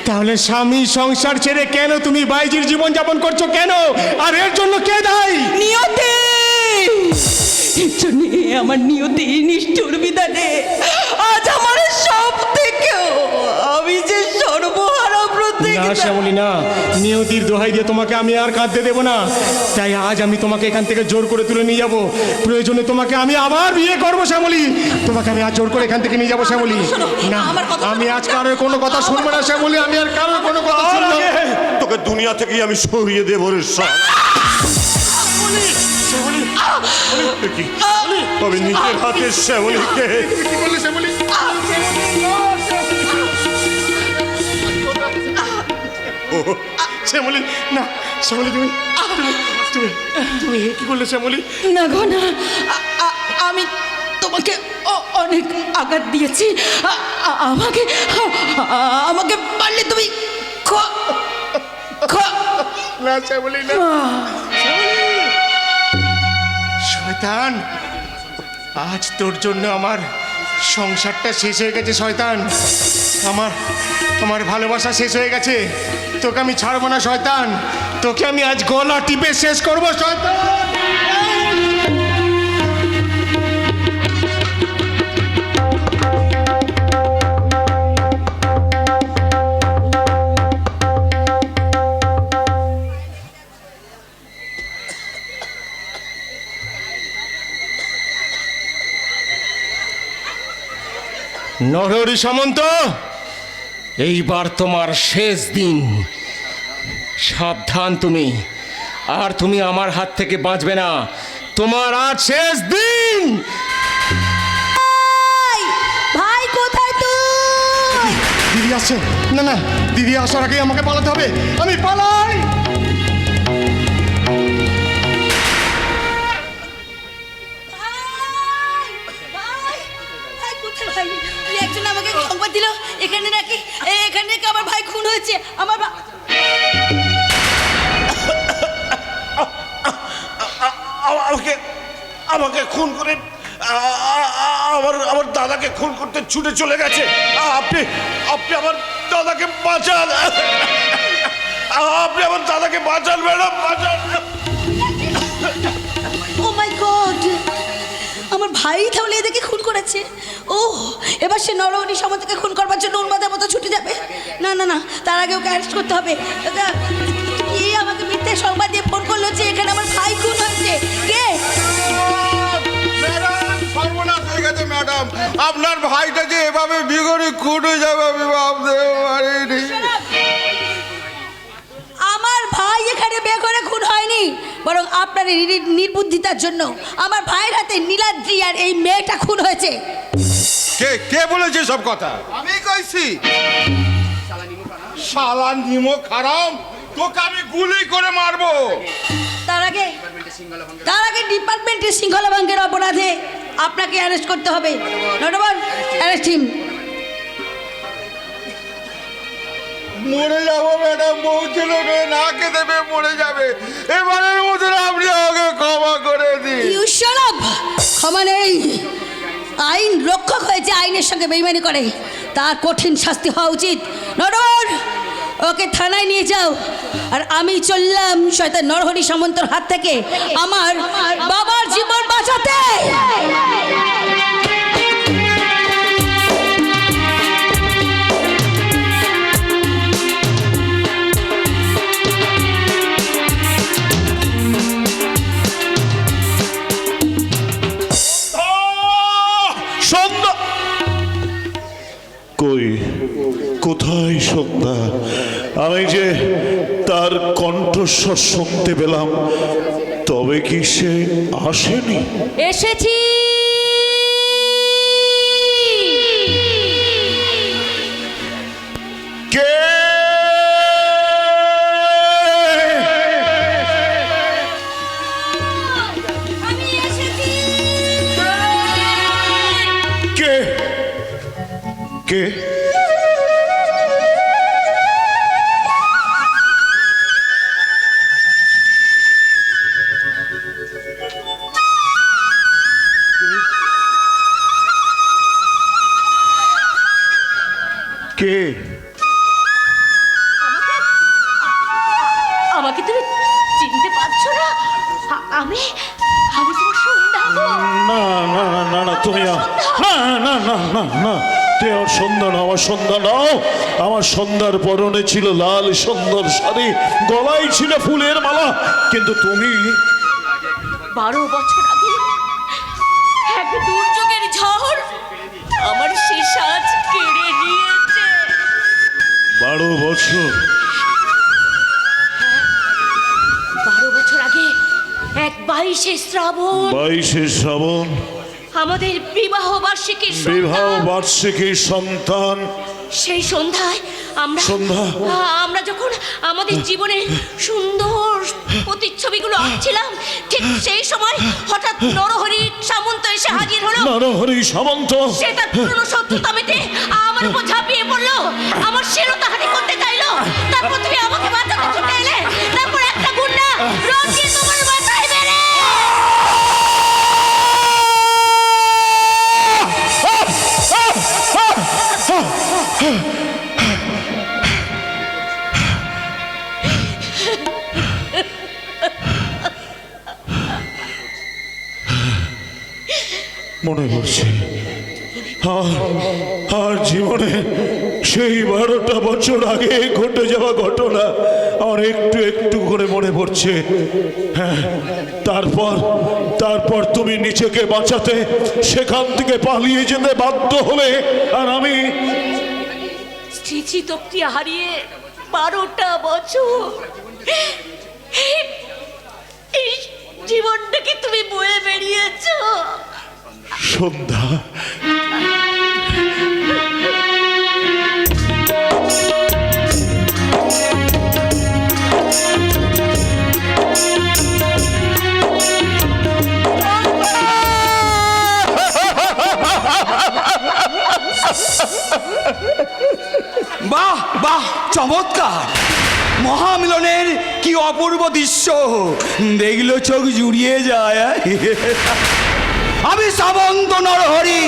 [SPEAKER 5] তাহলে স্বামী সংসার ছেড়ে কেন তুমি বাইজির জীবন যাপন করছো কেন? আর এর জন্য কে দায়ী?
[SPEAKER 9] নিয়তি, এর জন্য আমার নিয়তি নিষ্ঠুর বিধানে আজ আমার সব থেকেও আমি যে সর্বহারা প্রতীক।
[SPEAKER 5] না শ্যামলী না, নিয়তির দোহাই দিয়ে তোমাকে আমি আর কাঁদতে দেবো না। তাই আজ আমি তোমাকে এখান থেকে জোর করে তুলে নিয়ে যাবো। প্রয়োজনে তোমাকে আমি আবার বিয়ে করবো শ্যামলী। তোমাকে আমি আজ জোর করে এখান থেকে নিয়ে যাবো শ্যামলী। না, আমি আজ কারোর কোনো কথা শুনবো না শ্যামলী, আমি আর কারোর কোনো কথা শুনবো না।
[SPEAKER 10] তোকে দুনিয়া থেকে আমি সরিয়ে দেবো রে শালা। আমি নিজের হাতে শ্যামলীকে
[SPEAKER 5] কি বললে শ্যামলী? শ্যামলী না, শ্যামলী তুমি তুমি তুমি কি করলে শ্যামলী?
[SPEAKER 9] না গো না, আমি তোমাকে অনেক আঘাত দিয়েছি। আমাকে আমাকে পারলে তুমি
[SPEAKER 5] না শ্যামলী না, শয়তান, আজ তোর জন্য আমার সংসারটা শেষ হয়ে গেছে শয়তান। আমার ভালোবাসা শেষ হয়ে গেছে। তোকে আমি ছাড়বো না শয়তান, তোকে আমি আজ গলা টিপে শেষ করবো শয়তান। নরহরি সামন্ত, এইবার তোমার শেষ দিন। সাবধান তুমি, আর তুমি আমার হাত থেকে বাঁচবে না। তোমার আজ শেষ দিন।
[SPEAKER 3] ভাই, ভাই কোথায় তুই?
[SPEAKER 5] দিদি আসছে। না না, দিদি আসার আগেই আমাকে পালাতে হবে। আমি পালাই।
[SPEAKER 3] একজন আমাকে সংবাদ দিল এখানে নাকি আমার ভাই খুন হয়েছে।
[SPEAKER 10] আমাকে খুন করে আমার দাদাকে খুন করতে ছুটে চলে গেছে। আপনি আমার দাদাকে বাঁচান। আপনি আমার দাদাকে বাঁচান ম্যাডাম, বাঁচান।
[SPEAKER 3] ও মাই গড, আমার ভাই তাহলে এদেরকে খুন করেছে। ও, এবার সে নরহরি সামন্তকে খুন করবার জন্য উন্মাদের মতো ছুটে যাবে। না না না, তার আগে ওকে অ্যারেস্ট করতে হবে। কি আমাকে মিথ্যে সংবাদ দিয়ে ফোন করলো যে এখানে আমার ভাই খুন হয়েছে? কে?
[SPEAKER 1] ম্যাডাম, সর্বনাশ হয়ে গেছে ম্যাডাম। আপনার ভাইটা যে এভাবে বিগড়ে খুন হয়ে যাবে আমি ভাবতে পারিনি।
[SPEAKER 3] আমার ভাই এখানে বেঘরে খুন হয়নি, বরং আপনার এই নির্বুদ্ধিতার জন্য আমার ভাইয়ের হাতে নীলাদ্রি আর এই মেয়েটা খুন হয়েছে।
[SPEAKER 1] কে কে বলেছে সব কথা? আমি কইছি। শালা নিমো খারাম, তোকে আমি গুলি করে মারবো।
[SPEAKER 3] তার আগে ডিপার্টমেন্টের শৃঙ্খলা ভঙ্গের অপরাধে আপনাকে অ্যারেস্ট করতে হবে। Natwar, arrest him.
[SPEAKER 1] মরে যাবো ম্যাডাম, বউ ছেলে মেয়ে না খেতে পেয়ে মরে যাবে। এবারের মধ্যে আপনি আমাকে ক্ষমা করে দিন।
[SPEAKER 3] You shut up. ক্ষমা নেই। আইন রক্ষক হয়েছে, আইনের সঙ্গে বেইমানি করে, তার কঠিন শাস্তি হওয়া উচিত। নটবর, ওকে থানায় নিয়ে যাও। আর আমি চললাম শয়তান নরহরি সামন্তর হাত থেকে আমার বাবার জীবন বাঁচাতে।
[SPEAKER 2] সন্ধ্যা কই, কোথায় সন্ধ্যা? আমি যে তার কণ্ঠস্বর শুনতে পেলাম, তবে কি সে আসেনি?
[SPEAKER 8] এসেছি।
[SPEAKER 2] কে?
[SPEAKER 3] আমি এসেছি।
[SPEAKER 2] কে? কে? কে?
[SPEAKER 8] আমাকে তুমি চিনতে পারছো না? আমি তোমার সন্ধ্যা গো।
[SPEAKER 2] না না না না না, তুমি না না না না না না, তুই আমার সন্ধ্যা নাও, আমার সন্ধ্যা নাও। আমার সন্ধ্যার পরনে ছিল লাল সুন্দর শাড়ি, গলায় ছিল ফুলের মালা, কিন্তু তুমি
[SPEAKER 8] 12 বছর আগে এক দুর্যোগের ঝড় আমার সেই সাজ কেড়ে নিয়েছে।
[SPEAKER 2] 12 বছর?
[SPEAKER 8] 12 বছর আগে এক 22শে শ্রাবণ,
[SPEAKER 2] 22শে শ্রাবণ
[SPEAKER 8] আমাদের বিবাহ বার্ষিকীর
[SPEAKER 2] বিবাহ বার্ষিকীর সন্তান।
[SPEAKER 8] সেই সন্ধ্যায় আমরা যখন আমাদের জীবনের সুন্দর প্রতিচ্ছবিগুলো আঁকছিলাম, ঠিক সেই সময় হঠাৎ নরহরি সামন্ত এসে হাজির হলো।
[SPEAKER 2] নরহরি সামন্ত?
[SPEAKER 8] সে তার পুরনো শত্রুতা মেটে আমার উপর ঝাঁপিয়ে পড়লো, আমার শিরোধারী করতে চাইলো। তারপর তুমি আমাকে বাঁচাতে ছুটে এলে, তারপর একটা গুন্ডা রোজই তোমার মাথায় মেরে।
[SPEAKER 2] মনে পড়ছে আর জীবনে সেই 12টা বছর আগে ঘটে যাওয়া ঘটনা আমার একটু একটু করে মনে পড়ছে। হ্যাঁ, তারপর তুমি নিজেকে বাঁচাতে সেখান থেকে পালিয়ে যেতে বাধ্য হলে, আর আমি
[SPEAKER 8] চিতকটি হারিয়ে 12টা বছর এই জীবনটাকে তুমি বয়ে বেরিয়েছো।
[SPEAKER 2] সন্ধ্যা,
[SPEAKER 6] বাহ বাহ, চমৎকার! মহামিলনের কি অপূর্ব দৃশ্য, দেখলো চোখ জুড়িয়ে যায়। আমি সামন্ত নরহরি,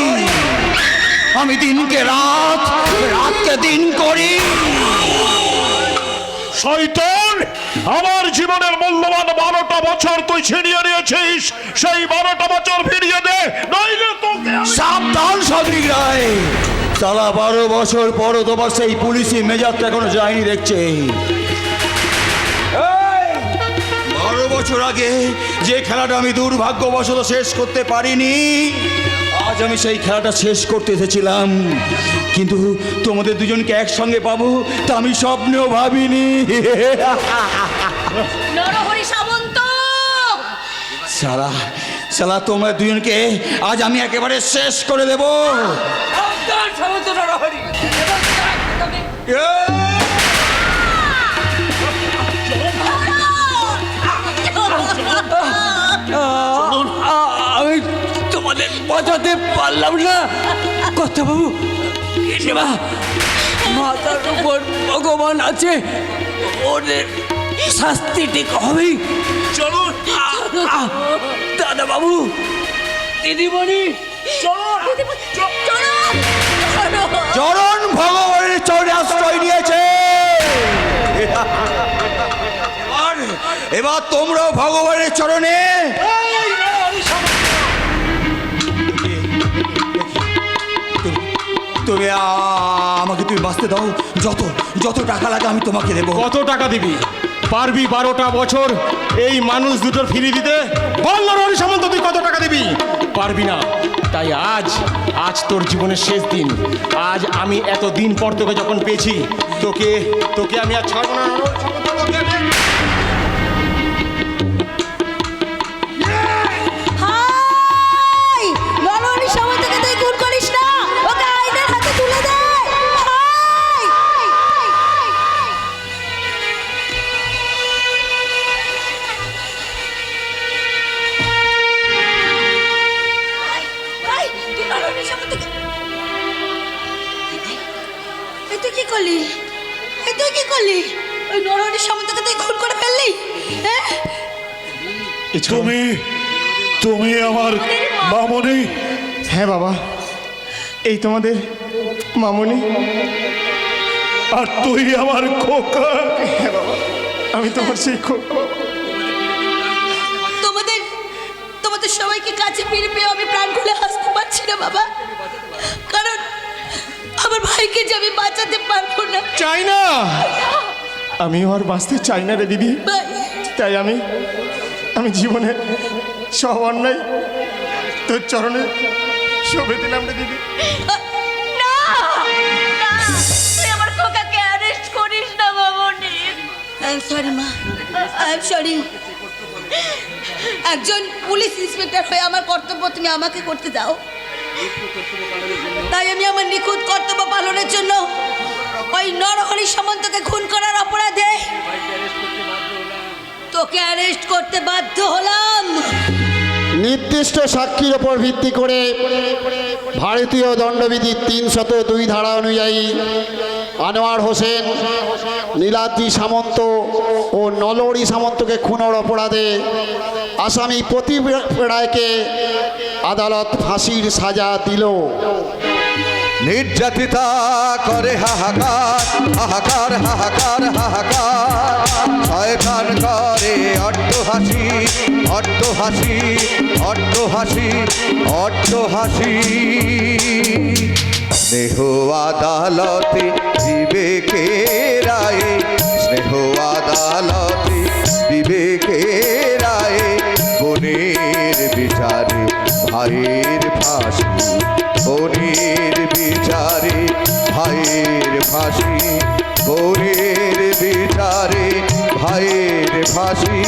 [SPEAKER 6] আমি দিনকে রাত, রাতকে দিন করি।
[SPEAKER 2] শয়তান, আমার জীবনের মূল্যবান 12টা বছর তুই ছিনিয়ে নিয়েছিস, সেই 12টা বছর ফিরিয়ে দে, নইলে তোকে
[SPEAKER 6] সাবধান সাদ্রিক রায়, সারা 12 বছর পর তোমার সেই পুলিশি মেজাজটা এখনো যায়নি দেখছে। 12 বছর আগে যে খেলাটা আমি দুর্ভাগ্যবশত শেষ করতে পারিনি, আজ আমি সেই খেলাটা শেষ করতে এসেছিলাম, কিন্তু তোমাদের দুজনকে একসঙ্গে পাবো তা আমি স্বপ্নেও ভাবিনি।
[SPEAKER 8] নরহরি সামন্ত,
[SPEAKER 6] সালা সালা তোমরা দুজনকে আজ আমি একেবারে শেষ করে দেব।
[SPEAKER 5] আমি তোমাদের বাঁচাতে পারলাম না কর্তাবাবু। মাথার উপর ভগবান আছে, ওদের শাস্তি ঠিক হবেই। চলুন দাদা বাবু, দিদিমণি,
[SPEAKER 6] চরণ ভগবানের চরণে আশ্রয় নিয়েছে। এবার তোমরাও ভগবানের চরণে। তুমি আমাকে তুমি বাঁচতে দাও, যত যত টাকা লাগে আমি তোমাকে দেবো।
[SPEAKER 5] কত টাকা দিবি? পারবি 12টা বছর এই মানুষ দুটোর ফিরিয়ে দিতে? বল নরহরি সামন্ত, তুই কত টাকা দিবি? পারবি না। তাই আজ আজ তোর জীবনের শেষ দিন। আজ আমি এত দিন পর তোকে যখন পেয়েছি, তোকে তোকে আমি আর ছাড়বো না।
[SPEAKER 3] হাই, নরহরি সামন্তকে তুই খুন করিস না, ওকে আইনের হাতে তুলে দে। হাই, হাই, তুই নরহরি সামন্তকে, এই তুই কি করলি? এই তুই কি করলি? ওই নরহরি সামন্তকে তুই খুন করে ফেললি? হ্যাঁ,
[SPEAKER 2] তুমি তুমি আমার মামনি।
[SPEAKER 5] হ্যাঁ বাবা, এই তোমাদের মামনি।
[SPEAKER 2] আর তুই আমার খোকা।
[SPEAKER 5] হ্যাঁ বাবা, আমি তোমার সেই খোকা।
[SPEAKER 3] তোমাদের তোমাদের সবাইকে কাছে ফিরে পেয়ে আমি প্রাণ খুলে হাসতে পারছি না বাবা, কারণ আমার ভাইকে যে আমি বাঁচাতে পারবো না।
[SPEAKER 5] চাই না, আমিও আর বাঁচতে চাই না রে দিদি।
[SPEAKER 3] ভাই,
[SPEAKER 5] তাই আমি জীবনে সব অন্যায় তোর চরণে শোভে দিলাম রে দিদি।
[SPEAKER 8] না না, তুই আমার খোকাকে অ্যারেস্ট করিস না মামনি।
[SPEAKER 3] আই এম সরি মা, আই এম সরি। একজন পুলিশ ইন্সপেক্টর হয়ে আমার কর্তব্য তুমি আমাকে করতে দাও, তাই আমি আমার নিখুঁত কর্তব্য পালনের জন্য ওই নরহরি সামন্তকে খুন করার অপরাধে তোকে অ্যারেস্ট করতে বাধ্য হলাম।
[SPEAKER 4] নির্দিষ্ট সাক্ষীর ওপর ভিত্তি করে ভারতীয় দণ্ডবিধির 302 ধারা অনুযায়ী আনোয়ার হোসেন, নীলাদ্রি সামন্ত ও নরহরি সামন্তকে খুনের অপরাধে আসামি প্রতীপ রায়কে আদালত ফাঁসির সাজা দিল।
[SPEAKER 12] নির্যাতিতা করে হাহাকার হাহাকার হাহাকার হাহাকার, শয়তান করে অট্টহাসি অট্টহাসি অট্টহাসি অট্টহাসি। স্নেহ আদালতে বিবেকের রায়ে, স্নেহ আদালতে বিবেকের রায়ে, বোনের বিচারে ভাইয়ের ফাঁসি, বোনের বিচারে ভাইয়ের ফাঁসি বোনের বিচারে ভাইয়ের ফাঁসি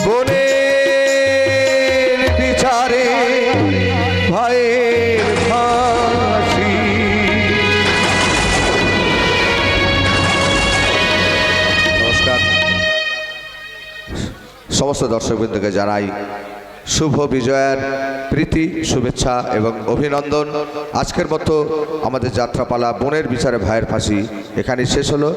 [SPEAKER 12] বোনের বিচারে ভাইয়ের ফাঁসি। নমস্কার। সমস্ত দর্শকবৃন্দকে জানাই শুভ বিজয়ের প্রীতি শুভেচ্ছা এবং অভিনন্দন। আজকের মতো আমাদের যাত্রাপালা বোনের বিচারে ভাইয়ের ফাঁসি এখানেই শেষ হলো।